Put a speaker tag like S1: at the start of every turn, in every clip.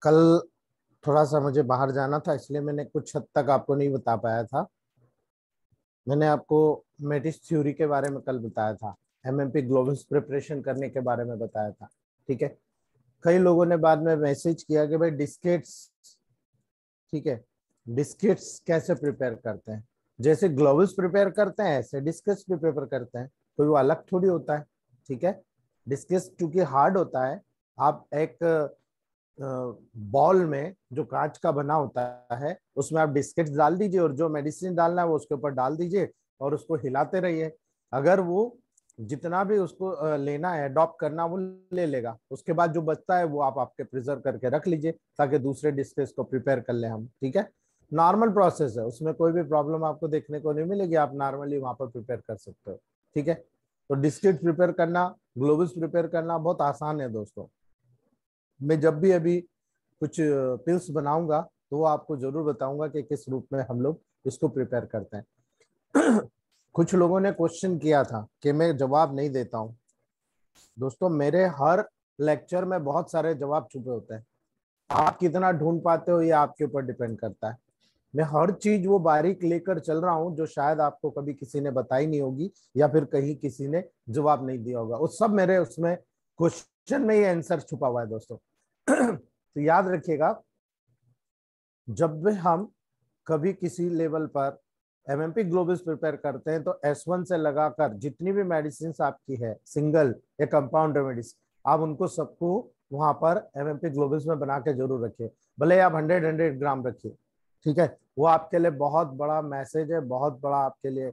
S1: कल थोड़ा सा मुझे बाहर जाना था, इसलिए मैंने कुछ हद तक आपको नहीं बता पाया था। मैंने आपको मेटिस थ्योरी के बारे में कल बताया था, एमएमपी ग्लोबल्स प्रिपरेशन करने के बारे में बताया था। ठीक है, कई लोगों ने बाद में मैसेज किया कि भाई डिस्केट्स, ठीक है, डिस्केट्स कैसे प्रिपेयर करते हैं? जैसे ग्लोबल्स प्रिपेयर करते हैं ऐसे डिस्केट्स भी प्रिपेयर करते हैं, कोई वो अलग थोड़ी होता है। ठीक है, डिस्केट्स चूंकि हार्ड होता है, आप एक बॉल में जो कांच का बना होता है उसमें आप डिस्केट्स डाल दीजिए और जो मेडिसिन डालना है वो उसके ऊपर डाल दीजिए और उसको हिलाते रहिए। अगर वो जितना भी उसको लेना है, अडॉप्ट करना, वो ले लेगा। उसके बाद जो बचता है वो आप आपके प्रिजर्व करके रख लीजिए ताकि दूसरे डिस्केट्स को प्रिपेयर कर ले हम। ठीक है, नॉर्मल प्रोसेस है, उसमें कोई भी प्रॉब्लम आपको देखने को नहीं मिलेगी, आप नॉर्मली वहां पर प्रिपेयर कर सकते हो। ठीक है, तो डिस्केट प्रिपेयर करना, ग्लोबल्स प्रिपेयर करना बहुत आसान है दोस्तों। मैं जब भी अभी कुछ पिल्स बनाऊंगा तो वो आपको जरूर बताऊंगा कि किस रूप में हम लोग इसको प्रिपेयर करते हैं। कुछ लोगों ने क्वेश्चन किया था कि मैं जवाब नहीं देता हूं। दोस्तों, मेरे हर लेक्चर में बहुत सारे जवाब छुपे होते हैं। आप कितना ढूंढ पाते हो ये आपके ऊपर डिपेंड करता है। मैं हर चीज वो बारीक लेकर चल रहा हूँ जो शायद आपको कभी किसी ने बताई नहीं होगी या फिर कहीं किसी ने जवाब नहीं दिया होगा। उस सब मेरे उसमें क्वेश्चन में ही आंसर छुपा हुआ है दोस्तों। तो याद रखिएगा, जब भी हम कभी किसी लेवल पर एमएमपी ग्लोबल्स प्रिपेयर करते हैं तो S1 से लगाकर जितनी भी मेडिसिन आपकी है, सिंगल या कंपाउंड रेमेडीज, आप उनको सबको वहां पर एमएमपी ग्लोबल्स में बना के जरूर रखिए। भले आप 100 ग्राम रखिए। ठीक है, वो आपके लिए बहुत बड़ा मैसेज है, बहुत बड़ा आपके लिए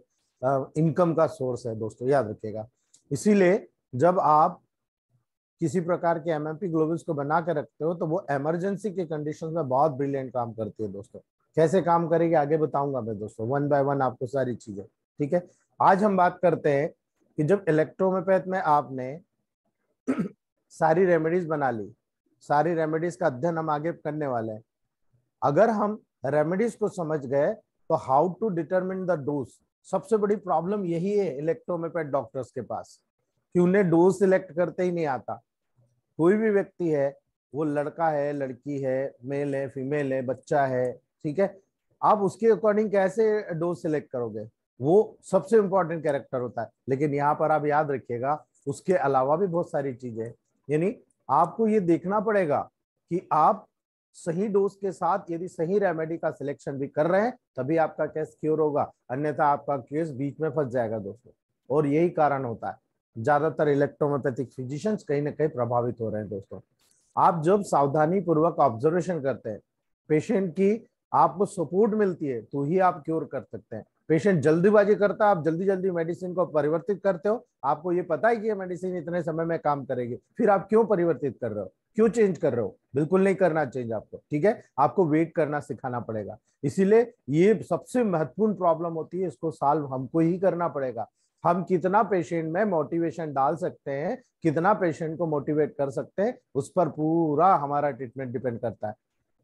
S1: इनकम का सोर्स है दोस्तों, याद रखिएगा। इसीलिए जब आप किसी प्रकार के एमएमपी ग्लोबल्स को बना के रखते हो तो वो इमरजेंसी के कंडीशंस में बहुत ब्रिलियंट काम करती है दोस्तों। कैसे काम करेगी आगे बताऊंगा मैं दोस्तों, वन बाय वन आपको सारी चीजें। ठीक है, आज हम बात करते हैं कि जब इलेक्ट्रोमेपैथ में आपने सारी रेमेडीज बना ली, सारी रेमेडीज का अध्ययन हम आगे करने वाले हैं। अगर हम रेमेडीज को समझ गए तो how to determine the dose. सबसे बड़ी प्रॉब्लम यही है इलेक्ट्रोमेपैथ डॉक्टर्स के पास कि उन्हें डोज सिलेक्ट करते ही नहीं आता। कोई भी व्यक्ति है, वो लड़का है, लड़की है, मेल है, फीमेल है, बच्चा है, ठीक है, आप उसके अकॉर्डिंग कैसे डोज सिलेक्ट करोगे? वो सबसे इंपॉर्टेंट कैरेक्टर होता है। लेकिन यहाँ पर आप याद रखिएगा उसके अलावा भी बहुत सारी चीजें हैं। यानी आपको ये देखना पड़ेगा कि आप सही डोज के साथ यदि सही रेमेडी का सिलेक्शन भी कर रहे हैं तभी आपका केस क्योर होगा, अन्यथा आपका केस बीच में फंस जाएगा दोस्तों। और यही कारण होता है ज्यादातर इलेक्ट्रोमेपैथिक फिजिशियंस कहीं ना कहीं प्रभावित हो रहे हैं दोस्तों। आप जब सावधानी पूर्वक ऑब्जर्वेशन करते हैं, पेशेंट की आपको सपोर्ट मिलती है तो ही आप क्योर कर सकते हैं। पेशेंट जल्दीबाजी करता है, आप जल्दी जल्दी मेडिसिन को परिवर्तित करते हो, आपको ये पता है कि ये मेडिसिन इतने समय में काम करेगी, फिर आप क्यों परिवर्तित कर रहे हो, क्यों चेंज कर रहे हो? बिल्कुल नहीं करना चेंज आपको। ठीक है, आपको वेट करना सिखाना पड़ेगा। इसीलिए ये सबसे महत्वपूर्ण प्रॉब्लम होती है, इसको सॉल्व हमको ही करना पड़ेगा। हम कितना पेशेंट में मोटिवेशन डाल सकते हैं, कितना पेशेंट को मोटिवेट कर सकते हैं, उस पर पूरा हमारा ट्रीटमेंट डिपेंड करता है।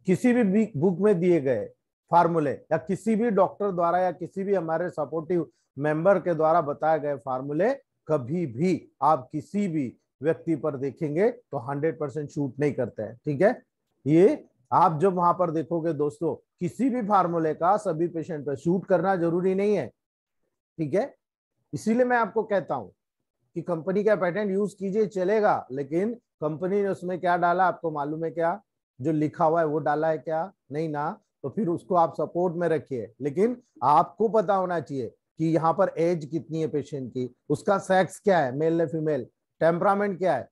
S1: किसी भी बुक में दिए गए फार्मूले या किसी भी डॉक्टर द्वारा या किसी भी हमारे सपोर्टिव मेंबर के द्वारा बताए गए फार्मूले कभी भी आप किसी भी व्यक्ति पर देखेंगे तो 100% शूट नहीं करते हैं। ठीक है, ये आप जब वहां पर देखोगे दोस्तों, किसी भी फार्मूले का सभी पेशेंट पर शूट करना जरूरी नहीं है। ठीक है, इसीलिए मैं आपको कहता हूं कि कंपनी का पेटेंट यूज कीजिए, चलेगा, लेकिन कंपनी ने उसमें क्या डाला आपको मालूम है क्या? जो लिखा हुआ है वो डाला है क्या? नहीं ना। तो फिर उसको आप सपोर्ट में रखिए, लेकिन आपको पता होना चाहिए कि यहाँ पर एज कितनी है पेशेंट की, उसका सेक्स क्या है, मेल ने फीमेल, टेम्परामेंट क्या है,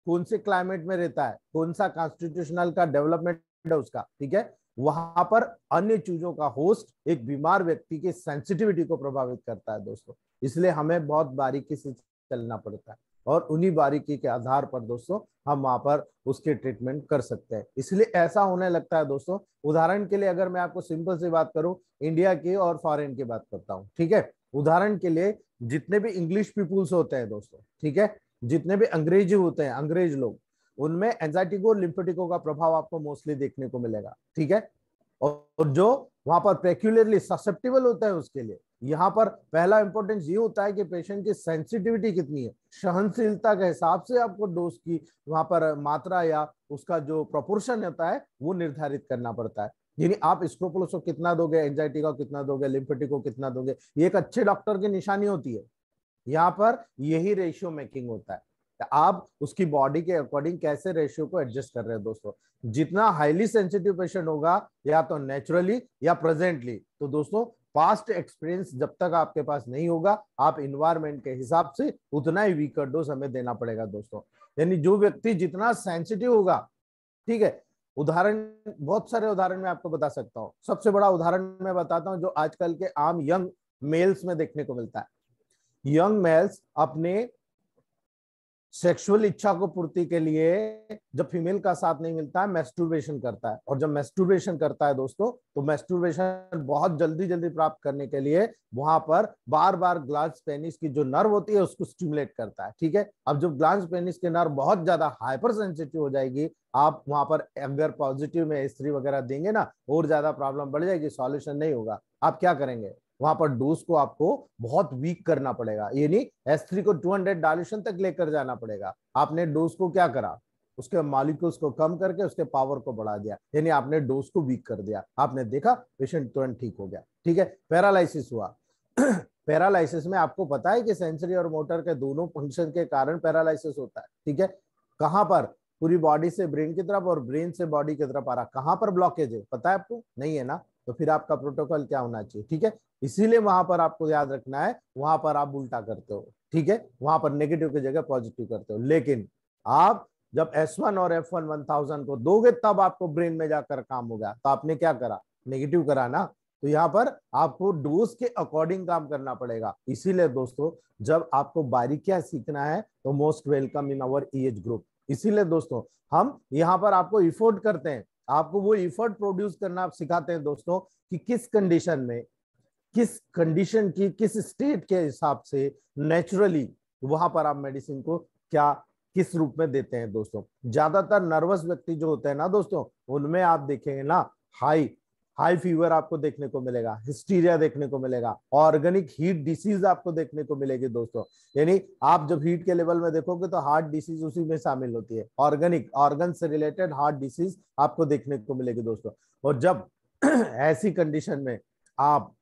S1: कौन से क्लाइमेट में रहता है, कौन सा कॉन्स्टिट्यूशनल का डेवलपमेंट है उसका। ठीक है, वहां पर अन्य चीजों का होस्ट एक बीमार व्यक्ति की सेंसिटिविटी को प्रभावित करता है दोस्तों। इसलिए हमें बहुत बारीकी से चलना पड़ता है और उन्हीं बारीकी के आधार पर दोस्तों हम वहां पर उसके ट्रीटमेंट कर सकते हैं। इसलिए ऐसा होने लगता है दोस्तों। उदाहरण के लिए अगर मैं आपको सिंपल सी बात करूं, इंडिया की और फॉरेन की बात करता हूं। ठीक है, उदाहरण के लिए जितने भी इंग्लिश पीपुल्स होते हैं दोस्तों, ठीक है, जितने भी अंग्रेजी होते हैं, अंग्रेज लोग, उनमें एंजाइटिको लिम्फेटिको का प्रभाव आपको मोस्टली देखने को मिलेगा। ठीक है, और जो वहां पर पेक्यूलरली ससेप्टेबल होता है उसके लिए यहाँ पर पहला इंपॉर्टेंस ये होता है कि पेशेंट की सेंसिटिविटी कितनी है, सहनशीलता के हिसाब से आपको डोज की वहां पर मात्रा या उसका जो प्रोपोर्शन होता है वो निर्धारित करना पड़ता है। यानी आप स्क्रोपोलस को कितना दोगे, एंजाइटी को कितना दोगे, लिम्फेटिक को कितना दोगे, ये एक अच्छे डॉक्टर की निशानी होती है। यहाँ पर यही रेशियो मेकिंग होता है, आप उसकी बॉडी के अकॉर्डिंग कैसे रेशियो को एडजस्ट कर रहे हैं दोस्तों। जितना हाईली सेंसिटिव पेशेंट होगा, या तो नेचुरली या प्रेजेंटली, तो दोस्तों पास्ट एक्सपीरियंस जब तक आपके पास नहीं होगा, आप इन्वायरमेंट के हिसाब से उतना ही वीकर डोज हमें देना पड़ेगा दोस्तों। यानी जो व्यक्ति जितना सेंसिटिव होगा, ठीक है, उदाहरण बहुत सारे उदाहरण मैं आपको बता सकता हूँ। सबसे बड़ा उदाहरण मैं बताता हूँ जो आजकल के आम यंग मेल्स में देखने को मिलता है। यंग मेल्स अपने सेक्सुअल इच्छा को पूर्ति के लिए जब फीमेल का साथ नहीं मिलता है, मैस्टरबेशन करता है। और जब मैस्टरबेशन करता है दोस्तों, तो मैस्टरबेशन बहुत जल्दी जल्दी प्राप्त करने के लिए वहां पर बार बार ग्लांस पेनिस की जो नर्व होती है उसको स्टिमुलेट करता है, ठीक है। अब जब ग्लांस पेनिस की नर्व बहुत ज्यादा हाइपर सेंसिटिव हो जाएगी, आप वहां पर अगर पॉजिटिव में स्त्री वगैरह देंगे ना, और ज्यादा प्रॉब्लम बढ़ जाएगी, सॉल्यूशन नहीं होगा। आप क्या करेंगे, वहां पर डोज को आपको बहुत वीक करना पड़ेगा, यानी S3 को 200 डायल्यूशन तक लेकर जाना पड़ेगा। आपने डोज को क्या करा, उसके मॉलिक्यूल्स को कम करके उसके पावर को बढ़ा दिया, यानी आपने डोज को वीक कर दिया। आपने देखा पेशेंट तुरंत ठीक हो गया, ठीक है। पैरालिसिस हुआ पैरालिसिस में आपको पता है कि सेंसरी और मोटर के दोनों फंक्शन के कारण पैरालिसिस होता है, ठीक है। कहां पर, पूरी बॉडी से ब्रेन की तरफ और ब्रेन से बॉडी की तरफ आ रहा, कहां पर ब्लॉकेज है पता है आपको, नहीं है ना, तो फिर आपका प्रोटोकॉल क्या होना चाहिए, ठीक है। इसीलिए वहां पर आपको याद रखना है, वहां पर आप उल्टा करते हो, ठीक है, वहां पर नेगेटिव की जगह पॉजिटिव करते हो। लेकिन आप जब S1 और F1 1000 को दोगे तब आपको ब्रेन में जाकर काम होगा, तो आपने क्या करा, नेगेटिव करा ना। तो यहाँ पर आपको डोज के अकॉर्डिंग काम करना पड़ेगा। इसीलिए दोस्तों जब आपको बारीकियां सीखना है तो most welcome in our age group. इसीलिए दोस्तों हम यहाँ पर आपको इफोर्ट करते हैं, आपको वो इफर्ट प्रोड्यूस करना सिखाते हैं दोस्तों, कि किस कंडीशन में, किस कंडीशन की, किस स्टेट के हिसाब से नेचुरली वहां पर आप मेडिसिन को क्या किस रूप में देते हैं दोस्तों। ज्यादातर नर्वस व्यक्ति जो होते हैं ना दोस्तों, उनमें आप देखेंगे ना हाई हाई फीवर आपको देखने को मिलेगा, हिस्टीरिया देखने को मिलेगा, ऑर्गेनिक हीट डिसीज आपको देखने को मिलेगी दोस्तों। यानी आप जब हीट के लेवल में देखोगे तो हार्ट डिसीज उसी में शामिल होती है, ऑर्गेनिक ऑर्गन से रिलेटेड हार्ट डिसीज आपको देखने को मिलेगी दोस्तों। और जब ऐसी कंडीशन में आप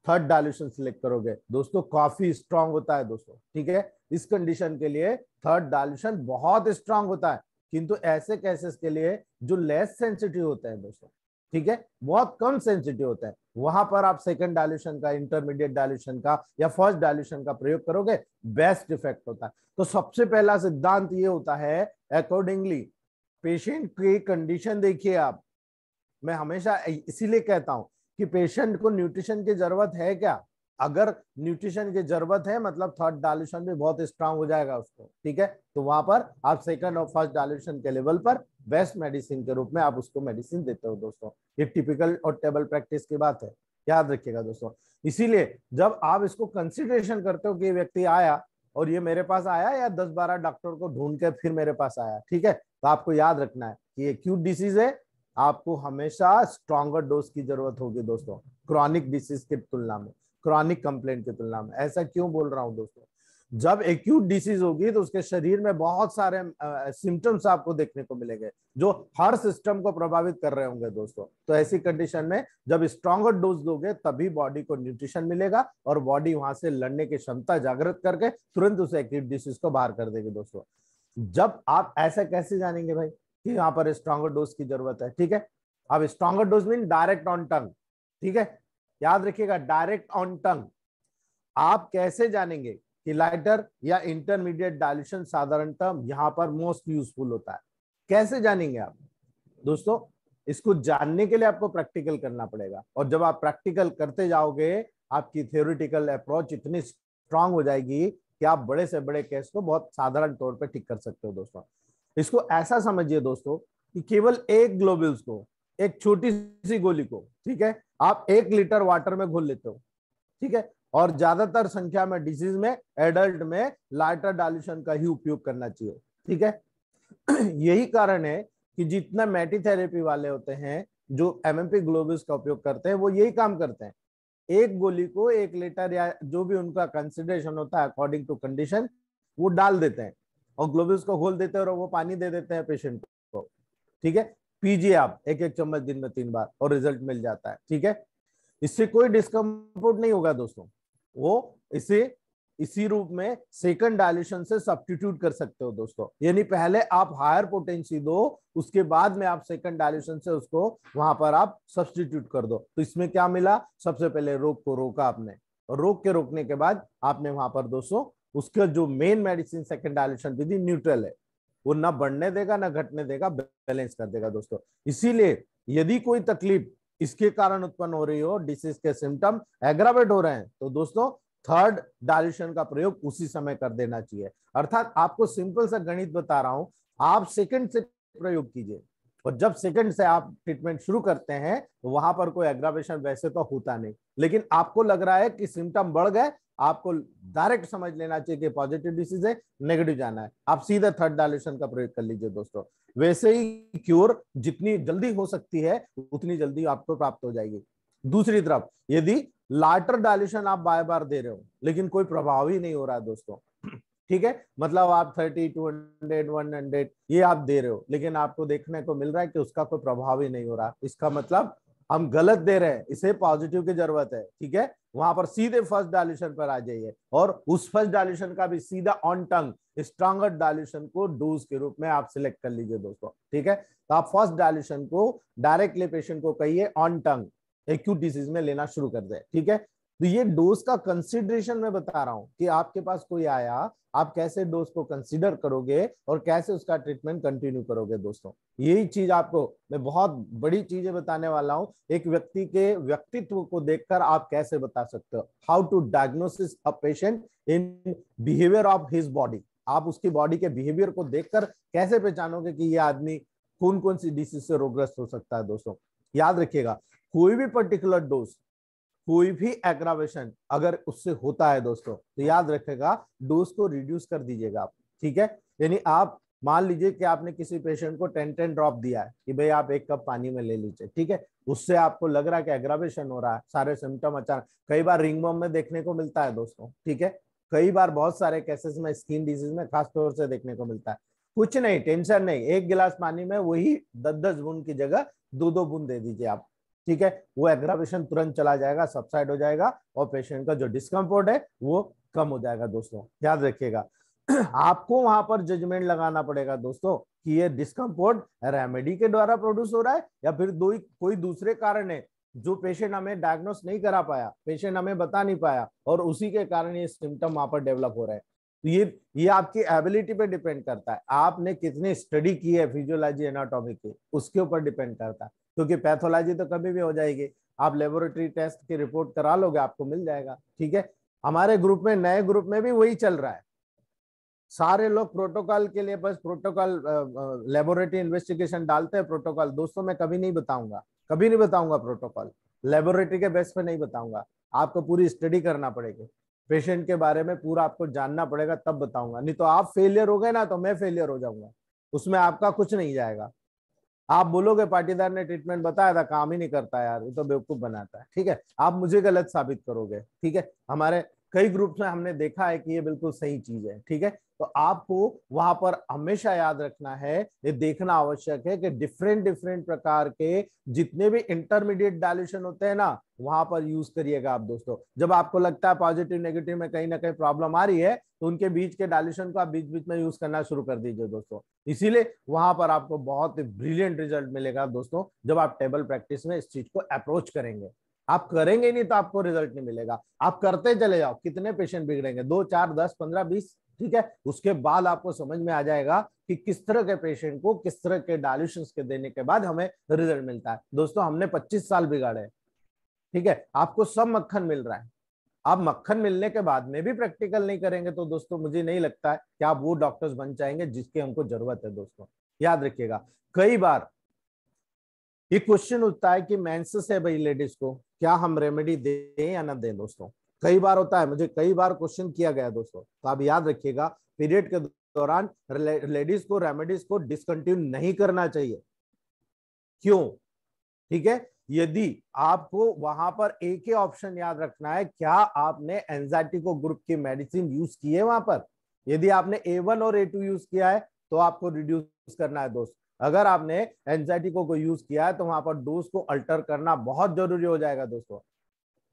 S1: थर्ड डायल्यूशन सिलेक्ट करोगे दोस्तों, काफी स्ट्रांग होता है दोस्तों, ठीक है। इस कंडीशन के लिए थर्ड डायल्यूशन बहुत स्ट्रांग होता है, किंतु ऐसे केसेस के लिए जो लेस सेंसिटिव होते हैं दोस्तों, ठीक है, बहुत कम सेंसिटिव होता है, वहां पर आप सेकंड डायल्यूशन का, इंटरमीडिएट डायल्यूशन का या फर्स्ट डायल्यूशन का प्रयोग करोगे, बेस्ट इफेक्ट होता है। तो सबसे पहला सिद्धांत ये होता है, अकॉर्डिंगली पेशेंट की कंडीशन देखिए आप। मैं हमेशा इसीलिए कहता हूं कि पेशेंट को न्यूट्रिशन की जरूरत है क्या, अगर न्यूट्रिशन की जरूरत है मतलब थर्ड डायल्यूशन भी बहुत स्ट्रांग हो जाएगा उसको, ठीक है। तो वहां पर आप सेकंड और फर्स्ट डायल्यूशन के लेवल पर बेस्ट मेडिसिन के रूप में आप उसको मेडिसिन देते हो दोस्तों। ये टिपिकल और टेबल प्रैक्टिस की बात है, याद रखिएगा दोस्तों। इसीलिए जब आप इसको कंसिडरेशन करते हो कि ये व्यक्ति आया और ये मेरे पास आया या 10-12 डॉक्टर को ढूंढ के फिर मेरे पास आया, ठीक है, तो आपको याद रखना है कि ये एक्यूट डिसीज है, आपको हमेशा स्ट्रॉन्गर डोज की जरूरत होगी दोस्तों, क्रॉनिक डिसीज की तुलना में, क्रॉनिक कंप्लेंट की तुलना में। ऐसा क्यों बोल रहा हूं दोस्तों, जब एक्यूट डिसीज होगी तो उसके शरीर में बहुत सारे सिम्टम्स आपको देखने को मिलेंगे जो हर सिस्टम को प्रभावित कर रहे होंगे दोस्तों। तो ऐसी कंडीशन में जब स्ट्रॉन्गर डोज दोगे तभी बॉडी को न्यूट्रिशन मिलेगा और बॉडी वहां से लड़ने की क्षमता जागृत करके तुरंत उस एक्यूट डिसीज को बाहर कर देगी दोस्तों। जब आप ऐसा कैसे जानेंगे भाई कि यहाँ पर स्ट्रॉन्गर डोज की जरूरत है, ठीक है। अब stronger dose mean direct on टंग, ठीक है, याद रखिएगा, डायरेक्ट ऑन टंग। आप कैसे जानेंगे कि लाइटर या इंटरमीडिएट डायल्यूशन साधारणतः यहाँ पर मोस्ट यूजफुल होता है, कैसे जानेंगे आप दोस्तों, इसको जानने के लिए आपको प्रैक्टिकल करना पड़ेगा। और जब आप प्रैक्टिकल करते जाओगे आपकी थ्योरेटिकल अप्रोच इतनी स्ट्रांग हो जाएगी कि आप बड़े से बड़े केस को बहुत साधारण तौर पर ठीक कर सकते हो दोस्तों। इसको ऐसा समझिए दोस्तों कि केवल एक ग्लोबुल्स को, एक छोटी सी गोली को, ठीक है, आप 1 लीटर वाटर में घोल लेते हो, ठीक है, और ज्यादातर संख्या में डिसीज में एडल्ट में लाइटर डायल्यूशन का ही उपयोग करना चाहिए, ठीक है। यही कारण है कि जितना मेटी थेरेपी वाले होते हैं जो MMP ग्लोबुल्स का उपयोग करते हैं वो यही काम करते हैं। एक गोली को 1 लीटर या जो भी उनका कंसिडरेशन होता है अकॉर्डिंग टू कंडीशन वो डाल देते हैं और ग्लोब्यूल्स को घोल देते हैं और वो पानी दे देते हैं पेशेंट को। ठीक है, पीजिए आप 1-1 चम्मच दिन में 3 बार और रिजल्ट मिल जाता है। ठीक है, इससे कोई डिस्कम्फर्ट नहीं होगा दोस्तों। वो इसे इसी रूप में सेकंड डायल्यूशन से सब्स्टिट्यूट कर सकते हो दोस्तों। यानी पहले आप हायर पोटेंसी दो, उसके बाद में आप सेकंड डायल्यूशन से उसको वहां पर आप सब्स्टिट्यूट कर दो। तो इसमें क्या मिला, सबसे पहले रोग को रोका आपने, और रोग के रोकने के बाद आपने वहां पर दोस्तों उसका जो मेन मेडिसिन सेकंड डायल्यूशन विधि न्यूट्रल है, वो ना बढ़ने देगा ना घटने देगा, बैलेंस कर देगा दोस्तों। इसीलिए यदि कोई तकलीफ इसके कारण उत्पन्न हो रही हो, डिसीज के सिम्टम एग्रावेट हो रहे हैं, तो दोस्तों थर्ड डायल्यूशन का प्रयोग उसी समय कर देना चाहिए। अर्थात आपको सिंपल सा गणित बता रहा हूं, आप सेकंड से प्रयोग कीजिए, और जब सेकंड से आप ट्रीटमेंट शुरू करते हैं तो वहां पर कोई एग्रावेशन वैसे तो होता नहीं, लेकिन आपको लग रहा है कि सिम्टम बढ़ गए, आपको डायरेक्ट समझ लेना चाहिए कि पॉजिटिव डिसीज है, नेगेटिव जाना है, आप सीधे थर्ड डायल्यूशन का प्रयोग कर लीजिए दोस्तों। वैसे ही क्योर जितनी जल्दी हो सकती है उतनी जल्दी आपको प्राप्त हो जाएगी। दूसरी तरफ यदि लार्टर डायल्यूशन आप बार बार दे रहे हो लेकिन कोई प्रभाव ही नहीं हो रहा है दोस्तों, ठीक है, मतलब आप 30, 200, 100 ये आप दे रहे हो, लेकिन आपको देखने को मिल रहा है कि उसका कोई प्रभाव ही नहीं हो रहा, इसका मतलब हम गलत दे रहे हैं, इसे पॉजिटिव की जरूरत है। ठीक है, वहां पर सीधे फर्स्ट डायल्यूशन पर आ जाइए, और उस फर्स्ट डायल्यूशन का भी सीधा ऑन टंग स्ट्रॉन्गर डायल्यूशन को डोज के रूप में आप सिलेक्ट कर लीजिए दोस्तों। ठीक है, तो आप फर्स्ट डायल्यूशन को डायरेक्टली पेशेंट को कहिए ऑन टंग एक्यूट डिसीज में लेना शुरू कर दे। ठीक है, तो ये डोज का कंसिडरेशन मैं बता रहा हूं कि आपके पास कोई आया, आप कैसे डोज को कंसीडर करोगे और कैसे उसका ट्रीटमेंट कंटिन्यू करोगे दोस्तों। यही चीज आपको मैं बहुत बड़ी चीजें बताने वाला हूं, एक व्यक्ति के व्यक्तित्व को देखकर आप कैसे बता सकते हो, how to diagnosis a patient in behaviour of his body. आप उसकी बॉडी के बिहेवियर को देखकर कैसे पहचानोगे कि ये आदमी कौन कौन सी डिसीज से रोगग्रस्त हो सकता है दोस्तों। याद रखिएगा, कोई भी पर्टिकुलर डोज, कोई भी एग्रावेशन अगर उससे होता है दोस्तों, तो याद रखेगा डोज को रिड्यूस कर दीजिएगा आप। ठीक है, यानी आप मान लीजिए कि आपने किसी पेशेंट को 10 ड्रॉप दिया है कि भाई आप 1 कप पानी में ले लीजिए। ठीक है, उससे आपको लग रहा है कि एग्रावेशन हो रहा है, सारे सिम्टम अचानक, कई बार रिंगवर्म में देखने को मिलता है दोस्तों। ठीक है, कई बार बहुत सारे केसेस में स्किन डिजीज में खासतौर से देखने को मिलता है। कुछ नहीं, टेंशन नहीं, 1 गिलास पानी में वही 10-10 बूंद की जगह 2-2 बूंद दे दीजिए आप। ठीक है, वो एग्रावेशन तुरंत चला जाएगा, सबसाइड हो जाएगा, और पेशेंट का जो डिस्कम्फर्ट है वो कम हो जाएगा दोस्तों। याद रखिएगा, आपको वहां पर जजमेंट लगाना पड़ेगा दोस्तों कि ये डिस्कम्फर्ट रेमेडी के द्वारा प्रोड्यूस हो रहा है या फिर कोई दूसरे कारण है जो पेशेंट हमें डायग्नोस नहीं करा पाया, पेशेंट हमें बता नहीं पाया, और उसी के कारण ये सिम्टम वहां पर डेवलप हो रहे हैं। तो ये आपकी एबिलिटी पे डिपेंड करता है, आपने कितनी स्टडी की है फिजियोलॉजी एनाटॉमी की, उसके ऊपर डिपेंड करता है। क्योंकि पैथोलॉजी तो कभी भी हो जाएगी, आप लेबोरेटरी टेस्ट की रिपोर्ट करा लोगे, आपको मिल जाएगा। ठीक है, हमारे ग्रुप में, नए ग्रुप में भी वही चल रहा है, सारे लोग प्रोटोकॉल के लिए बस प्रोटोकॉल लेबोरेटरी इन्वेस्टिगेशन डालते हैं। प्रोटोकॉल दोस्तों मैं कभी नहीं बताऊंगा, कभी नहीं बताऊंगा प्रोटोकॉल, लेबोरेटरी के बेस पे नहीं बताऊंगा, आपको पूरी स्टडी करना पड़ेगी, पेशेंट के बारे में पूरा आपको जानना पड़ेगा, तब बताऊंगा। नहीं तो आप फेलियर हो गए ना तो मैं फेलियर हो जाऊंगा, उसमें आपका कुछ नहीं जाएगा। आप बोलोगे पाटीदार ने ट्रीटमेंट बताया था, काम ही नहीं करता यार, वो तो बेवकूफ बनाता है। ठीक है, आप मुझे गलत साबित करोगे। ठीक है, हमारे कई ग्रुप में हमने देखा है कि ये बिल्कुल सही चीज है। ठीक है, तो आपको वहां पर हमेशा याद रखना है, ये देखना आवश्यक है कि डिफरेंट डिफरेंट प्रकार के जितने भी इंटरमीडिएट डायल्यूशन होते हैं ना, वहां पर यूज करिएगा आप दोस्तों। जब आपको लगता है पॉजिटिव नेगेटिव में कहीं ना कहीं प्रॉब्लम आ रही है, तो उनके बीच के डायल्यूशन को आप बीच बीच में यूज करना शुरू कर दीजिए दोस्तों। इसीलिए वहां पर आपको बहुत ब्रिलियंट रिजल्ट मिलेगा दोस्तों, जब आप टेबल प्रैक्टिस में इस चीज को अप्रोच करेंगे। आप करेंगे नहीं तो आपको रिजल्ट नहीं मिलेगा, आप करते चले जाओ, कितने पेशेंट बिगड़ेंगे, 2, 4, 10, 15, 20। ठीक है, उसके बाद आपको समझ में आ जाएगा कि किस तरह के पेशेंट को किस तरह के डायल्यूशंस के देने के बाद हमें रिजल्ट मिलता है। दोस्तों हमने 25 साल बिगाड़े। ठीक है, आपको सब मक्खन मिल रहा है, आप मक्खन मिलने के बाद में भी प्रैक्टिकल नहीं करेंगे तो दोस्तों मुझे नहीं लगता है कि आप वो डॉक्टर्स बन जाएंगे जिसकी हमको जरूरत है दोस्तों। याद रखिएगा, कई बार ये क्वेश्चन उठता है कि मेंसेस है भाई लेडीज को, क्या हम रेमेडी दें या ना दें दोस्तों। कई बार होता है, मुझे कई बार क्वेश्चन किया गया दोस्तों। तो आप याद रखिएगा, पीरियड के दौरान लेडीज को रेमेडीज को डिसकंटिन्यू नहीं करना चाहिए। क्यों? ठीक है, यदि आपको वहां पर एक ही ऑप्शन याद रखना है, क्या आपने एंजाइटी को ग्रुप की मेडिसिन यूज की है वहां पर? यदि आपने A1 और A2 यूज किया है तो आपको रिड्यूस करना है दोस्त। अगर आपने एंजाइटी को यूज किया है तो वहां पर डोज को अल्टर करना बहुत जरूरी हो जाएगा दोस्तों।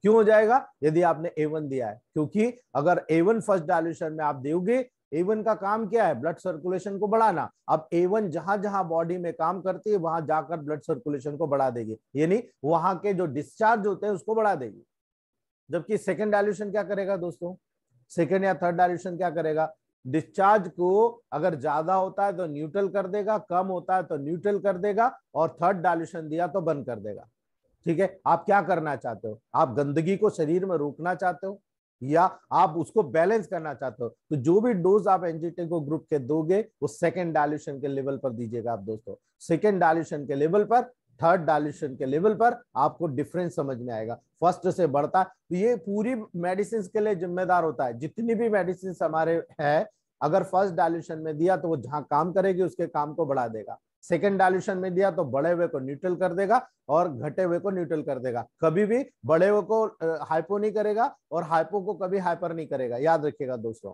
S1: क्यों हो जाएगा? यदि आपने A1 दिया है, क्योंकि अगर A1 फर्स्ट डायल्यूशन में आप दोगे, A1 का काम क्या है? ब्लड सर्कुलेशन को बढ़ाना। अब A1 जहां जहां बॉडी में काम करती है वहां जाकर ब्लड सर्कुलेशन को बढ़ा देगी, यानी वहां के जो डिस्चार्ज होते हैं उसको बढ़ा देगी। जबकि सेकेंड डायल्यूशन क्या करेगा दोस्तों? सेकेंड या थर्ड डायल्यूशन क्या करेगा? डिस्चार्ज को अगर ज्यादा होता है तो न्यूट्रल कर देगा, कम होता है तो न्यूट्रल कर देगा, और थर्ड डायल्यूशन दिया तो बंद कर देगा। ठीक है, आप क्या करना चाहते हो? आप गंदगी को शरीर में रोकना चाहते हो या आप उसको बैलेंस करना चाहते हो? तो जो भी डोज आप एंजाइटी को ग्रुप के दोगे वो सेकेंड डायल्यूशन के लेवल पर दीजिएगा आप दोस्तों। सेकेंड डायल्यूशन के लेवल पर, थर्ड डायल्यूशन के लेवल पर आपको डिफरेंस समझ में आएगा। फर्स्ट से बढ़ता, तो ये पूरी मेडिसिन के लिए जिम्मेदार होता है। जितनी भी मेडिसिन हमारे है, अगर फर्स्ट डायल्यूशन में दिया तो वो जहां काम करेगी उसके काम को बढ़ा देगा, सेकेंड डायल्यूशन में दिया तो बढ़े हुए को न्यूट्रल कर देगा और घटे हुए को न्यूट्रल कर देगा। कभी भी बढ़े हुए को हाइपो नहीं करेगा और हाइपो को कभी हाइपर नहीं करेगा। याद रखिएगा दोस्तों,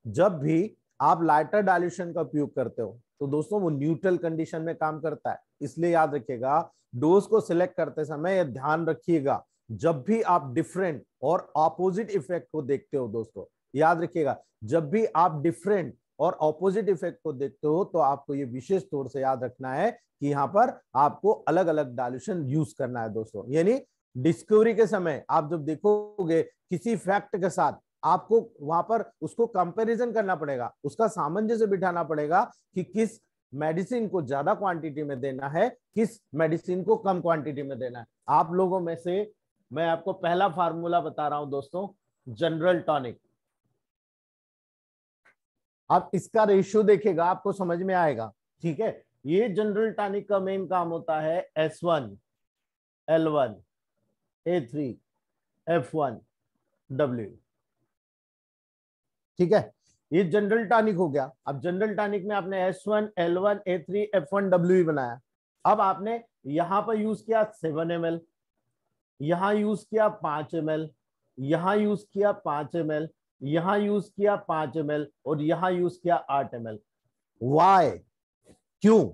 S1: जब भी आप लाइटर डायल्यूशन का उपयोग करते हो तो दोस्तों वो न्यूट्रल कंडीशन में काम करता है। इसलिए याद रखिएगा, डोज को सिलेक्ट करते समय यह ध्यान रखिएगा, जब भी आप डिफरेंट और ऑपोजिट इफेक्ट को देखते हो दोस्तों, याद रखिएगा, जब भी आप डिफरेंट और ऑपोजिट इफेक्ट को देखते हो तो आपको ये विशेष तौर से याद रखना है कि यहाँ पर आपको अलग अलग डायल्यूशन यूज करना है दोस्तों। यानी डिस्कवरी के समय आप जब देखोगे किसी फैक्ट के साथ, आपको वहां पर उसको कंपैरिजन करना पड़ेगा, उसका सामंजस्य बिठाना पड़ेगा कि किस मेडिसिन को ज्यादा क्वांटिटी में देना है, किस मेडिसिन को कम क्वांटिटी में देना है। आप लोगों में से मैं आपको पहला फार्मूला बता रहा हूं दोस्तों, जनरल टॉनिक। आप इसका रेशियो देखेगा आपको समझ में आएगा। ठीक है, ये जनरल टॉनिक का मेन काम होता है S1 L1 A3 F1 W। ठीक है, ये जनरल टॉनिक हो गया। अब जनरल टॉनिक में आपने S1 L1 A3 F1 W बनाया। अब आपने यहां पर यूज किया 7 ml, यहां यूज किया 5 ml, यहां यूज किया 5 ml, यहां यूज किया 5 ml और यहां यूज किया 8 ml। वाई? क्यों?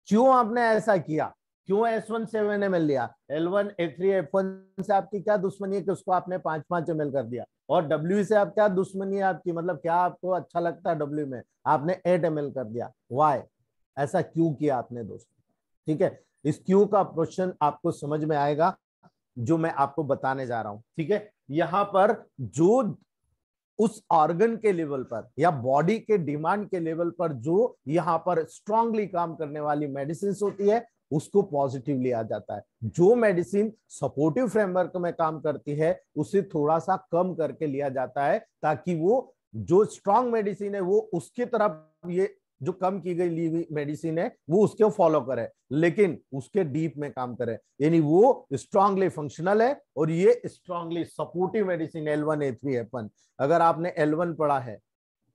S1: क्यों आपने ऐसा किया? क्यों S1 7 ml लिया? L1 A3 F1 से आपकी क्या दुश्मनी है कि उसको आपने 5-5 ml कर दिया? और W से आप क्या दुश्मनी है आपकी? मतलब क्या आपको अच्छा लगता है W में? आपने 8 ml कर दिया। वाई? ऐसा क्यों किया आपने दोस्तों? ठीक है, इस क्यों का क्वेश्चन आपको समझ में आएगा जो मैं आपको बताने जा रहा हूं। ठीक है, यहां पर जो उस ऑर्गन के लेवल पर या बॉडी के डिमांड के लेवल पर जो यहां पर स्ट्रांगली काम करने वाली मेडिसिन होती है उसको पॉजिटिव लिया जाता है। जो मेडिसिन सपोर्टिव फ्रेमवर्क में काम करती है उसे थोड़ा सा कम करके लिया जाता है, ताकि वो जो स्ट्रांग मेडिसिन है वो उसकी तरफ, ये जो कम की गई ली हुई मेडिसिन है वो उसके फॉलो करे, लेकिन उसके डीप में काम करे। यानी वो स्ट्रांगली फंक्शनल है और ये strongly supportive medicine L1 A3 F1। अगर आपने L1 पढ़ा है,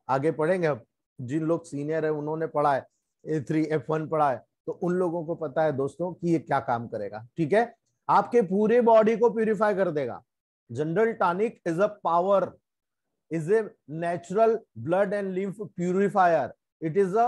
S1: आगे पढ़ेंगे अब, जिन लोग सीनियर है उन्होंने पढ़ा है, A3 F1 पढ़ा है, तो उन लोगों को पता है दोस्तों कि ये क्या काम करेगा। ठीक है, आपके पूरे बॉडी को प्यूरिफाई कर देगा। General tonic is a power, is a natural blood and lymph purifier. It is a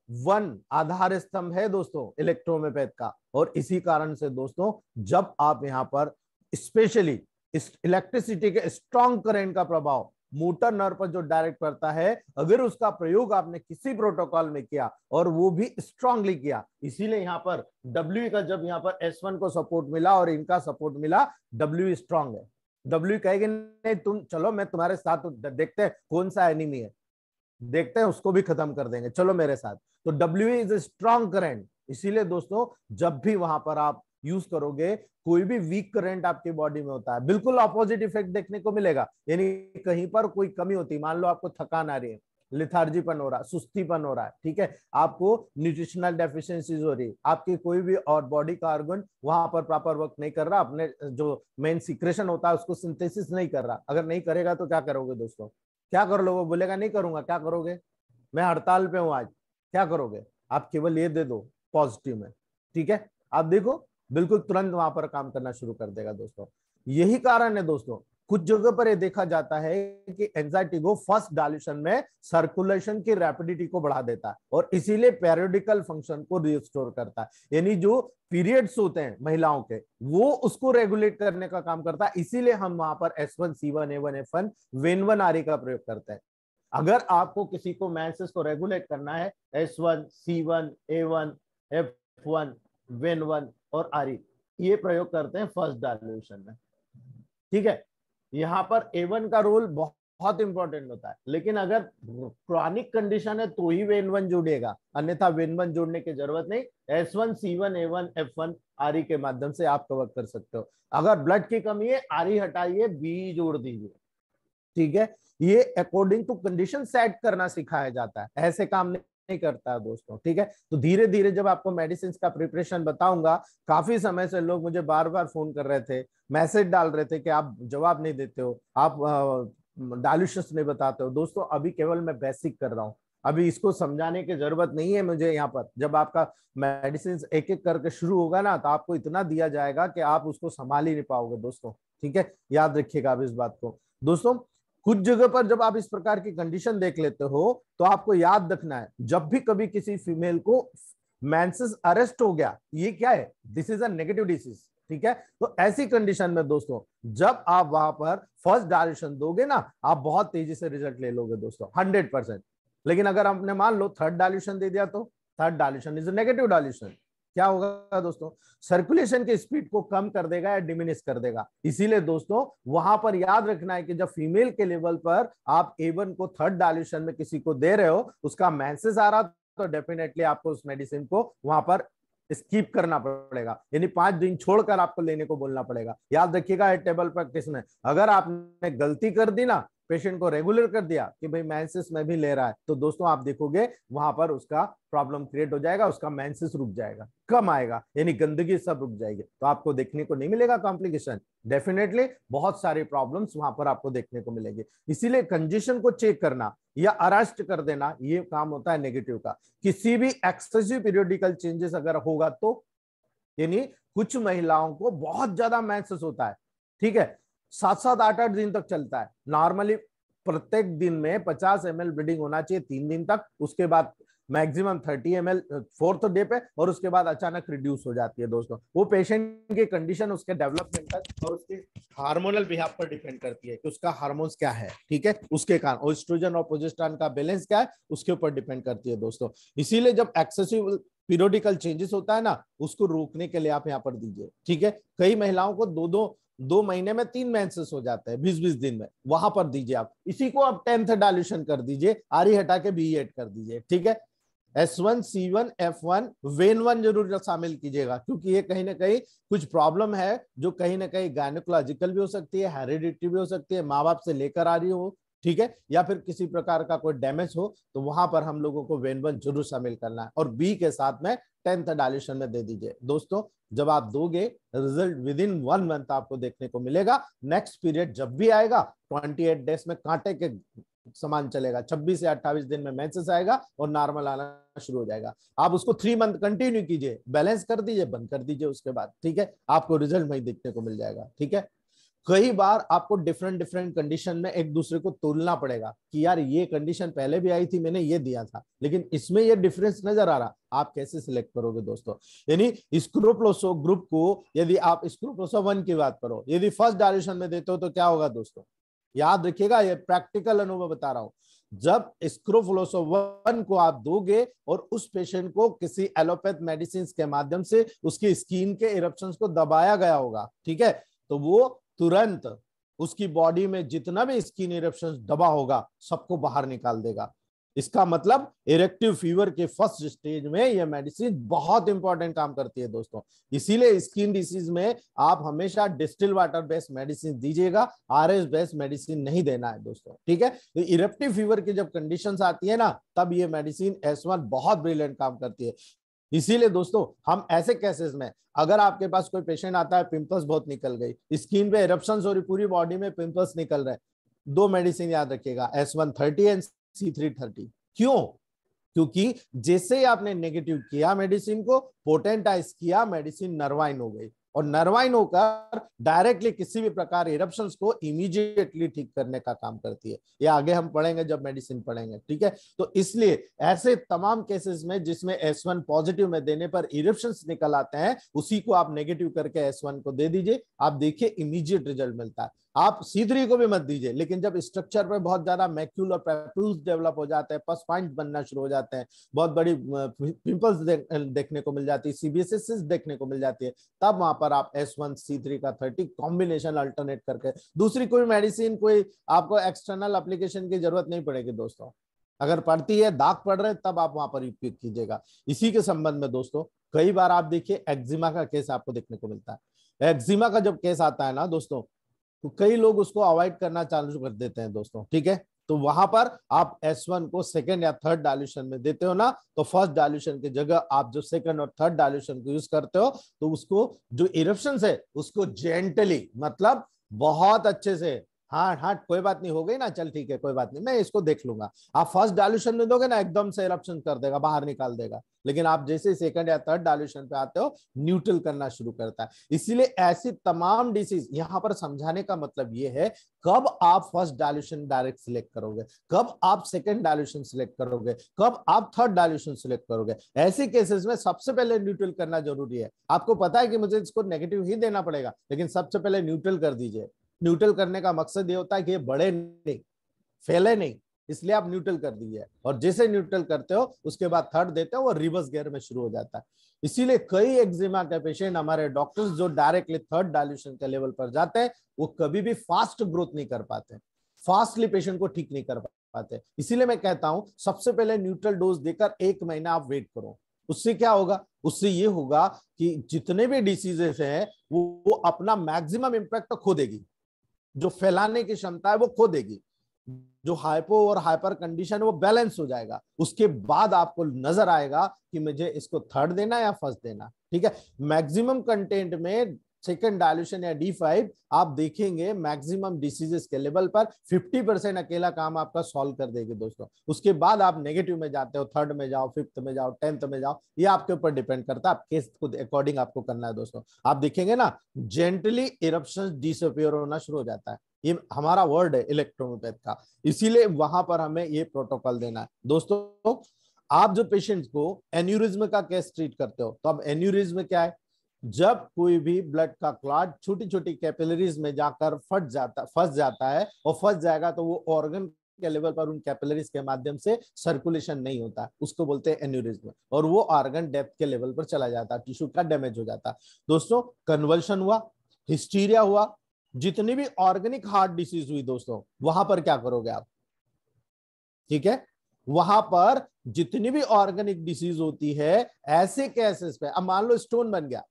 S1: one आधार स्तंभ है दोस्तों इलेक्ट्रोमेपैथ का। और इसी कारण से दोस्तों जब आप यहां पर स्पेशली इस इलेक्ट्रिसिटी के स्ट्रॉन्ग करंट का प्रभाव मोटर नर्व पर जो डायरेक्ट करता है, अगर उसका प्रयोग आपने किसी प्रोटोकॉल में किया और वो भी स्ट्रांगली किया, इसीलिए यहां पर W का जब यहां पर S1 को सपोर्ट मिला और इनका सपोर्ट मिला, W स्ट्रांग है। W कहेगा नहीं तुम चलो मैं तुम्हारे साथ, देखते हैं कौन सा एनिमी है, देखते हैं उसको भी खत्म कर देंगे, चलो मेरे साथ। तो W is a strong current. इसीलिए दोस्तों जब भी वहां पर आप यूज करोगे, कोई भी वीक करंट आपकी बॉडी में होता है, बिल्कुल ऑपोजिट इफेक्ट देखने को मिलेगा। यानी कहीं पर कोई कमी होती है, मान लो आपको थकान आ रही है, लिथार्जीपन हो रहा है, सुस्तीपन हो रहा है, ठीक है, आपको न्यूट्रिशनल डेफिशिएंसीज हो रही है, आपकी कोई भी और बॉडी का ऑर्गन वहां पर प्रॉपर वर्क नहीं कर रहा, अपने जो मेन सिक्रेशन होता है उसको सिंथेसिस नहीं कर रहा। अगर नहीं करेगा तो क्या करोगे दोस्तों? क्या कर लोगे? बोलेगा नहीं करूंगा, क्या करोगे? मैं हड़ताल पे हूं आज, क्या करोगे? आप केवल ये दे दो पॉजिटिव में। ठीक है, आप देखो बिल्कुल तुरंत वहां पर काम करना शुरू कर देगा दोस्तों। यही कारण है दोस्तों, कुछ जगह पर ये देखा जाता है कि एंजाइटी को फर्स्ट डायल्यूशन में सर्कुलेशन की रैपिडिटी को बढ़ा देता है और इसीलिए पेरियोडिकल फंक्शन को रिस्टोर करता है। यानी जो पीरियड्स होते हैं महिलाओं के, वो उसको रेगुलेट करने का काम करता है। इसीलिए हम वहां पर S1 C1 A1 F1 when आरी का प्रयोग करते हैं। अगर आपको किसी को मेंसेस को रेगुलेट करना है, S1 C1 A1 F1 when और आरी, ये प्रयोग करते हैं फर्स्ट डायल्यूशन में। ठीक है, यहाँ पर A1 का रोल बहुत इंपॉर्टेंट होता है, लेकिन अगर क्रॉनिक कंडीशन है तो ही वेन जुड़ेगा, अन्यथा वेन जोड़ने की जरूरत नहीं। S1 C1 A1 F1 आरी के माध्यम से आप कवर कर सकते हो। अगर ब्लड की कमी है, आरी हटाइए, बी जोड़ दीजिए। ठीक है, ये अकॉर्डिंग टू कंडीशन सेट करना सिखाया जाता है, ऐसे काम नहीं करता है दोस्तों। ठीक है, तो धीरे धीरे जब आपको मेडिसिन का प्रिपरेशन बताऊंगा, काफी समय से लोग मुझे बार बार फोन कर रहे थे, मैसेज डाल रहे थे कि आप जवाब नहीं देते हो, आप डायल्यूशंस नहीं बताते हो। दोस्तों अभी केवल मैं बेसिक कर रहा हूँ, अभी इसको समझाने की जरूरत नहीं है मुझे। यहाँ पर जब आपका मेडिसिन एक एक करके शुरू होगा ना, तो आपको इतना दिया जाएगा कि आप उसको संभाल ही नहीं पाओगे दोस्तों। ठीक है, याद रखिएगा आप इस बात को दोस्तों। कुछ जगह पर जब आप इस प्रकार की कंडीशन देख लेते हो, तो आपको याद रखना है, जब भी कभी किसी फीमेल को मेंसेस अरेस्ट हो गया, ये क्या है, this is a negative disease. ठीक है, तो ऐसी कंडीशन में दोस्तों जब आप वहां पर फर्स्ट डायल्यूशन दोगे ना, आप बहुत तेजी से रिजल्ट ले लोगे दोस्तों, 100%। लेकिन अगर आपने मान लो थर्ड डायल्यूशन दे दिया, तो third dilution is negative dilution. क्या होगा दोस्तों, सर्कुलेशन की स्पीड को कम कर देगा या डिमिनिश कर देगा। इसीलिए दोस्तों वहां पर याद रखना है कि जब फीमेल के लेवल पर आप A1 को थर्ड डायल्यूशन में किसी को दे रहे हो, उसका मेंसेस आ रहा, तो डेफिनेटली आपको उस मेडिसिन को वहां पर स्किप करना पड़ेगा, यानी 5 दिन छोड़कर आपको लेने को बोलना पड़ेगा। याद रखिएगा टेबल प्रैक्टिस में, अगर आपने गलती कर दी ना, पेशेंट को रेगुलर कर दिया कि भाई मेंसेस में भी ले रहा है, तो दोस्तों आप देखोगे वहां पर उसका प्रॉब्लम क्रिएट हो जाएगा, उसका मेंसेस रुक जाएगा, कम आएगा, यानी गंदगी सब रुक जाएगी, तो आपको देखने को नहीं मिलेगा कॉम्प्लिकेशन। डेफिनेटली बहुत सारे प्रॉब्लम्स वहां पर आपको देखने को मिलेंगे। इसीलिए कंडीशन को चेक करना या अरेस्ट कर देना, ये काम होता है नेगेटिव का। किसी भी एक्सेसिव पीरियोडिकल चेंजेस अगर होगा तो, यानी कुछ महिलाओं को बहुत ज्यादा मेंसेस होता है, ठीक है, 7-7 8-8 दिन तक चलता है। नॉर्मली प्रत्येक दिन में 50 ml ब्लीडिंग होना चाहिए 3 दिन तक, उसके बाद मैक्सिमम 30 ml 4th डे पे, और उसके बाद अचानक रिड्यूस हो जाती है दोस्तों। वो पेशेंट की कंडीशन, उसके डेवलपमेंटल और उसके हार्मोनल बिहेव पर डिपेंड करती है कि उसका हार्मोन्स क्या है। ठीक है, उसके कारण एस्ट्रोजन और प्रोजेस्टेरोन का बैलेंस क्या है, उसके ऊपर डिपेंड करती है दोस्तों। इसीलिए जब एक्सेसिव पीरियोडिकल चेंजेस होता है ना, उसको रोकने के लिए आप यहाँ पर दीजिए। ठीक है, कई महिलाओं को 2 महीने में 3 मेंसेस हो जाते हैं 20-20 दिन में, वहां पर दीजिए आप। इसी को आप 10th डायल्यूशन कर दीजिए, आरी हटा के बी एड कर दीजिए। ठीक है, S1 C1 F1 वेन जरूर शामिल कीजिएगा, क्योंकि ये कहीं ना कहीं कुछ प्रॉब्लम है जो कहीं ना कहीं गायनेकोलॉजिकल भी हो सकती है, हेरिडिटी भी हो सकती है, माँ बाप से लेकर आ रही हो, ठीक है, या फिर किसी प्रकार का कोई डैमेज हो, तो वहां पर हम लोगों को वेन जरूर शामिल करना है, और बी के साथ में 10th डायल्यूशन में दे दीजिए दोस्तों। जब आप दोगे, रिजल्ट विद इन 1 मंथ आपको देखने को मिलेगा। नेक्स्ट पीरियड जब भी आएगा 28 डेज में कांटे के समान चलेगा, 26 से 28 दिन में मेंसेस आएगा और नॉर्मल आना शुरू हो जाएगा। आप उसको 3 मंथ कंटिन्यू कीजिए, बैलेंस कर दीजिए, बंद कर दीजिए उसके बाद। ठीक है, आपको रिजल्ट वही देखने को मिल जाएगा। ठीक है, कई बार आपको डिफरेंट कंडीशन में एक दूसरे को तोलना पड़ेगा कि यार ये कंडीशन पहले भी आई थी, मैंने ये दिया था, लेकिन इसमें ये डिफरेंस नजर आ रहा, आप कैसे सिलेक्ट करोगे दोस्तों। यानी स्क्रोप्लोसो ग्रुप को, यदि आप स्क्रोप्लोसो 1 की बात करो, यदि फर्स्ट डायल्यूशन में देते हो तो क्या होगा दोस्तों, याद रखिएगा, ये प्रैक्टिकल अनुभव बता रहा हूं। जब स्क्रोफलोसो 1 को आप दोगे और उस पेशेंट को किसी एलोपैथ मेडिसिन के माध्यम से उसकी स्किन के इरप्शंस को दबाया गया होगा, ठीक है, तो वो तुरंत उसकी बॉडी में जितना भी स्किन इरप्शंस दबा होगा सबको बाहर निकाल देगा। इसका मतलब इरेक्टिव फीवर के फर्स्ट स्टेज में यह मेडिसिन बहुत इंपॉर्टेंट काम करती है दोस्तों। इसीलिए स्किन डिसीज में आप हमेशा डिस्टिल वाटर बेस्ड मेडिसिन दीजिएगा, आरएस बेस्ड मेडिसिन नहीं देना है दोस्तों। ठीक है, तो इरेक्टिव फीवर की जब कंडीशंस आती है ना, तब ये मेडिसिन S1 बहुत ब्रिलियंट काम करती है। इसीलिए दोस्तों हम ऐसे केसेस में, अगर आपके पास कोई पेशेंट आता है, पिंपल्स बहुत निकल गई, स्किन पे इरप्शंस हो रही, पूरी बॉडी में पिंपल्स निकल रहे, 2 मेडिसिन याद रखिएगा, S130 एंड C330। क्यों? क्योंकि जैसे ही आपने नेगेटिव किया मेडिसिन को, पोटेंटाइज किया, मेडिसिन नर्वाइन हो गई, और नर्वाइन होकर डायरेक्टली किसी भी प्रकार इरप्शंस को इमीडिएटली ठीक करने का काम करती है। ये आगे हम पढ़ेंगे जब मेडिसिन पढ़ेंगे, ठीक है। तो इसलिए ऐसे तमाम केसेस में जिसमें S1 पॉजिटिव में देने पर इरप्शंस निकल आते हैं, उसी को आप नेगेटिव करके S1 को दे दीजिए, आप देखिए इमीडिएट रिजल्ट मिलता है। आप C3 को भी मत दीजिए, लेकिन जब स्ट्रक्चर पे बहुत ज्यादा मैक्यूल और पैपुल्स डेवलप हो जाते हैं, पस पॉइंट बनना शुरू हो जाते हैं, बहुत बड़ी पिंपल्स देखने को मिल जाती है, CBSS देखने को मिल जाती है, तब वहां पर आप S1 C3 का 30 कॉम्बिनेशन अल्टरनेट करके, दूसरी कोई मेडिसिन, कोई आपको एक्सटर्नल एप्लीकेशन की जरूरत नहीं पड़ेगी दोस्तों। अगर पड़ती है, दाग पड़ रहे, तब आप वहां पर उपयोग कीजिएगा। इसी के संबंध में दोस्तों कई बार आप देखिए एक्जिमा का केस आपको देखने को मिलता है। एक्जिमा का जब केस आता है ना दोस्तों, तो कई लोग उसको अवॉइड करना चालू कर देते हैं दोस्तों, ठीक है। तो वहां पर आप S1 को सेकंड या थर्ड डाइल्यूशन में देते हो ना, तो फर्स्ट डाइल्यूशन की जगह आप जो सेकंड और थर्ड डाइल्यूशन को यूज करते हो, तो उसको जो इरप्शंस है उसको जेंटली, मतलब बहुत अच्छे से, हाँ हाँ कोई बात नहीं, हो गई ना, चल ठीक है कोई बात नहीं, मैं इसको देख लूंगा। आप फर्स्ट डाइल्यूशन में दोगे ना, एकदम से इरप्शन कर देगा, बाहर निकाल देगा। लेकिन आप जैसे सेकंड या थर्ड डाइल्यूशन पे आते हो, न्यूट्रल करना शुरू करता है। इसीलिए ऐसी तमाम डिसीज, यहां पर समझाने का मतलब ये है, कब आप फर्स्ट डाइल्यूशन डायरेक्ट सिलेक्ट करोगे, कब आप सेकंड डाइल्यूशन सिलेक्ट करोगे, कब आप थर्ड डाइल्यूशन सिलेक्ट करोगे। ऐसे केसेस में सबसे पहले न्यूट्रल करना जरूरी है। आपको पता है कि मुझे इसको नेगेटिव ही देना पड़ेगा, लेकिन सबसे पहले न्यूट्रल कर दीजिए। न्यूट्रल करने का मकसद ये होता है कि ये बढ़े नहीं, फैले नहीं, इसलिए आप न्यूट्रल कर दीजिए। और जैसे न्यूट्रल करते हो, उसके बाद थर्ड देते हो, वो रिवर्स गियर में शुरू हो जाता है। इसीलिए कई एक्जिमा के पेशेंट, हमारे डॉक्टर्स जो डायरेक्टली थर्ड डाइल्यूशन के लेवल पर जाते हैं, वो कभी भी फास्ट ग्रोथ नहीं कर पाते, फास्टली पेशेंट को ठीक नहीं कर पाते। इसीलिए मैं कहता हूं सबसे पहले न्यूट्रल डोज देकर 1 महीना आप वेट करो। उससे क्या होगा, उससे ये होगा कि जितने भी डिसीजेस हैं वो अपना मैक्सिमम इंपैक्ट तो खो देगी, जो फैलाने की क्षमता है वो खो देगी, जो हाइपो और हाइपर कंडीशन वो बैलेंस हो जाएगा। उसके बाद आपको नजर आएगा कि मुझे इसको थर्ड देना या फर्स्ट देना, ठीक है। मैक्सिमम कंटेंट में सेकंड डाइल्यूशन या D5 आप देखेंगे मैक्सिमम डिसीजेस के लेवल पर 50% अकेला काम आपका सॉल्व कर देगी दोस्तों। उसके बाद आप नेगेटिव में जाते हो, थर्ड में जाओ, फिफ्थ में जाओ, 10th में जाओ, ये आपके ऊपर डिपेंड करता है, आप केस को अकॉर्डिंग आपको करना है दोस्तों। आप देखेंगे ना, जेंटली इरप्शंस डिसअपीयर होना शुरू हो जाता है। ये हमारा वर्ड है इलेक्ट्रोपैथ का, इसीलिए वहां पर हमें ये प्रोटोकॉल देना है दोस्तों। आप जो पेशेंट को एन्यूरिज्म का केस ट्रीट करते हो, तो अब एन्यूरिज्म क्या है, जब कोई भी ब्लड का क्लॉट छोटी छोटी कैपिलरीज में जाकर फंस जाता है, और फंस जाएगा तो वो ऑर्गन के लेवल पर उन कैपिलरीज के माध्यम से सर्कुलेशन नहीं होता, उसको बोलते हैं एन्यूरिज्म, और वो ऑर्गन डेप्थ के लेवल पर चला जाता है, टिश्यू का डैमेज हो जाता है दोस्तों। कन्वल्शन हुआ, हिस्टीरिया हुआ, जितनी भी ऑर्गेनिक हार्ट डिसीज हुई दोस्तों, वहां पर क्या करोगे आप, ठीक है। वहां पर जितनी भी ऑर्गेनिक डिसीज होती है, ऐसे केसेस पे, अब मान लो स्टोन बन गया,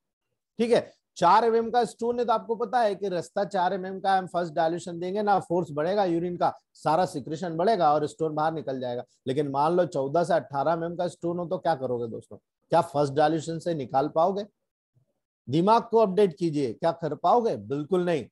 S1: ठीक है, 4 mm का स्टोन है, तो आपको पता है कि रास्ता 4 mm का, हम फर्स्ट डाइल्यूशन देंगे ना, फोर्स बढ़ेगा, यूरिन का सारा सिक्रेशन बढ़ेगा और स्टोन बाहर निकल जाएगा। लेकिन मान लो 14 से 18 mm का स्टोन हो, तो क्या करोगे दोस्तों, क्या फर्स्ट डाइल्यूशन से निकाल पाओगे? दिमाग को अपडेट कीजिए, क्या कर पाओगे? बिल्कुल नहीं।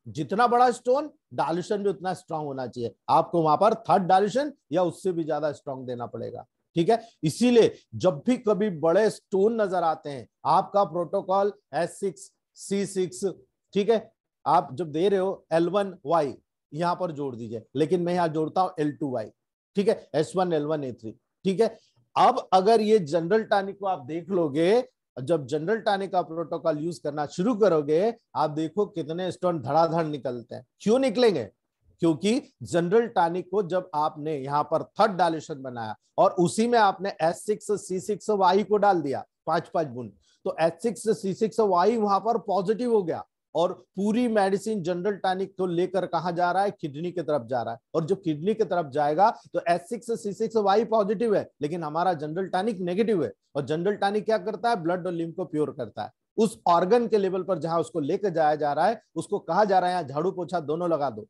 S1: जितना बड़ा स्टोन, डाइल्यूशन भी उतना स्ट्रांग होना चाहिए, आपको वहां पर थर्ड डाइल्यूशन या उससे भी ज्यादा स्ट्रांग देना पड़ेगा, ठीक है। इसीलिए जब भी कभी बड़े स्टोन नजर आते हैं, आपका प्रोटोकॉल S6 C6, ठीक है, आप जब दे रहे हो L1Y यहां पर जोड़ दीजिए, लेकिन मैं यहां जोड़ता हूं L2Y, ठीक है, S1 L1 A3, ठीक है। अब अगर ये जनरल टॉनिक को आप देख लोगे, जब जनरल टॉनिक का प्रोटोकॉल यूज करना शुरू करोगे, आप देखो कितने स्टोन धड़ाधड़ निकलते हैं। क्यों निकलेंगे? क्योंकि जनरल टॉनिक को जब आपने यहां पर थर्ड डाइल्यूशन बनाया और उसी में आपने S6 C6Y को डाल दिया 5-5 बूंद, तो S6 C6Y वहां पर पॉजिटिव हो गया, और पूरी मेडिसिन जनरल टॉनिक को लेकर कहां जा रहा है, किडनी की तरफ जा रहा है। और जो किडनी की तरफ जाएगा तो S6 C6Y पॉजिटिव है, लेकिन हमारा जनरल टॉनिक नेगेटिव है। और जनरल टॉनिक क्या करता है, ब्लड और लिम्फ को प्योर करता है। उस ऑर्गन के लेवल पर जहां उसको लेकर जाया जा रहा है, उसको कहा जा रहा है यहाँ झाड़ू पोछा दोनों लगा दो,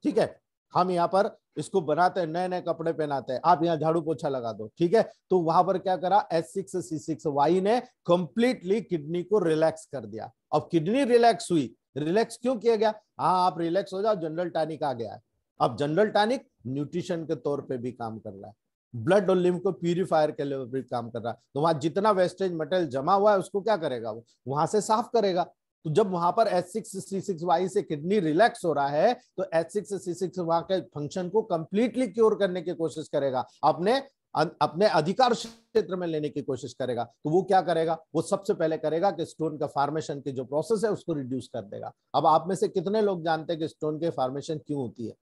S1: ठीक है। हम यहाँ पर इसको बनाते हैं, नए नए कपड़े पहनाते हैं, आप यहाँ झाड़ू पोछा लगा दो, ठीक है। तो वहां पर क्या करा, S6 C6Y ने कंप्लीटली किडनी को रिलैक्स कर दिया। अब किडनी रिलैक्स हुई, रिलैक्स क्यों किया गया? हाँ, आप रिलैक्स हो जाओ, जनरल टॉनिक आ गया है। अब जनरल टॉनिक न्यूट्रिशन के तौर पे भी काम कर रहा है, ब्लड और लिम्फ को प्यूरिफायर के लेवल पर काम कर रहा है। तो वहां जितना वेस्टेज मटेरियल जमा हुआ है उसको क्या करेगा, वो वहां से साफ करेगा। तो जब वहां पर H6C6Y से किडनी रिलैक्स हो रहा है तो H6C6 वहां के फंक्शन को कंप्लीटली क्योर करने की कोशिश करेगा, अपने अपने अधिकार क्षेत्र में लेने की कोशिश करेगा। तो वो क्या करेगा, वो सबसे पहले करेगा कि स्टोन का फॉर्मेशन की जो प्रोसेस है उसको रिड्यूस कर देगा। अब आप में से कितने लोग जानते हैं कि स्टोन के फॉर्मेशन क्यों होती है?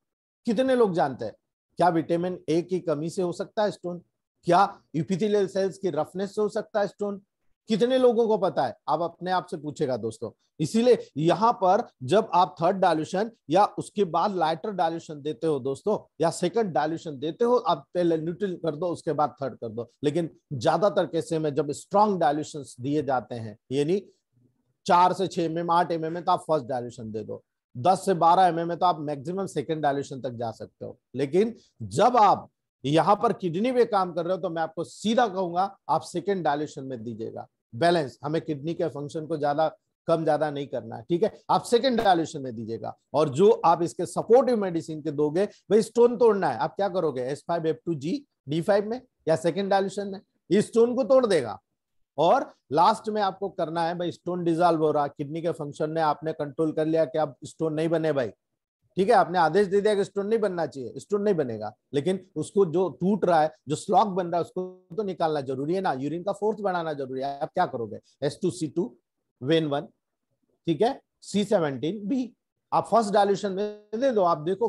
S1: कितने लोग जानते हैं? क्या विटामिन ए की कमी से हो सकता है स्टोन? क्या एपिथेलियल सेल्स की रफनेस से हो सकता है स्टोन? कितने लोगों को पता है? आप अपने आप से पूछेगा दोस्तों। इसीलिए यहां पर जब आप थर्ड डाइल्यूशन या उसके बाद लाइटर डाइल्यूशन देते हो दोस्तों, या सेकंड डाइल्यूशन देते हो, आप पहले न्यूट्रल कर दो उसके बाद थर्ड कर दो। लेकिन ज्यादातर केसेस में जब स्ट्रॉन्ग डाइल्यूशन दिए जाते हैं, यानी 4 से 6 mm 8 mm में, तो आप फर्स्ट डाइल्यूशन दे दो। 10 से 12 mm में तो आप मैक्सिमम सेकंड डाइल्यूशन तक जा सकते हो। लेकिन जब आप यहां पर किडनी पे काम कर रहे हो तो मैं आपको सीधा कहूंगा आप सेकंड डाइल्यूशन में दीजिएगा। बैलेंस, हमें किडनी के फंक्शन को ज्यादा कम ज्यादा नहीं करना है, ठीक है? आप सेकंड डाइल्यूशन में दीजिएगा। और जो आप इसके सपोर्टिव मेडिसिन के दोगे, भाई स्टोन तोड़ना है, आप क्या करोगे? S5F2G D5 में या सेकंड डाइल्यूशन में, ये स्टोन को तोड़ देगा। और लास्ट में आपको करना है, भाई स्टोन डिजॉल्व हो रहा, किडनी के फंक्शन ने आपने कंट्रोल कर लिया कि अब स्टोन नहीं बने भाई, ठीक है? आपने आदेश दे दिया कि स्टोन नहीं बनना चाहिए, स्टोन नहीं बनेगा, लेकिन उसको जो टूट रहा है, जो स्लॉक बन रहा है, उसको तो निकालना जरूरी है ना, यूरिन का फोर्स बढ़ाना जरूरी है। आप क्या करोगे? S2C2 वेन 1, ठीक है, C17B, आप फर्स्ट डाइल्यूशन में दे दो, आप देखो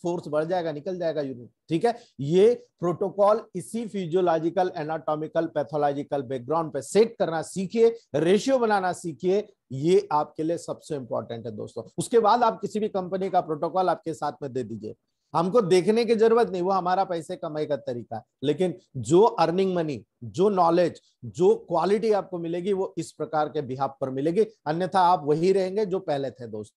S1: फोर्स बढ़ जाएगा, निकल जाएगा यूरिन, ठीक है? ये प्रोटोकॉल इसी फिजियोलॉजिकल, एनाटॉमिकल, पैथोलॉजिकल बैकग्राउंड पे सेट करना सीखिए, रेशियो बनाना सीखिए, ये आपके लिए सबसे इंपॉर्टेंट है दोस्तों। उसके बाद आप किसी भी कंपनी का प्रोटोकॉल आपके साथ में दे दीजिए, हमको देखने की जरूरत नहीं, वो हमारा पैसे कमाई का तरीका है। लेकिन जो अर्निंग मनी, जो नॉलेज, जो क्वालिटी आपको मिलेगी वो इस प्रकार के बिहाफ पर मिलेगी, अन्यथा आप वही रहेंगे जो पहले थे दोस्तों।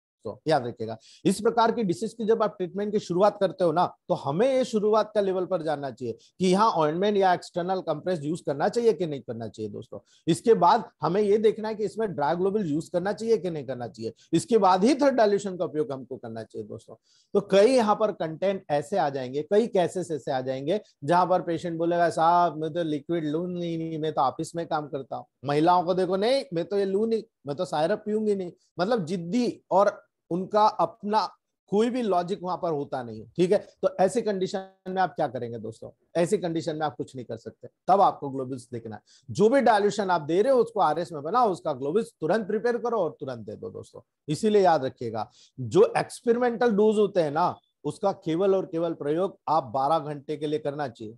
S1: याद रखिएगा, इस प्रकार की डिसीज की जब आप ट्रीटमेंट की शुरुआत करते हो ना, तो हमें ये शुरुआत का लेवल पर जानना चाहिए कि यहाँ ऑइंटमेंट या एक्सटर्नल कंप्रेस यूज करना चाहिए कि नहीं करना चाहिए दोस्तों। इसके बाद हमें ये देखना है कि इसमें ड्राई ग्लोबुल यूज करना चाहिए कि नहीं करना चाहिए। इसके बाद ही थर्ड डाइल्यूशन का उपयोग हमको करना चाहिए दोस्तों। तो कई यहाँ पर कंटेंट ऐसे आ जाएंगे, कई केसेस ऐसे आ जाएंगे जहां पर पेशेंट बोलेगा साहब मैं तो लिक्विड लू नहीं, मैं तो ऑफिस में काम करता हूँ। महिलाओं को देखो, नहीं मैं तो ये लू नहीं, मैं तो सायरप पीऊंगी नहीं। मतलब जिद्दी, और उनका अपना कोई भी लॉजिक वहां पर होता नहीं, ठीक है? तो ऐसी कंडीशन में आप क्या करेंगे दोस्तों? ऐसी कंडीशन में आप कुछ नहीं कर सकते, तब आपको ग्लोबुल्स देखना है। जो भी डाइल्यूशन आप दे रहे हो उसको आरएस में बनाओ, उसका ग्लोबुल्स तुरंत प्रिपेयर करो और तुरंत दे दो दोस्तों। इसीलिए याद रखिएगा, जो एक्सपेरिमेंटल डोज होते हैं ना, उसका केवल और केवल प्रयोग आप 12 घंटे के लिए करना चाहिए,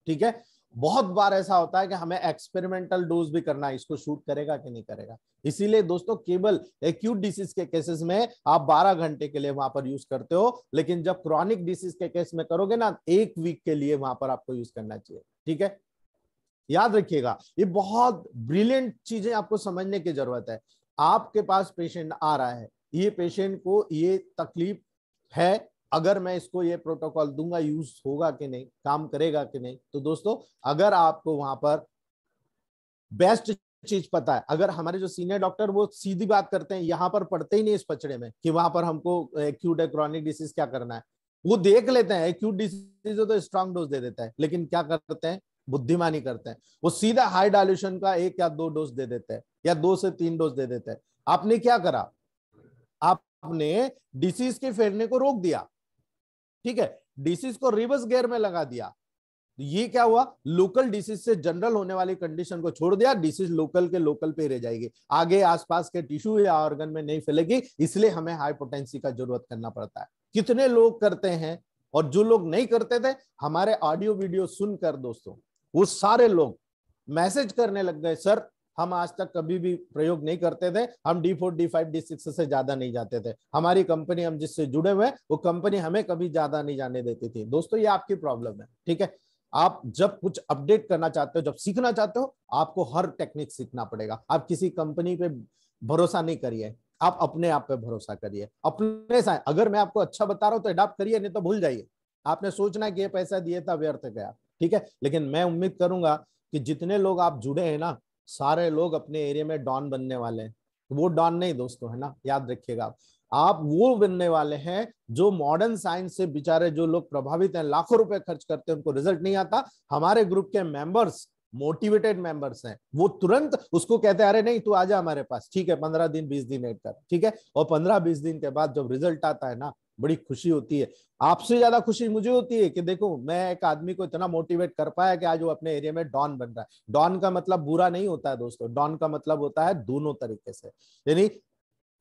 S1: ठीक है? बहुत बार ऐसा होता है कि हमें एक्सपेरिमेंटल डोज भी करना है, इसको शूट करेगा कि नहीं करेगा। इसीलिए दोस्तों केवल एक्यूट डिसीज के केसेस में आप 12 घंटे के लिए वहां पर यूज करते हो, लेकिन जब क्रॉनिक डिसीज के केस में करोगे ना, 1 वीक के लिए वहां पर आपको यूज करना चाहिए, ठीक है? याद रखिएगा, ये बहुत ब्रिलियंट चीजें आपको समझने की जरूरत है। आपके पास पेशेंट आ रहा है, ये पेशेंट को ये तकलीफ है, अगर मैं इसको ये प्रोटोकॉल दूंगा, यूज होगा कि नहीं, काम करेगा कि नहीं? तो दोस्तों अगर आपको वहां पर बेस्ट चीज पता है, अगर हमारे जो सीनियर डॉक्टर वो सीधी बात करते हैं, यहां पर पढ़ते ही नहीं इस पचड़े में कि वहां पर हमको एक्यूट क्रॉनिक डिसीज क्या करना है। वो देख लेते हैं एक्यूट डिसीज हो तो स्ट्रॉन्ग डोज दे देता है, लेकिन क्या करते हैं, बुद्धिमानी करते हैं, वो सीधा हाई डाइल्यूशन का 1 या 2 डोज दे देते हैं, या 2 से 3 डोज दे देते हैं। आपने क्या करा, आपने डिसीज के फैलने को रोक दिया, ठीक है? डिसीज को रिवर्स गियर में लगा दिया। ये क्या हुआ, लोकल डिसीज से जनरल होने वाली कंडीशन को छोड़ दिया, डिसीज लोकल के लोकल पे रह जाएगी, आगे आसपास के टिश्यू या ऑर्गन में नहीं फैलेगी। इसलिए हमें हाई पोटेंसी का जरूरत करना पड़ता है। कितने लोग करते हैं, और जो लोग नहीं करते थे, हमारे ऑडियो वीडियो सुनकर दोस्तों वो सारे लोग मैसेज करने लग गए, सर हम आज तक कभी भी प्रयोग नहीं करते थे, हम D4 D5 D6 से ज्यादा नहीं जाते थे, हमारी कंपनी, हम जिससे जुड़े हुए वो कंपनी हमें कभी ज्यादा नहीं जाने देती थी। दोस्तों ये आपकी प्रॉब्लम है, ठीक है? आप जब कुछ अपडेट करना चाहते हो, जब सीखना चाहते हो, आपको हर टेक्निक सीखना पड़ेगा। आप किसी कंपनी पे भरोसा नहीं करिए, आप अपने आप पे भरोसा करिए, अपने साथ। अगर मैं आपको अच्छा बता रहा हूं तो अडॉप्ट करिए, नहीं तो भूल जाइए। आपने सोचना कि ये पैसा दिए था व्यर्थ गया, ठीक है? लेकिन मैं उम्मीद करूंगा कि जितने लोग आप जुड़े हैं ना, सारे लोग अपने एरिया में डॉन बनने वाले हैं। वो डॉन नहीं दोस्तों, है ना, याद रखिएगा। आप वो बनने वाले हैं जो मॉडर्न साइंस से बेचारे जो लोग प्रभावित हैं, लाखों रुपए खर्च करते हैं, उनको रिजल्ट नहीं आता। हमारे ग्रुप के मेंबर्स मोटिवेटेड मेंबर्स हैं, वो तुरंत उसको कहते हैं अरे नहीं तू आजा हमारे पास, ठीक है 15 दिन 20 दिन ऐड कर, ठीक है। और 15-20 दिन के बाद जब रिजल्ट आता है ना, बड़ी खुशी होती है। आपसे ज्यादा खुशी मुझे होती है कि देखो मैं एक आदमी को इतना मोटिवेट कर पाया कि आज वो अपने एरिया में डॉन बन रहा है। डॉन का मतलब बुरा नहीं होता है दोस्तों, डॉन का मतलब होता है दोनों तरीके से, यानी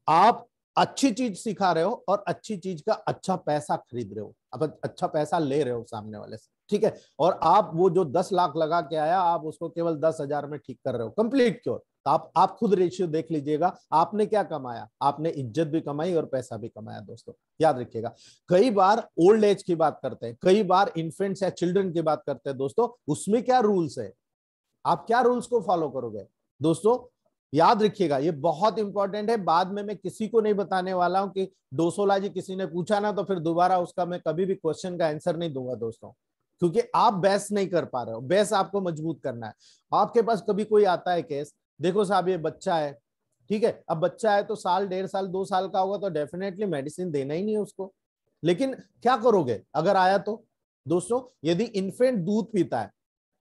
S1: आप अच्छी चीज सिखा रहे हो और अच्छी चीज का अच्छा पैसा खरीद रहे हो, अब अच्छा पैसा ले रहे हो सामने वाले से, ठीक है। और आप वो जो 10 लाख लगा के आया, आप उसको केवल 10,000 में ठीक कर रहे हो, कंप्लीट क्योर। तो आप खुद रेशियो देख लीजिएगा, आपने क्या कमाया, आपने इज्जत भी कमाई और पैसा भी कमाया दोस्तों, याद रखिएगा। कई बार ओल्ड एज की बात करते हैं, कई बार इन्फेंट्स या चिल्ड्रन की बात करते हैं दोस्तों, उसमें क्या रूल्स है, आप क्या रूल्स को फॉलो करोगे दोस्तों, याद रखिएगा। ये बहुत इंपॉर्टेंट है, बाद में मैं किसी को नहीं बताने वाला हूं कि डोसोलॉजी किसी ने पूछा ना तो फिर दोबारा उसका मैं कभी भी क्वेश्चन का आंसर नहीं दूंगा दोस्तों, क्योंकि आप बेस नहीं कर पा रहे हो। बेस आपको मजबूत करना है। आपके पास कभी कोई आता है केस, देखो साहब ये बच्चा है, ठीक है, अब बच्चा है तो साल 1.5 साल 2 साल का होगा तो डेफिनेटली मेडिसिन देना ही नहीं है उसको। लेकिन क्या करोगे अगर आया तो दोस्तों, यदि इन्फेंट दूध पीता है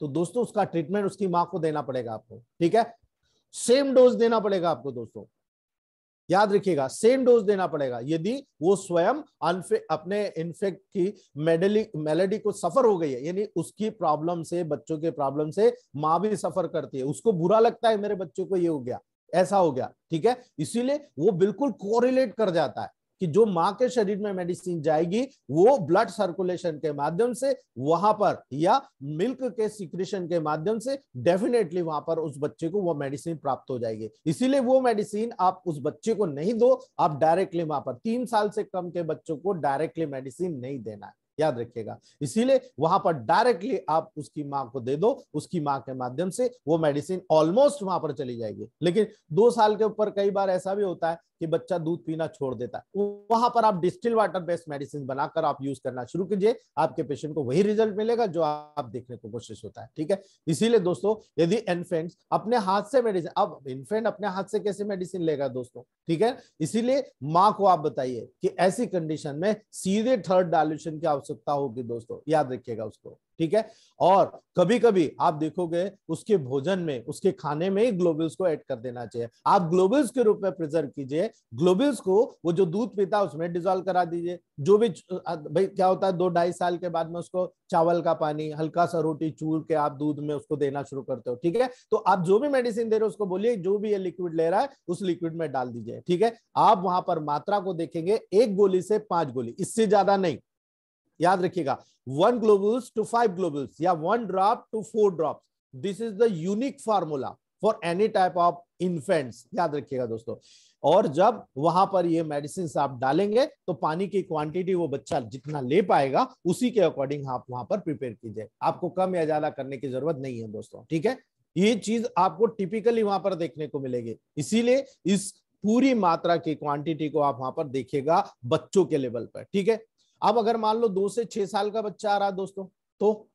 S1: तो दोस्तों उसका ट्रीटमेंट उसकी मां को देना पड़ेगा आपको, ठीक है। सेम डोज देना पड़ेगा आपको दोस्तों, याद रखिएगा, सेम डोज देना पड़ेगा। यदि वो स्वयं अपने इन्फेक्ट की मेलेडी को सफर हो गई है, यानी उसकी प्रॉब्लम से, बच्चों के प्रॉब्लम से मां भी सफर करती है, उसको बुरा लगता है मेरे बच्चों को ये हो गया, ऐसा हो गया, ठीक है। इसीलिए वो बिल्कुल कोरिलेट कर जाता है कि जो मां के शरीर में मेडिसिन जाएगी वो ब्लड सर्कुलेशन के माध्यम से वहां पर, या मिल्क के सिक्रेशन के माध्यम से डेफिनेटली वहां पर उस बच्चे को वो मेडिसिन प्राप्त हो जाएगी। इसीलिए वो मेडिसिन आप उस बच्चे को नहीं दो, आप डायरेक्टली वहां पर 3 साल से कम के बच्चों को डायरेक्टली मेडिसिन नहीं देना है, याद रखिएगा। इसीलिए वहां पर डायरेक्टली आप उसकी मां को दे दो, उसकी मां के माध्यम से वो मेडिसिन ऑलमोस्ट वहां पर चली जाएगी। लेकिन 2 साल के ऊपर कई बार ऐसा भी होता है कि बच्चा दूध पीना छोड़ देता है, वहां पर आप डिस्टिल वाटर बेस्ड मेडिसिन बनाकर आप यूज करना शुरू कीजिए, आपके पेशेंट को वही रिजल्ट मिलेगा जो आप देखने को कोशिश होता है, ठीक है। इसीलिए दोस्तों यदि इन्फेंट अपने हाथ से मेडिसिन, अब इन्फेंट अपने हाथ से कैसे मेडिसिन लेगा दोस्तों, ठीक है। इसीलिए मां को आप बताइए कि ऐसी कंडीशन में सीधे थर्ड डाइल्यूशन की आवश्यकता होगी दोस्तों, याद रखिएगा उसको, ठीक है। और कभी कभी आप देखोगे उसके भोजन में, उसके खाने में ग्लोबुल्स को ऐड कर देना चाहिए। आप ग्लोबुल्स के रूप में प्रिजर्व कीजिए, ग्लोबुल्स को वो जो दूध पीता है उसमें डिजोल्व करा दीजिए। जो भी भाई क्या होता है 2-2.5 साल के बाद में उसको चावल का पानी, हल्का सा रोटी चूर के आप दूध में उसको देना शुरू करते हो, ठीक है। तो आप जो भी मेडिसिन दे रहे हो उसको बोलिए जो भी ये लिक्विड ले रहा है उस लिक्विड में डाल दीजिए, ठीक है। आप वहां पर मात्रा को देखेंगे 1 गोली से 5 गोली, इससे ज्यादा नहीं, याद रखिएगा। 1 globules to 5 globules या 1 drop to 4 drops, this is the unique formula for any type of infants, याद रखिएगा दोस्तों। और जब वहां पर ये मेडिसिन आप डालेंगे तो पानी की क्वांटिटी वो बच्चा जितना ले पाएगा उसी के अकॉर्डिंग आप वहां पर प्रिपेयर कीजिए, आपको कम या ज्यादा करने की जरूरत नहीं है दोस्तों, ठीक है। ये चीज आपको टिपिकली वहां पर देखने को मिलेगी, इसीलिए इस पूरी मात्रा की क्वांटिटी को आप वहां पर देखिएगा बच्चों के लेवल पर, ठीक है। अब अगर मान लो 2 से 6 साल का बच्चा आ रहा है दोस्तों, तो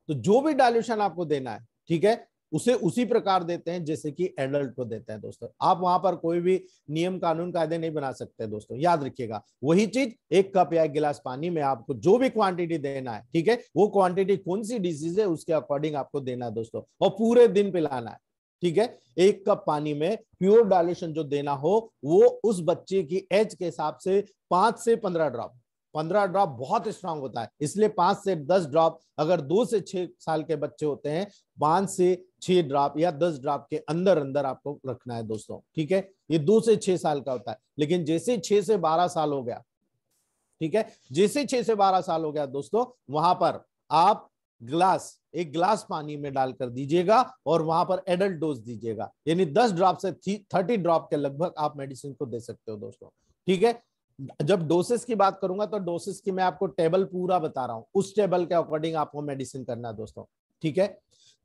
S1: जो भी डाइल्यूशन आपको देना है, ठीक है, उसे उसी प्रकार देते हैं जैसे कि एडल्ट को देते हैं दोस्तों। आप वहां पर कोई भी नियम कानून कायदे नहीं बना सकते दोस्तों, याद रखिएगा। वही चीज 1 कप या 1 गिलास पानी में आपको जो भी क्वांटिटी देना है, ठीक है, वो क्वांटिटी कौन सी डिजीज है उसके अकॉर्डिंग आपको देना है दोस्तों, और पूरे दिन पिलाना है, ठीक है। 1 कप पानी में प्योर डाइल्यूशन जो देना हो वो उस बच्चे की एज के हिसाब से 5 से 15 ड्रॉप, 15 ड्रॉप बहुत स्ट्रांग होता है, इसलिए 5 से 10 ड्रॉप, अगर 2 से 6 साल के बच्चे होते हैं 5 से 6 ड्रॉप या 10 ड्रॉप के अंदर अंदर आपको रखना है दोस्तों, ठीक है। ये 2 से 6 साल का होता है, लेकिन जैसे 6 से 12 साल हो गया, ठीक है, जैसे 6 से 12 साल हो गया दोस्तों, वहां पर आप एक गिलास पानी में डालकर दीजिएगा और वहां पर एडल्ट डोज दीजिएगा, यानी 10 ड्रॉप से 30 ड्रॉप के लगभग आप मेडिसिन को दे सकते हो दोस्तों, ठीक है। जब डोसेस की बात करूंगा तो डोसेस की मैं आपको टेबल पूरा बता रहा हूं, उस टेबल के अकॉर्डिंग आपको मेडिसिन करना है दोस्तों, ठीक है।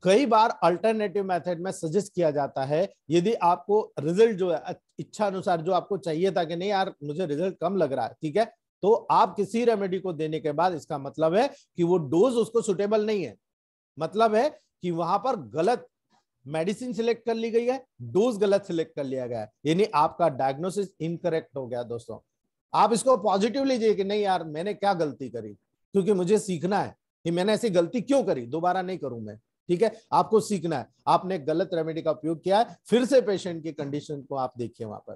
S1: कई बार अल्टरनेटिव मेथड में सजेस्ट किया जाता है, यदि आपको रिजल्ट जो है इच्छा अनुसार जो आपको चाहिए था कि नहीं यार मुझे रिजल्ट कम लग रहा है, ठीक है, तो आप किसी रेमेडी को देने के बाद इसका मतलब है कि वो डोज उसको सुटेबल नहीं है, मतलब है कि वहां पर गलत मेडिसिन सिलेक्ट कर ली गई है, डोज गलत सिलेक्ट कर लिया गया है, यानी आपका डायग्नोसिस इनकरेक्ट हो गया दोस्तों। आप इसको पॉजिटिव लीजिए कि नहीं यार मैंने क्या गलती करी, क्योंकि मुझे सीखना है कि मैंने ऐसी गलती क्यों करी, दोबारा नहीं करूं मैं। ठीक है, आपको सीखना है, आपने गलत रेमेडी का उपयोग किया है, फिर से पेशेंट की कंडीशन को आप देखिए वहां पर।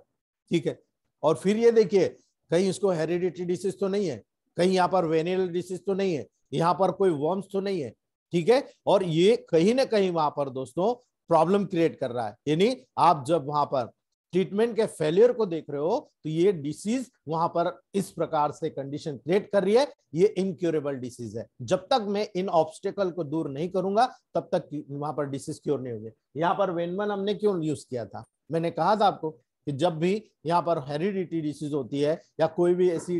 S1: ठीक है, और फिर ये देखिए कहीं इसको हेरिडिटी डिसीज तो नहीं है, कहीं यहाँ पर वेनियल डिसीज तो नहीं है, यहाँ पर कोई वर्म्स तो नहीं है। ठीक है, और ये कहीं ना कहीं वहां पर दोस्तों प्रॉब्लम क्रिएट कर रहा है। यानी आप जब वहां पर ट्रीटमेंट के फेलियर को देख रहे हो तो ये डिसीज वहां पर इस प्रकार से कंडीशन क्रिएट कर रही है, ये इनक्यूरेबल डिसीज है। जब तक मैं इन ऑब्स्टेकल को दूर नहीं करूंगा तब तक वहां पर डिसीज क्योर नहीं होगी। यहाँ पर वेनमन हमने क्यों यूज किया था, मैंने कहा था आपको कि जब भी यहाँ पर हेरिडिटी डिसीज होती है या कोई भी ऐसी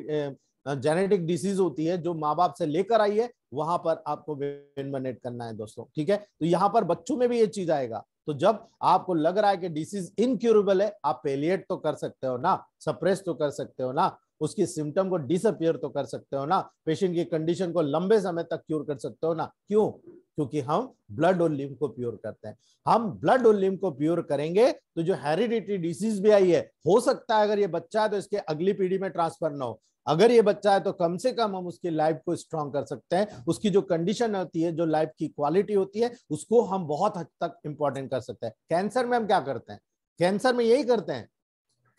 S1: जेनेटिक डिसीज होती है जो माँ बाप से लेकर आई है, वहां पर आपको वेनमनेट करना है दोस्तों। ठीक है, तो यहाँ पर बच्चों में भी ये चीज आएगा। तो जब आपको लग रहा है कि डिसीज इनक्यूरेबल है, आप पेलिएट तो कर सकते हो ना, सप्रेस तो कर सकते हो ना, उसकी सिम्टम को डिसअपियर तो कर सकते हो ना, पेशेंट की कंडीशन को लंबे समय तक क्योर कर सकते हो ना। क्यों? क्योंकि हम ब्लड और लिम्फ को प्योर करते हैं। हम ब्लड और लिम्फ को प्योर करेंगे तो जो हेरिडिटी डिसीज भी आई है, हो सकता है अगर ये बच्चा है तो इसके अगली पीढ़ी में ट्रांसफर ना हो, अगर ये बच्चा है तो कम से कम हम उसकी लाइफ को स्ट्रॉन्ग कर सकते हैं, उसकी जो कंडीशन होती है, जो लाइफ की क्वालिटी होती है, उसको हम बहुत हद तक इंपॉर्टेंट कर सकते हैं। कैंसर में हम क्या करते हैं, कैंसर में यही करते हैं,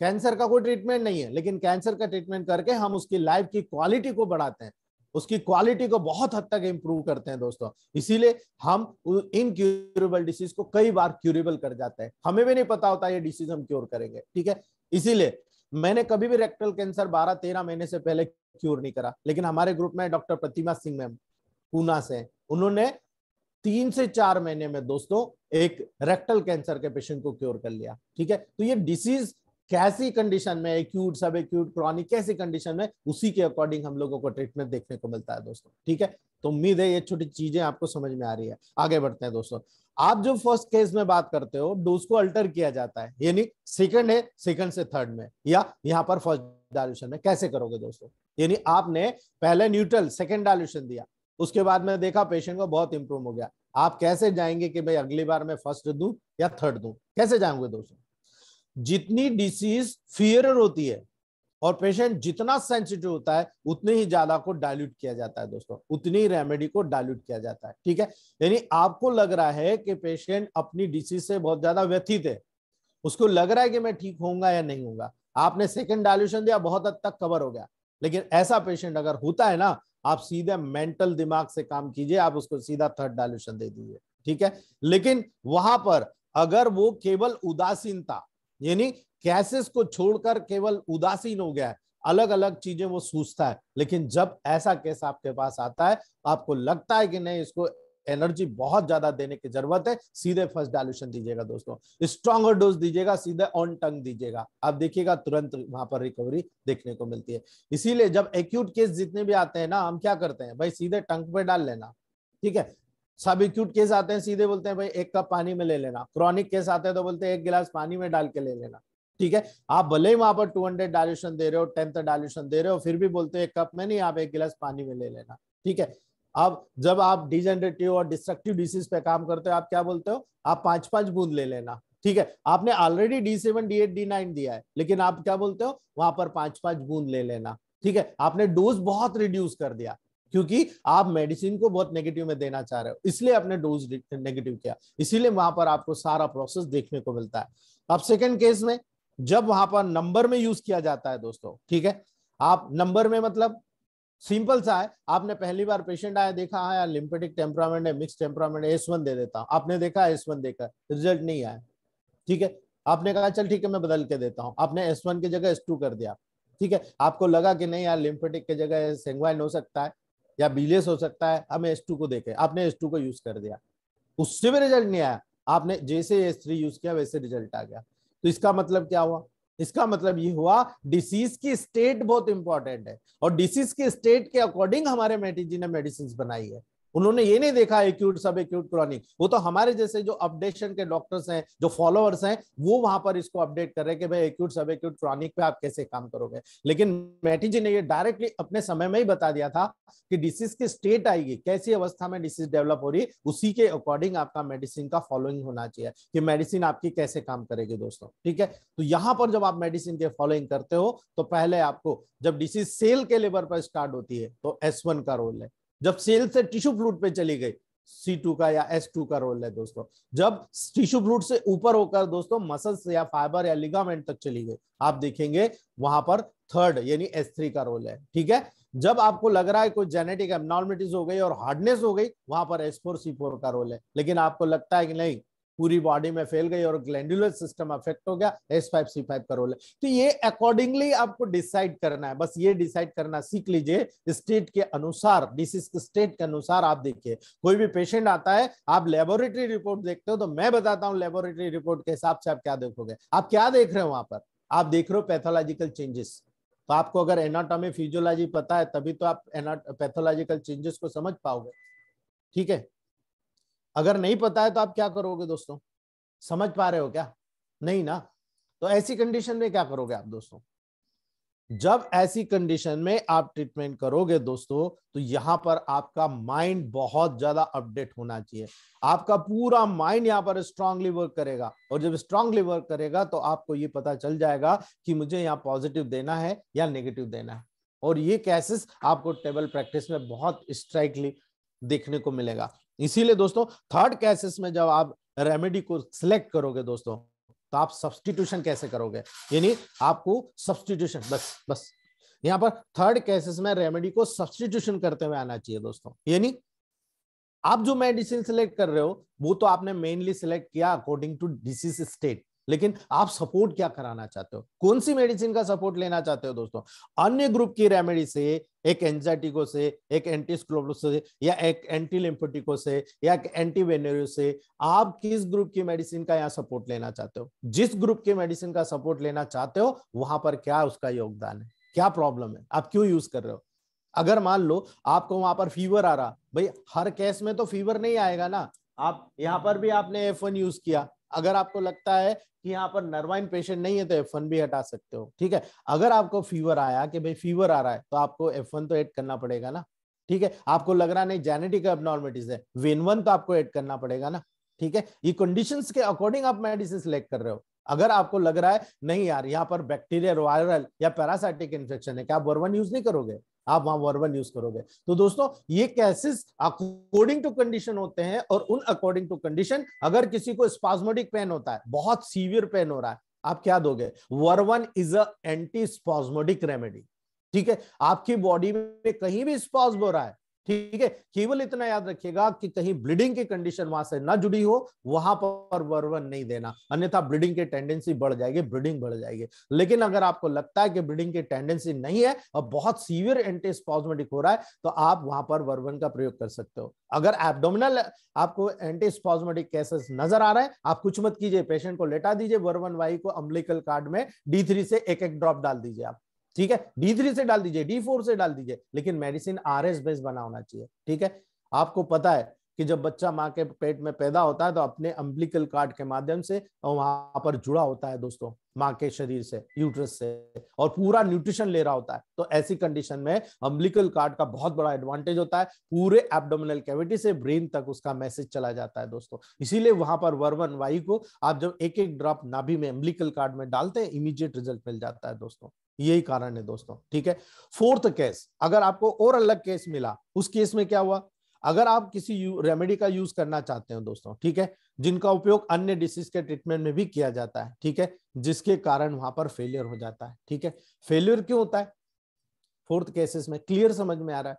S1: कैंसर का कोई ट्रीटमेंट नहीं है, लेकिन कैंसर का ट्रीटमेंट करके हम उसकी लाइफ की क्वालिटी को बढ़ाते हैं, उसकी क्वालिटी को बहुत हद तक इंप्रूव करते हैं दोस्तों। इसीलिए हम इनक्यूरेबल डिसीज को कई बार क्यूरेबल कर जाते हैं, हमें भी नहीं पता होता ये डिसीज हम क्योर करेंगे। ठीक है, इसीलिए मैंने कभी भी रेक्टल कैंसर 12-13 महीने से पहले क्योर नहीं करा, लेकिन हमारे ग्रुप में डॉक्टर प्रतिमा सिंह मैम पूना से, उन्होंने 3 से 4 महीने में दोस्तों एक रेक्टल कैंसर के पेशेंट को क्योर कर लिया। ठीक है, तो ये डिसीज कैसी कंडीशन में, एक्यूट, सब एक्यूट, क्रॉनिक, कैसी कंडीशन में, उसी के अकॉर्डिंग हम लोगों को ट्रीटमेंट देखने को मिलता है दोस्तों। ठीक है, तो उम्मीद है ये छोटी चीजें आपको समझ में आ रही है। आगे बढ़ते हैं दोस्तों। आप जो फर्स्ट केस में बात करते हो, डोज को अल्टर किया जाता है, यानी सेकंड है, सेकंड से थर्ड में, या यहाँ पर फर्स्ट डायल्यूशन में। कैसे करोगे दोस्तों, यानी आपने पहले न्यूट्रल, सेकंड डायल्यूशन दिया, उसके बाद में देखा पेशेंट को बहुत इंप्रूव हो गया, आप कैसे जाएंगे कि भाई अगली बार मैं फर्स्ट दूं या थर्ड दूं, कैसे जाएंगे दोस्तों? जितनी डिसीज फियरर होती है और पेशेंट जितना सेंसिटिव होता है, उतने ही ज्यादा को डाइल्यूट किया जाता है दोस्तों, उतनी ही रेमेडी को डाइल्यूट किया जाता है। ठीक है, यानी आपको लग रहा है कि पेशेंट अपनी डिसीज से बहुत ज्यादा व्यथित है, उसको लग रहा है कि मैं ठीक होऊंगा या नहीं होऊंगा, आपने सेकंड डाइल्यूशन दिया, बहुत हद तक कवर हो गया, लेकिन ऐसा पेशेंट अगर होता है ना, आप सीधे मेंटल दिमाग से काम कीजिए, आप उसको सीधा थर्ड डाइल्यूशन दे दीजिए। ठीक है, लेकिन वहां पर अगर वो केवल उदासीनता, यानी कैसेस को छोड़कर केवल उदासीन हो गया है, अलग अलग चीजें वो सोचता है, लेकिन जब ऐसा केस आपके पास आता है, आपको लगता है कि नहीं इसको एनर्जी बहुत ज्यादा देने की जरूरत है, सीधे फर्स्ट डाइल्यूशन दीजिएगा दोस्तों, स्ट्रॉन्गर डोज दीजिएगा, सीधे ऑन टंग दीजिएगा, आप देखिएगा तुरंत वहां पर रिकवरी देखने को मिलती है। इसीलिए जब एक्यूट केस जितने भी आते हैं ना, हम क्या करते हैं भाई, सीधे टंग पे डाल लेना। ठीक है, सब एक्यूट केस आते हैं सीधे बोलते हैं भाई 1 कप पानी में ले लेना, क्रॉनिक केस आते हैं तो बोलते हैं 1 गिलास पानी में डाल के ले लेना। ठीक है, आप भले ही वहां पर 200 डाइल्यूशन दे रहे हो, 10th डाइल्यूशन दे रहे हो, फिर भी बोलते हो 1 कप में नहीं, आप 1 गिलास पानी में ले लेना। ठीक है, अब जब आप डिजेनरेटिव और डिस्ट्रक्टिव डिसीज पे काम करते हो, आप क्या बोलते हो, आप 5-5 बूंद ले लेना। ठीक है, आपने ऑलरेडी D7, D8, D9 दिया है, लेकिन आप क्या बोलते हो, वहां पर 5-5 बूंद ले लेना। ठीक है, आपने डोज बहुत रिड्यूस कर दिया, क्योंकि आप मेडिसिन को बहुत नेगेटिव में देना चाह रहे हो, इसलिए आपने डोज नेगेटिव किया, इसीलिए वहां पर आपको सारा प्रोसेस देखने को मिलता है। अब सेकंड केस में जब वहां पर नंबर में यूज किया जाता है दोस्तों, ठीक है, आप नंबर में मतलब सिंपल सा है, आपने पहली बार पेशेंट आया, देखा है यार लिम्फेटिक टेम्परामेंट है, मिक्स टेम्परामेंट है, S1 दे देता हूं, आपने देखा S1 देकर रिजल्ट नहीं आया। ठीक है, आपने कहा चल ठीक है मैं बदल के देता हूं, आपने S1 की जगह S2 कर दिया। ठीक है, आपको लगा कि नहीं यार लिम्फेटिक की जगह सेंग्वाइन हो सकता है या बिलियस हो सकता है, हमें S2 को देखे, आपने S2 को यूज कर दिया, उससे भी रिजल्ट नहीं आया, आपने जैसे S3 यूज किया वैसे रिजल्ट आ गया। तो इसका मतलब क्या हुआ, इसका मतलब ये हुआ डिसीज की स्टेट बहुत इंपॉर्टेंट है, और डिसीज के स्टेट के अकॉर्डिंग हमारे मेडिजी ने मेडिसिन बनाई है। उन्होंने ये नहीं देखा एक्यूट, सब एक्यूट, क्रॉनिक। वो तो हमारे जैसे जो अपडेशन के डॉक्टर्स हैं, जो फॉलोअर्स हैं, वो वहां पर इसको अपडेट कर रहे हैं कि भाई एक्यूट, सब एक्यूट, क्रॉनिक पे आप कैसे काम करोगे। लेकिन मैटी जी ने ये डायरेक्टली अपने समय में ही बता दिया था कि डिसीज की स्टेट आएगी, कैसी अवस्था में डिसीज डेवलप हो रही, उसी के अकॉर्डिंग आपका मेडिसिन का फॉलोइंग होना चाहिए कि मेडिसिन आपकी कैसे काम करेगी दोस्तों। ठीक है, तो यहां पर जब आप मेडिसिन के फॉलोइंग करते हो तो पहले आपको, जब डिसीज सेल के लेवल पर स्टार्ट होती है तो S1 का रोल है। जब सेल से टिश्यू फ्लूइड पे चली गई, C2 का या S2 का रोल है दोस्तों। जब टिश्यू फ्लूइड से ऊपर होकर दोस्तों मसल्स या फाइबर या लिगामेंट तक चली गई, आप देखेंगे वहां पर थर्ड यानी S3 का रोल है। ठीक है, जब आपको लग रहा है कोई जेनेटिक एब्नॉर्मलिटीज हो गई और हार्डनेस हो गई, वहां पर S4 C4 का रोल है। लेकिन आपको लगता है कि नहीं, पूरी बॉडी में फैल गई और ग्लैंडुलर सिस्टम अफेक्ट हो गया, S5 C5 का रोल है। तो ये अकॉर्डिंगली आपको डिसाइड करना है, बस ये डिसाइड करना सीख लीजिए स्टेट के अनुसार, डिसीज के स्टेट के अनुसार। आप देखिए कोई भी पेशेंट आता है, आप लेबोरेटरी रिपोर्ट देखते हो, तो मैं बताता हूं लेबोरेटरी रिपोर्ट के हिसाब से आप क्या देखोगे। आप क्या देख रहे हो वहां पर? आप देख रहे हो पैथोलॉजिकल चेंजेस। तो आपको अगर एनाटॉमी फिजियोलॉजी पता है तभी तो आप पैथोलॉजिकल चेंजेस को समझ पाओगे। ठीक है, अगर नहीं पता है तो आप क्या करोगे दोस्तों? समझ पा रहे हो क्या? नहीं ना। तो ऐसी कंडीशन में क्या करोगे आप दोस्तों? जब ऐसी कंडीशन में आप ट्रीटमेंट करोगे दोस्तों, तो यहां पर आपका माइंड बहुत ज्यादा अपडेट होना चाहिए। आपका पूरा माइंड यहां पर स्ट्रांगली वर्क करेगा, और जब स्ट्रांगली वर्क करेगा तो आपको ये पता चल जाएगा कि मुझे यहां पॉजिटिव देना है या नेगेटिव देना है। और ये केसेस आपको टेबल प्रैक्टिस में बहुत स्ट्राइकली देखने को मिलेगा। इसीलिए दोस्तों थर्ड केसेस में जब आप रेमेडी को सिलेक्ट करोगे दोस्तों, तो आप सब्स्टिट्यूशन कैसे करोगे, यानी आपको सब्स्टिट्यूशन बस यहां पर थर्ड केसेस में रेमेडी को सब्स्टिट्यूशन करते हुए आना चाहिए दोस्तों। यानी आप जो मेडिसिन सिलेक्ट कर रहे हो वो तो आपने मेनली सिलेक्ट किया अकॉर्डिंग टू डिसीज स्टेट, लेकिन आप सपोर्ट क्या कराना चाहते हो, कौन सी मेडिसिन का सपोर्ट लेना चाहते हो दोस्तों? अन्य ग्रुप की रेमेडी से, एक एंजाइटिको से, एक एंटीस्क्लोबुल से, या एक एंटी लिम्फोटिको से, या एक एंटी वेनेरियो से, आप किस ग्रुप की मेडिसिन का यहाँ सपोर्ट लेना चाहते हो? जिस ग्रुप की मेडिसिन का सपोर्ट लेना चाहते हो वहां पर क्या उसका योगदान है, क्या प्रॉब्लम है, आप क्यों यूज कर रहे हो? अगर मान लो आपको वहां पर फीवर आ रहा, भाई हर केस में तो फीवर नहीं आएगा ना। आप यहाँ पर भी आपने F1 यूज किया, अगर आपको लगता है कि यहाँ पर नर्वाइन पेशेंट नहीं है तो F1 भी हटा सकते हो। ठीक है, अगर आपको फीवर आया कि भाई फीवर आ रहा है तो आपको F1 तो ऐड करना पड़ेगा ना। ठीक है, आपको लग रहा नहीं जेनेटिक एब्नॉर्मलिटीज है, वेन1 तो आपको ऐड करना पड़ेगा ना। ठीक है, ये कंडीशंस के अकॉर्डिंग आप मेडिसिन सिलेक्ट कर रहे हो। अगर आपको लग रहा है नहीं यार यहाँ पर बैक्टीरिया, वायरल या पैरासाइटिक इन्फेक्शन है, क्या आप वर्वन यूज नहीं करोगे? आप वहां वर्वन यूज करोगे। तो दोस्तों ये केसेस अकॉर्डिंग टू कंडीशन होते हैं, और उन अकॉर्डिंग टू कंडीशन अगर किसी को स्पाज्मोडिक पेन होता है, बहुत सीवियर पेन हो रहा है, आप क्या दोगे? Vervain is a antispasmodic remedy. ठीक है, आपकी बॉडी में कहीं भी स्पाज्म हो रहा है, ठीक है, केवल इतना याद रखिएगा कि कहीं ब्लीडिंग की कंडीशन वहां से ना जुड़ी हो, वहां पर वर्वन नहीं देना, अन्यथा ब्लीडिंग की टेंडेंसी बढ़ जाएगी, ब्लीडिंग बढ़ जाएगी। लेकिन अगर आपको लगता है कि ब्लीडिंग की टेंडेंसी नहीं है और बहुत सीवियर एंटीस्पाज्मेटिक हो रहा है, तो आप वहां पर वर्वन का प्रयोग कर सकते हो। अगर एब्डोमिनल आपको एंटीस्पाज्मेटिक केसेस नजर आ रहे हैं, आप कुछ मत कीजिए, पेशेंट को लेटा दीजिए, वर्वन वाई को अम्बिलिकल कार्ड में D3 से एक ड्रॉप डाल दीजिए आप। ठीक है, D3 से डाल दीजिए, D4 से डाल दीजिए, लेकिन मेडिसिन RS बेस्ड बना होना चाहिए। ठीक है, आपको पता है कि जब बच्चा माँ के पेट में पैदा होता है तो अपने अम्बिलिकल कार्ड के माध्यम से वहां पर जुड़ा होता है दोस्तों माँ के शरीर से, यूट्रस से, और पूरा न्यूट्रिशन ले रहा होता है। तो ऐसी कंडीशन में अम्बिलिकल कार्ड का बहुत बड़ा एडवांटेज होता है, पूरे एब्डोमिनल कैविटी से ब्रेन तक उसका मैसेज चला जाता है दोस्तों। इसीलिए वहां पर वर्वन वाई को आप जब एक एक ड्रॉप नाभि में अम्बिलिकल कार्ड में डालते हैं, इमीडिएट रिजल्ट मिल जाता है दोस्तों। यही कारण है दोस्तों। ठीक है, फोर्थ केस, अगर आपको और अलग केस मिला, उस केस में क्या हुआ? अगर आप किसी रेमेडी का यूज करना चाहते हो दोस्तों, ठीक है, जिनका उपयोग अन्य डिसीज के ट्रीटमेंट में भी किया जाता है, ठीक है, जिसके कारण वहां पर फेलियर हो जाता है। ठीक है, फेलियर क्यों होता है? फोर्थ केसेस में क्लियर समझ में आ रहा है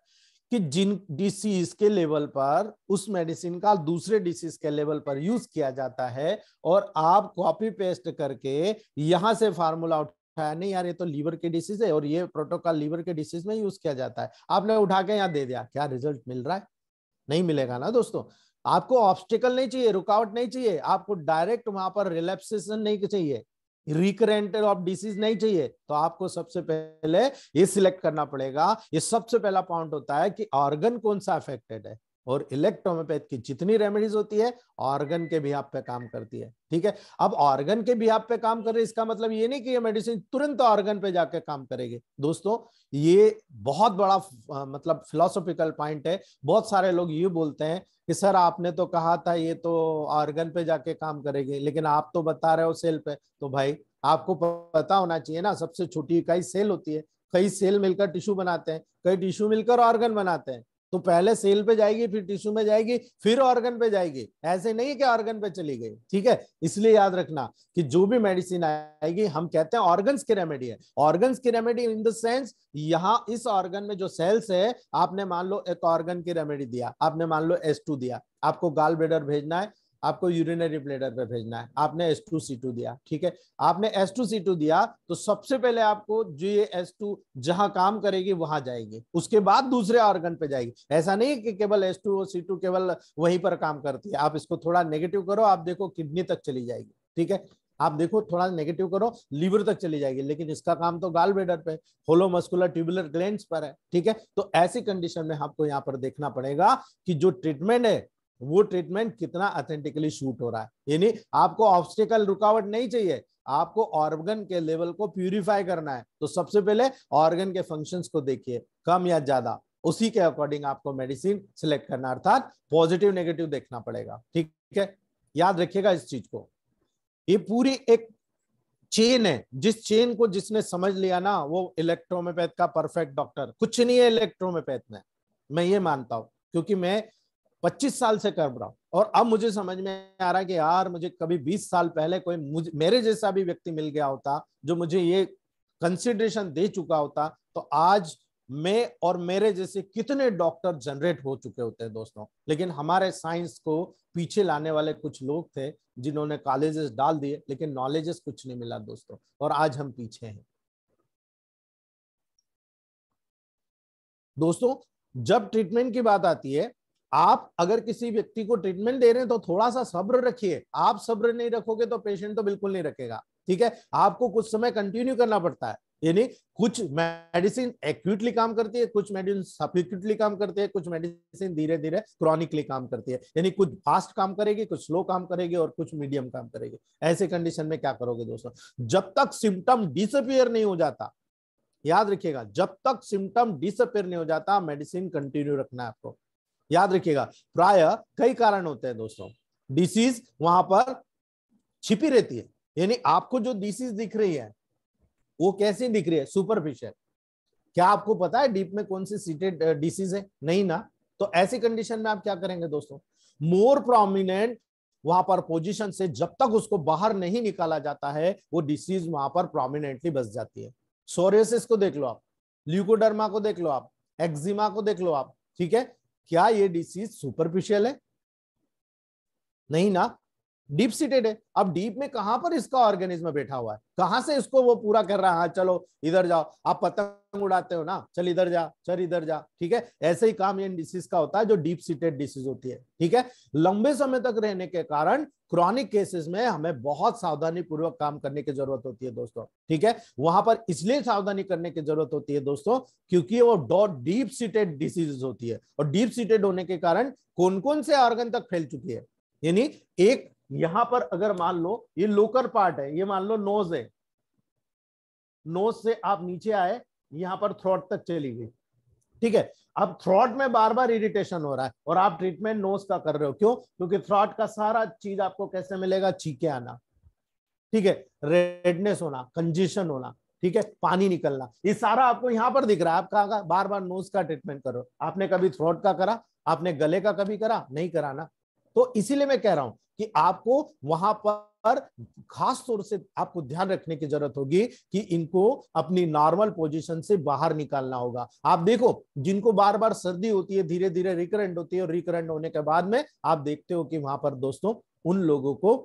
S1: कि जिन डिसीज के लेवल पर उस मेडिसिन का दूसरे डिसीज के लेवल पर यूज किया जाता है, और आप कॉपी पेस्ट करके यहां से फार्मूला नहीं यार ये तो लीवर के डिसीज है और ये प्रोटोकॉल लीवर के डिसीज में यूज किया जाता है, आपने उठा के यहाँ दे दिया, क्या रिजल्ट मिल रहा है? नहीं मिलेगा ना दोस्तों। आपको ऑब्स्टिकल नहीं चाहिए, रुकावट नहीं चाहिए, आपको डायरेक्ट वहां पर रिलैप्सेशन नहीं चाहिए, रिकरेंट ऑफ डिसीज नहीं चाहिए। तो आपको सबसे पहले ये सिलेक्ट करना पड़ेगा, ये सबसे पहला पॉइंट होता है कि ऑर्गन कौन सा अफेक्टेड है, और इलेक्ट्रोहोम्योपैथ की जितनी रेमेडीज होती है ऑर्गन के बिहाफ पे काम करती है। ठीक है, अब ऑर्गन के बिहाफ पे काम कर रही है, इसका मतलब ये नहीं कि ये मेडिसिन तुरंत ऑर्गन पे जाके काम करेगी। दोस्तों ये बहुत बड़ा मतलब फिलोसॉफिकल पॉइंट है। बहुत सारे लोग ये बोलते हैं कि सर आपने तो कहा था ये तो ऑर्गन पे जाके काम करेगी, लेकिन आप तो बता रहे हो सेल पे। तो भाई आपको पता होना चाहिए ना, सबसे छोटी इकाई सेल होती है, कई सेल मिलकर टिश्यू बनाते हैं, कई टिश्यू मिलकर ऑर्गन बनाते हैं। तो पहले सेल पे जाएगी, फिर टिश्यू में जाएगी, फिर ऑर्गन पे जाएगी, ऐसे नहीं कि ऑर्गन पे चली गई। ठीक है, इसलिए याद रखना कि जो भी मेडिसिन आएगी हम कहते हैं ऑर्गन्स की रेमेडी है। ऑर्गन्स की रेमेडी इन द सेंस यहाँ इस ऑर्गन में जो सेल्स है, आपने मान लो एक ऑर्गन की रेमेडी दिया, आपने मान लो S2 दिया, आपको गाल ब्लेडर भेजना है, आपको यूरिनरी ब्लेडर पे भेजना है, आपने H2C2 दिया। ठीक है, आपने H2C2 दिया तो सबसे पहले आपको जो ये H2 जहां काम करेगी वहां जाएगी, उसके बाद दूसरे ऑर्गन पे जाएगी। ऐसा नहीं कि केवल H2 और C2 केवल वहीं पर काम करती है। आप इसको थोड़ा नेगेटिव करो, आप देखो किडनी तक चली जाएगी। ठीक है, आप देखो थोड़ा नेगेटिव करो, लीवर तक चली जाएगी, लेकिन इसका काम तो गाल ब्लेडर पे, होलो मस्कुलर ट्यूबुलर ग्लैंड्स पर है। ठीक है, तो ऐसी कंडीशन में आपको यहाँ पर देखना पड़ेगा कि जो ट्रीटमेंट है वो ट्रीटमेंट कितना ऑथेंटिकली शूट हो रहा है। यानी आपको ऑब्स्टिकल रुकावट नहीं चाहिए, आपको ऑर्गन के लेवल को प्यूरिफाई करना है। तो सबसे पहले ऑर्गन के फंक्शंस को देखिए, कम या ज्यादा, उसी के अकॉर्डिंग आपको मेडिसिन सिलेक्ट करना, अर्थात पॉजिटिव नेगेटिव देखना पड़ेगा। ठीक है, याद रखिएगा इस चीज को। ये पूरी एक चेन है, जिस चेन को जिसने समझ लिया ना, वो इलेक्ट्रोहोम्योपैथ का परफेक्ट डॉक्टर। कुछ नहीं है इलेक्ट्रोहोम्योपैथ में, मैं ये मानता हूं, क्योंकि मैं 25 साल से कर रहा हूं और अब मुझे समझ में आ रहा है कि यार मुझे कभी 20 साल पहले कोई मेरे जैसा भी व्यक्ति मिल गया होता जो मुझे ये कंसिडरेशन दे चुका होता, तो आज मैं और मेरे जैसे कितने डॉक्टर जनरेट हो चुके होते हैं दोस्तों। लेकिन हमारे साइंस को पीछे लाने वाले कुछ लोग थे जिन्होंने कॉलेजेस डाल दिए, लेकिन नॉलेजेस कुछ नहीं मिला दोस्तों, और आज हम पीछे हैं। दोस्तों जब ट्रीटमेंट की बात आती है, आप अगर किसी व्यक्ति को ट्रीटमेंट दे रहे हैं तो थोड़ा सा सब्र रखिए। आप सब्र नहीं रखोगे तो पेशेंट तो बिल्कुल नहीं रखेगा। ठीक है, आपको कुछ समय कंटिन्यू करना पड़ता है। यानी कुछ मेडिसिन एक्यूटली काम करती है, कुछ मेडिसिन सबएक्यूटली काम करती है, कुछ मेडिसिन धीरे धीरे क्रॉनिकली काम करती है। यानी कुछ फास्ट काम करेगी, कुछ स्लो काम करेगी और कुछ मीडियम काम करेगी। ऐसे कंडीशन में क्या करोगे दोस्तों, जब तक सिम्टम डिसअपियर नहीं हो जाता, याद रखिएगा, जब तक सिम्टम डिसअपियर नहीं हो जाता मेडिसिन कंटिन्यू रखना है आपको। याद रखिएगा, प्राय कई कारण होते हैं दोस्तों, डिसीज वहां पर छिपी रहती है। यानी आपको जो डिसीज दिख रही है वो कैसी दिख रही है, सुपरफिशियल। क्या आपको पता है डीप में कौन सी सीटेड डिसीज है? नहीं ना। तो ऐसी कंडीशन में आप क्या करेंगे दोस्तों, मोर प्रोमिनेंट वहां पर पोजीशन से जब तक उसको बाहर नहीं निकाला जाता है वो डिसीज वहां पर प्रोमिनेंटली बस जाती है। सोरियासिस को देख लो आप, ल्यूकोडर्मा को देख लो आप, एक्जिमा को देख लो आप। ठीक है, क्या ये डिसीज सुपरफिशियल है? नहीं ना, डीप सीटेड है। अब डीप में कहां पर इसका ऑर्गेनिज्म बैठा हुआ है, कहां से इसको वो पूरा कर रहा है, चलो इधर जाओ, आप पतंग उड़ाते हो ना, चल इधर जा, चल इधर जा। ठीक है, ऐसे ही काम ये डिसीज का होता है जो डीप सीटेड डिसीज होती है। ठीक है, लंबे समय तक रहने के कारण क्रॉनिक केसेस में हमें बहुत सावधानी पूर्वक काम करने की जरूरत होती है दोस्तों। ठीक है, वहां पर इसलिए सावधानी करने की जरूरत होती है दोस्तों क्योंकि वो डीप सीटेड डिसीज होती है, और डीप सीटेड होने के कारण कौन कौन से ऑर्गन तक फैल चुकी है। यानी एक यहां पर अगर मान लो ये लोकर पार्ट है, ये मान लो नोज है, नोज से आप नीचे आए, यहां पर थ्रोट तक चली गई। ठीक है, अब थ्रोट में बार बार इरिटेशन हो रहा है और आप ट्रीटमेंट नोज का कर रहे हो, क्यों? क्योंकि थ्रोट का सारा चीज आपको कैसे मिलेगा, चीखे आना, ठीक है, रेडनेस होना, कंजेशन होना, ठीक है, पानी निकलना, ये सारा आपको यहां पर दिख रहा है। आप कहा बार बार नोज का ट्रीटमेंट करो, आपने कभी थ्रोट का करा? आपने गले का कभी करा? नहीं करा ना। तो इसीलिए मैं कह रहा हूं कि आपको वहां पर खास तौर से आपको ध्यान रखने की जरूरत होगी कि इनको अपनी नॉर्मल पोजीशन से बाहर निकालना होगा। आप देखो जिनको बार बार सर्दी होती है, धीरे धीरे रिकरेंट होती है, और रिकरेंट होने के बाद में आप देखते हो कि वहां पर दोस्तों उन लोगों को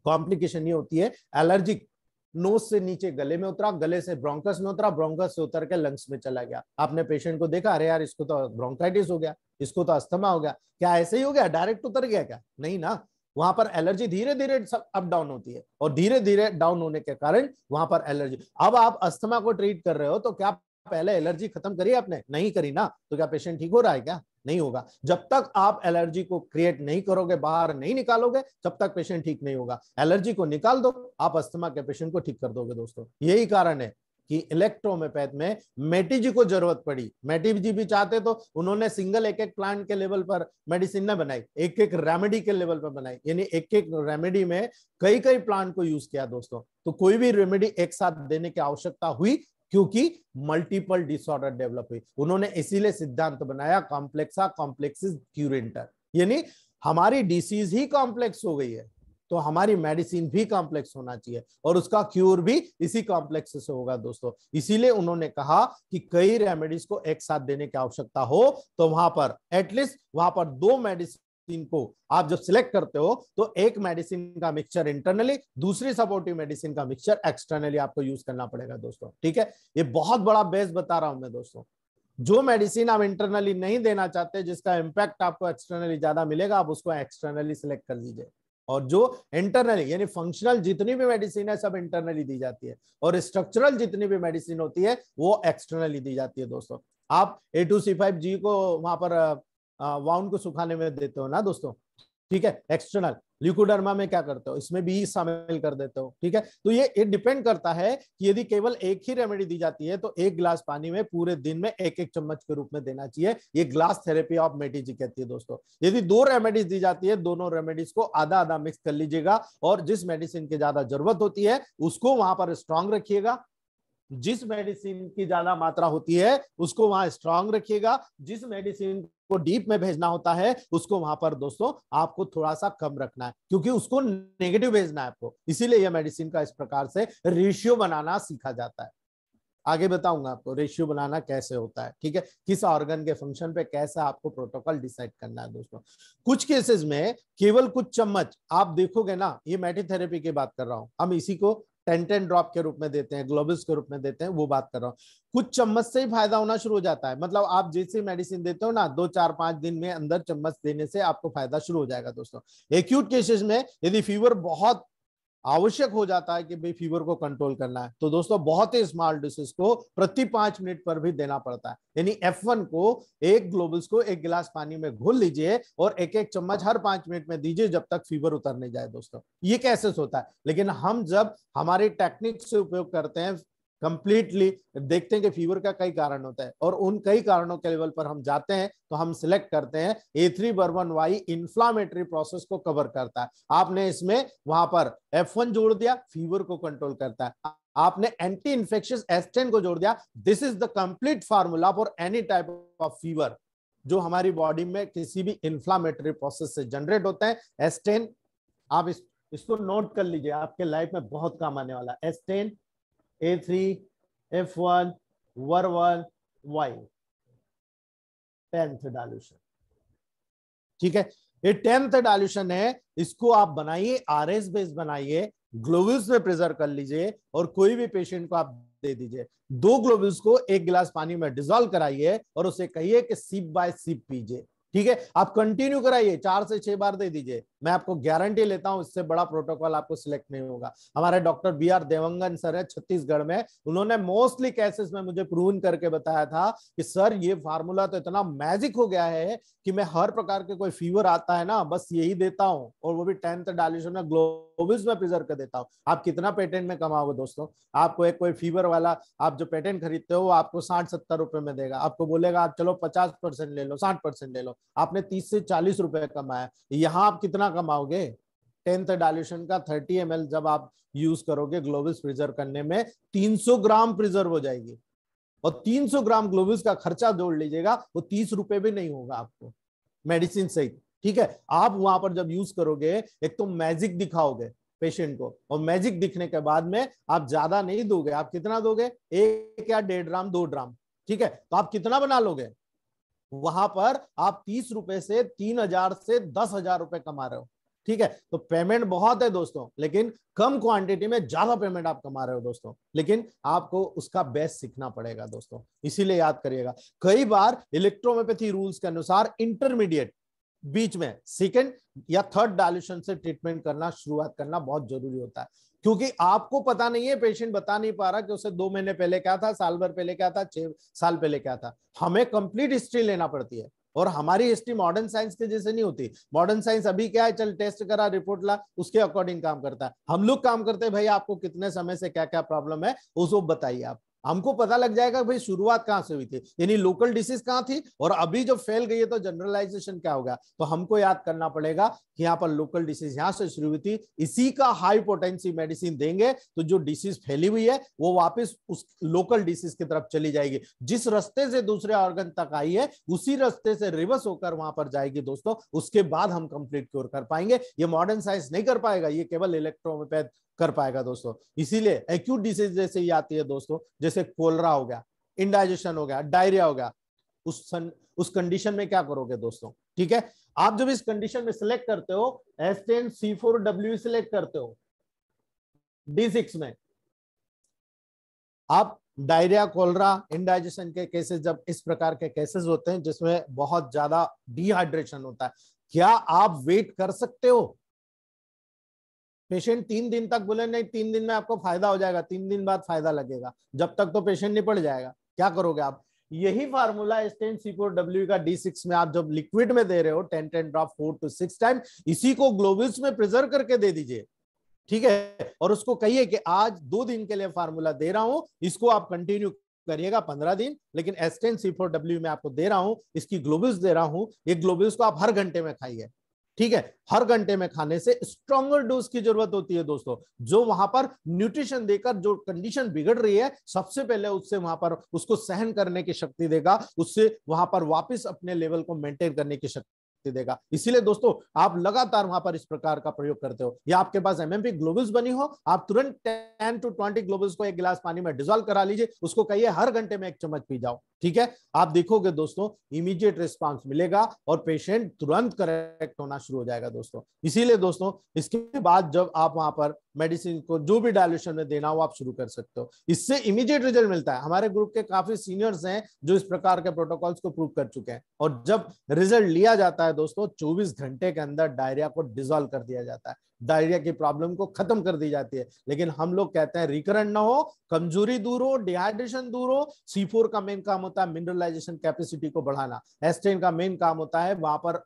S1: कॉम्प्लिकेशन ये होती है, एलर्जिक, नोज से नीचे गले में उतरा, गले से ब्रोंकस में उतरा, ब्रोंकस से उतर के लंग्स में चला गया। आपने पेशेंट को देखा, अरे यार इसको तो ब्रोंकाइटिस हो गया, इसको तो अस्थमा हो गया। क्या ऐसे ही हो गया, डायरेक्ट उतर गया क्या? नहीं ना, वहां पर एलर्जी धीरे धीरे अप डाउन होती है, और धीरे धीरे डाउन होने के कारण वहां पर एलर्जी। अब आप अस्थमा को ट्रीट कर रहे हो तो क्या पहले एलर्जी खत्म करी आपने? नहीं करी ना, तो क्या पेशेंट ठीक हो रहा है क्या? नहीं होगा। जब तक आप एलर्जी को क्रिएट नहीं करोगे, बाहर नहीं निकालोगे, तब तक पेशेंट ठीक नहीं होगा। एलर्जी को निकाल दो, आप अस्थमा के पेशेंट को ठीक कर दोगे दोस्तों। यही कारण है कि इलेक्ट्रोहोम्योपैथ में मेटी जी को जरूरत पड़ी। मेटी जी भी चाहते तो उन्होंने सिंगल एक एक प्लांट के लेवल पर मेडिसिन न बनाई, एक एक रेमेडी के लेवल पर बनाई, यानी एक एक रेमेडी में कई कई प्लांट को यूज किया दोस्तों। तो कोई भी रेमेडी एक साथ देने की आवश्यकता हुई क्योंकि मल्टीपल डिसऑर्डर डेवलप हुई। उन्होंने इसीलिए सिद्धांत बनाया कॉम्प्लेक्सा कॉम्प्लेक्सिस क्यूरेंटर, यानी हमारी डिसीज ही कॉम्प्लेक्स हो गई है तो हमारी मेडिसिन भी कॉम्प्लेक्स होना चाहिए और उसका क्यूर भी इसी कॉम्प्लेक्स से होगा दोस्तों। इसीलिए उन्होंने कहा कि कई रेमेडीज को एक साथ देने की आवश्यकता हो तो वहां पर एटलीस्ट वहां पर 2 मेडिसिन को आप जब सिलेक्ट करते हो तो एक मेडिसिन का मिक्सचर इंटरनली, दूसरी सपोर्टिव मेडिसिन का मिक्सचर एक्सटर्नली आपको यूज करना पड़ेगा दोस्तों। ठीक है, ये बहुत बड़ा बेस बता रहा हूं मैं दोस्तों। जो मेडिसिन आप इंटरनली नहीं देना चाहते, जिसका इंपैक्ट आपको एक्सटर्नली ज्यादा मिलेगा, आप उसको एक्सटर्नली सिलेक्ट कर दीजिए। और जो इंटरनली यानी फंक्शनल जितनी भी मेडिसिन है सब इंटरनली दी जाती है और स्ट्रक्चरल जितनी भी मेडिसिन होती है वो एक्सटर्नली दी जाती है दोस्तों। आप A2C5G को वहां पर वाउंड को सुखाने में देते हो ना दोस्तों, ठीक है, एक्सटर्नल। ल्यूकोडर्मा में क्या करते हो, इसमें भी शामिल कर देते हो। ठीक है, तो ये डिपेंड करता है कि यदि केवल एक ही रेमेडी दी जाती है तो 1 गिलास पानी में पूरे दिन में 1-1 चम्मच के रूप में देना चाहिए। ये ग्लास थेरेपी ऑफ मेटी जी कहती है दोस्तों। यदि 2 रेमेडीज दी जाती है, दोनों रेमेडीज को आधा आधा मिक्स कर लीजिएगा और जिस मेडिसिन की ज्यादा जरूरत होती है उसको वहां पर स्ट्रांग रखिएगा, जिस मेडिसिन की ज्यादा मात्रा होती है उसको वहां स्ट्रांग रखिएगा, जिस मेडिसिन को डीप में भेजना होता है उसको वहां पर दोस्तों आपको थोड़ा सा कम रखना है क्योंकि उसको नेगेटिव भेजना है आपको। इसीलिए यह मेडिसिन का इस प्रकार से रेशियो बनाना सीखा जाता है। आगे बताऊंगा आपको रेशियो बनाना कैसे होता है। ठीक है, किस ऑर्गन के फंक्शन पे कैसे आपको प्रोटोकॉल डिसाइड करना है दोस्तों। कुछ केसेस में केवल कुछ चम्मच आप देखोगे ना, ये मेटी थेरेपी की बात कर रहा हूं, हम इसी को 10-10 ड्रॉप के रूप में देते हैं, ग्लोबल्स के रूप में देते हैं, वो बात कर रहा हूँ। कुछ चम्मच से ही फायदा होना शुरू हो जाता है। मतलब आप जैसे मेडिसिन देते हो ना, 2-4-5 दिन में अंदर चम्मच देने से आपको फायदा शुरू हो जाएगा दोस्तों। एक्यूट केसेस में यदि फीवर बहुत आवश्यक हो जाता है कि भाई फीवर को कंट्रोल करना है तो दोस्तों बहुत ही स्मॉल डोसेस को प्रति 5 मिनट पर भी देना पड़ता है। यानी F1 को 1 ग्लोबल्स को 1 गिलास पानी में घोल लीजिए और 1-1 चम्मच हर 5 मिनट में दीजिए जब तक फीवर उतर नहीं जाए दोस्तों। ये कैसे होता है, लेकिन हम जब हमारी टेक्निक से उपयोग करते हैं कंप्लीटली देखते हैं कि फीवर का कई कारण होता है और उन कई कारणों के लेवल पर हम जाते हैं तो हम सिलेक्ट करते हैं A3-1Y इन्फ्लामेटरी प्रोसेस को कवर करता है। आपने इसमें वहां पर F1 जोड़ दिया, फीवर को कंट्रोल करता है। आपने एंटी इन्फेक्शियस S10 को जोड़ दिया, this is the complete formula for any type of fever जो हमारी बॉडी में किसी भी इन्फ्लामेटरी प्रोसेस से जनरेट होता है। S10 आप इसको नोट कर लीजिए, आपके लाइफ में बहुत काम आने वाला है। S10 A3 F1 WR1 Y 10th dilution. ठीक है, ये 10th डायल्यूशन है, इसको आप बनाइए, RS बेस बनाइए, ग्लोबुल्स में प्रिजर्व कर लीजिए और कोई भी पेशेंट को आप दे दीजिए। 2 ग्लोबुल्स को 1 गिलास पानी में डिसॉल्व कराइए और उसे कहिए कि सिप बाय सिप पीजिए। ठीक है, आप कंटिन्यू कराइए, 4 से 6 बार दे दीजिए। मैं आपको गारंटी लेता हूं इससे बड़ा प्रोटोकॉल आपको सिलेक्ट नहीं होगा। हमारे डॉक्टर BR देवंगन सर है छत्तीसगढ़ में, उन्होंने मोस्टली केसेस में मुझे प्रूव करके बताया था कि सर ये फार्मूला तो इतना मैजिक हो गया है कि मैं हर प्रकार के कोई फीवर आता है ना बस यही देता हूं और वो भी 10th डायल्यूशन में ग्लोबुल्स में प्रिजर्व कर देता हूं। आप कितना पेटेंट में कमाओगे दोस्तों। आपको एक कोई फीवर वाला आप जो पेटेंट खरीदते हो आपको 60-70 रुपए में देगा, आपको बोलेगा आप चलो 50% ले लो, 60% ले लो, आपने 30 से 40 रुपए कमाया। यहाँ आप कितना कमाओगे, 10th डायल्यूशन का 30 ml जब आप यूज करोगे ग्लोबल्स प्रिजर्व करने में 300 ग्राम प्रिजर्व हो जाएगी और 300 ग्राम ग्लोबल्स का खर्चा जोड़ लीजिएगा वो 30 रुपए भी नहीं होगा आपको मेडिसिन सहित। ठीक है, आप वहां पर जब यूज करोगे एक तो मैजिक दिखाओगे पेशेंट को और मैजिक दिखने के बाद में आप ज्यादा नहीं दोगे। आप कितना दोगे, 1 या 1.5 ड्राम 2 ड्राम। ठीक है, तो आप कितना बना लोगे, वहां पर आप 30 रुपए से 3000 से 10,000 रुपए कमा रहे हो। ठीक है, तो पेमेंट बहुत है दोस्तों लेकिन कम क्वांटिटी में ज्यादा पेमेंट आप कमा रहे हो दोस्तों, लेकिन आपको उसका बेस सीखना पड़ेगा दोस्तों। इसीलिए याद करिएगा, कई बार इलेक्ट्रोहोम्योपैथी रूल्स के अनुसार इंटरमीडिएट बीच में 2nd या 3rd डायल्यूशन से ट्रीटमेंट करना शुरुआत करना बहुत जरूरी होता है क्योंकि आपको पता नहीं है, पेशेंट बता नहीं पा रहा कि उसे 2 महीने पहले क्या था, साल भर पहले क्या था, 6 साल पहले क्या था। हमें कंप्लीट हिस्ट्री लेना पड़ती है। और हमारी हिस्ट्री मॉडर्न साइंस के जैसे नहीं होती। मॉडर्न साइंस अभी क्या है, चल टेस्ट करा, रिपोर्ट ला, उसके अकॉर्डिंग काम करता है। हम लोग काम करते हैं भाई आपको कितने समय से क्या क्या प्रॉब्लम है उसको बताइए आप, हमको पता लग जाएगा भाई शुरुआत कहां से हुई थी, यानी लोकल डिसीज कहां थी और अभी जब फैल गई है तो जनरलाइजेशन क्या होगा। तो हमको याद करना पड़ेगा कि यहाँ पर लोकल डिसीज यहां से शुरू हुई थी, इसी का हाई पोटेंसी मेडिसिन देंगे तो जो डिसीज फैली हुई है वो वापस उस लोकल डिसीज की तरफ चली जाएगी। जिस रास्ते से दूसरे ऑर्गन तक आई है उसी रास्ते से रिवर्स होकर वहां पर जाएगी दोस्तों, उसके बाद हम कंप्लीट क्योर कर पाएंगे। ये मॉडर्न साइंस नहीं कर पाएगा, ये केवल इलेक्ट्रोपैथ कर पाएगा दोस्तों। इसीलिए एक्यूट डिसीज जैसे ही आती है दोस्तों, जैसे कोलरा हो गया, इंडाइजेशन हो गया, डायरिया हो गया, उस कंडीशन में क्या करोगे दोस्तों, ठीक है। आप जब इस कंडीशन में सिलेक्ट करते हो H10C4W सिलेक्ट करते हो D6 में, आप डायरिया, कोलरा, इंडाइजेशन के केसेस, जब इस प्रकार के केसेस होते हैं जिसमें बहुत ज्यादा डिहाइड्रेशन होता है, क्या आप वेट कर सकते हो? पेशेंट 3 दिन तक बोले नहीं 3 दिन में आपको फायदा हो जाएगा, 3 दिन बाद फायदा लगेगा, जब तक तो पेशेंट निपट जाएगा, क्या करोगे आप? यही फार्मूला H10C4W का D6 में आप जब लिक्विड में दे रहे हो 10 ड्रॉप 4 to 6 टाइम, इसी को ग्लोबुल्स में प्रिजर्व करके दे दीजिए, ठीक है। और उसको कहिए कि आज 2 दिन के लिए फार्मूला दे रहा हूं, इसको आप कंटिन्यू करिएगा 15 दिन, लेकिन H10C4W में आपको दे रहा हूं, इसकी ग्लोबुल्स दे रहा हूं, ये ग्लोबुल्स को आप हर घंटे में खाइए, ठीक है। हर घंटे में खाने से स्ट्रॉन्गर डोज की जरूरत होती है दोस्तों, जो वहां पर न्यूट्रिशन देकर जो कंडीशन बिगड़ रही है सबसे पहले उससे वहां पर उसको सहन करने की शक्ति देगा, उससे वहां पर वापस अपने लेवल को मेंटेन करने की शक्ति देगा। इसीलिए दोस्तों आप लगातार वहां पर इस प्रकार का प्रयोग करते हो, या आपके पास एमएमपी ग्लोबुल्स बनी हो, आप तुरंत 10 to 20 ग्लोबुल्स को एक गिलास पानी में डिसॉल्व करा लीजिए, उसको कहिए हर घंटे में 1 चम्मच पी जाओ, ठीक है। आप देखोगे दोस्तों इमीडिएट रिस्पांस मिलेगा और पेशेंट तुरंत करेक्ट होना शुरू हो जाएगा दोस्तों। इसीलिए दोस्तों इसके बाद जब आप वहां पर मेडिसिन को जो भी डायल्यूशन में देना हो आप शुरू कर सकते हो, इससे इमीडिएट रिजल्ट मिलता है। हमारे ग्रुप के काफी सीनियर्स हैं जो इस प्रकार के प्रोटोकॉल्स को प्रूव कर चुके हैं, और जब रिजल्ट लिया जाता है दोस्तों 24 घंटे के अंदर डायरिया को डिसॉल्व कर दिया जाता है, डायरिया की प्रॉब्लम को खत्म कर दी जाती है। लेकिन हम लोग कहते हैं रिकरेंट ना हो, कमजोरी दूर हो, डिहाइड्रेशन दूर हो। C4 का मेन काम होता है मिनरलाइजेशन कैपेसिटी को बढ़ाना, H10 का मेन काम होता है वहां पर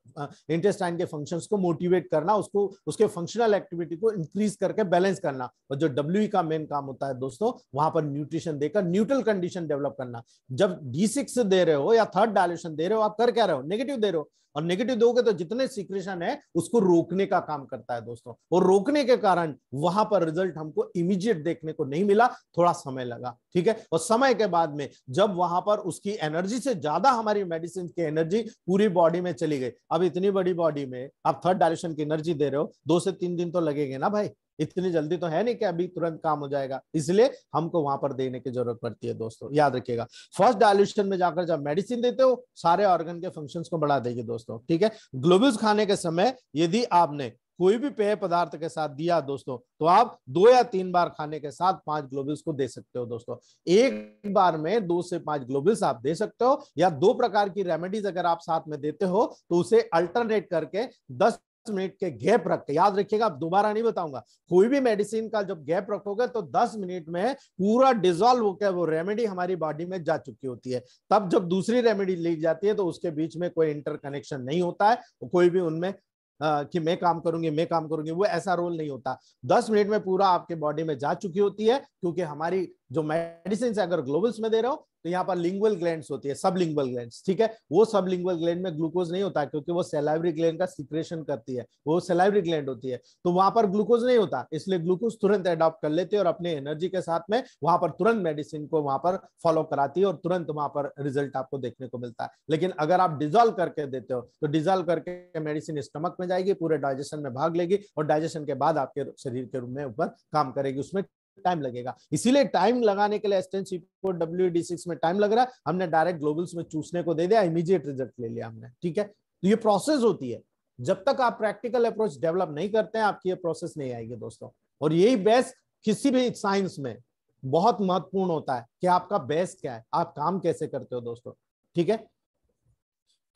S1: इंटेस्टाइन के फंक्शंस को मोटिवेट करना, उसको उसके फंक्शनल एक्टिविटी को इंक्रीज करके बैलेंस करना। और जो W का मेन काम होता है दोस्तों वहां पर न्यूट्रिशन देकर न्यूट्रल कंडीशन डेवलप करना। जब D6 दे रहे हो या थर्ड डायल्यूशन दे रहे हो, आप कर क्या रहे हो, नेगेटिव दे रहे हो, और नेगेटिव दोगे तो जितने सीक्रेशन है उसको रोकने का काम करता है दोस्तों, और रोकने के कारण वहां पर रिजल्ट हमको इमीडिएट देखने को नहीं मिला, थोड़ा समय लगा, ठीक है। और समय के बाद में जब वहां पर उसकी एनर्जी से ज्यादा हमारी मेडिसिन की एनर्जी पूरी बॉडी में चली गई, अब इतनी बड़ी बॉडी में आप थर्ड डायल्यूशन की एनर्जी दे रहे हो, 2 से 3 दिन तो लगेंगे ना भाई, इतनी जल्दी तो है नहीं कि अभी तुरंत काम हो जाएगा, इसलिए हमको वहां पर देने की जरूरत पड़ती है दोस्तों, याद रखिएगा। फर्स्ट डायल्यूशन में जाकर जब मेडिसिन देते हो सारे ऑर्गन के फंक्शंस को बढ़ा देगी दोस्तों, ठीक है। ग्लोबुल्स खाने के समय यदि आपने कोई भी पेय पदार्थ के साथ दिया दोस्तों, तो आप 2 या 3 बार खाने के साथ 5 ग्लोबुल्स को दे सकते हो दोस्तों। एक बार में 2 से 5 ग्लोबुल्स आप दे सकते हो, या 2 प्रकार की रेमेडीज अगर आप साथ में देते हो तो उसे अल्टरनेट करके 10 मिनट के गैप रख के, याद रखिएगा दोबारा नहीं बताऊंगा, कोई भी मेडिसिन का जब गैप रखोगे तो 10 मिनट में पूरा डिसॉल्व होकर वो रेमेडी हमारी बॉडी में जा चुकी होती है। तब जब दूसरी रेमेडी ली जाती है तो उसके बीच में कोई इंटरकनेक्शन नहीं होता है, कोई भी उनमें कि मैं काम करूंगी वो ऐसा रोल नहीं होता। 10 मिनट में पूरा आपके बॉडी में जा चुकी होती है, क्योंकि हमारी जो मेडिसिन है अगर ग्लोबल्स में दे रहे हो तो यहाँ पर लिंगुअल ग्लैंड्स होती है, सबलिंगुअल ग्लैंड्स, ठीक है। वो सबलिंगुअल ग्लैंड में ग्लूकोज नहीं होता क्योंकि वो सैलाइवरी ग्लैंड का सीक्रेशन करती है, वो सैलाइवरी ग्लैंड होती है, तो वहां पर ग्लूकोज नहीं होता, इसलिए ग्लूकोज तुरंत अडॉप्ट कर लेते हैं और अपने एनर्जी के साथ में वहां पर तुरंत मेडिसिन को वहां पर फॉलो कराती है और तुरंत वहां पर रिजल्ट आपको देखने को मिलता है। लेकिन अगर आप डिसॉल्व करके देते हो तो डिसॉल्व करके मेडिसिन स्टमक में जाएगी, पूरे डाइजेशन में भाग लेगी और डाइजेशन के बाद आपके शरीर के रूम में ऊपर काम करेगी, उसमें टाइम लगेगा। इसीलिए टाइम लगाने के लिए H10C4W D6 में टाइम लग रहा है, हमने डायरेक्ट ग्लोबल्स में चूसने को दे दिया, इमीडिएट रिजल्ट ले लिया हमने, ठीक है। तो ये प्रोसेस होती है, जब तक आप प्रैक्टिकल अप्रोच डेवलप नहीं करते हैं आपकी ये प्रोसेस नहीं आएगी दोस्तों। और यही बेस किसी भी साइंस में बहुत महत्वपूर्ण होता है कि आपका बेस क्या है, आप काम कैसे करते हो दोस्तों, ठीक है।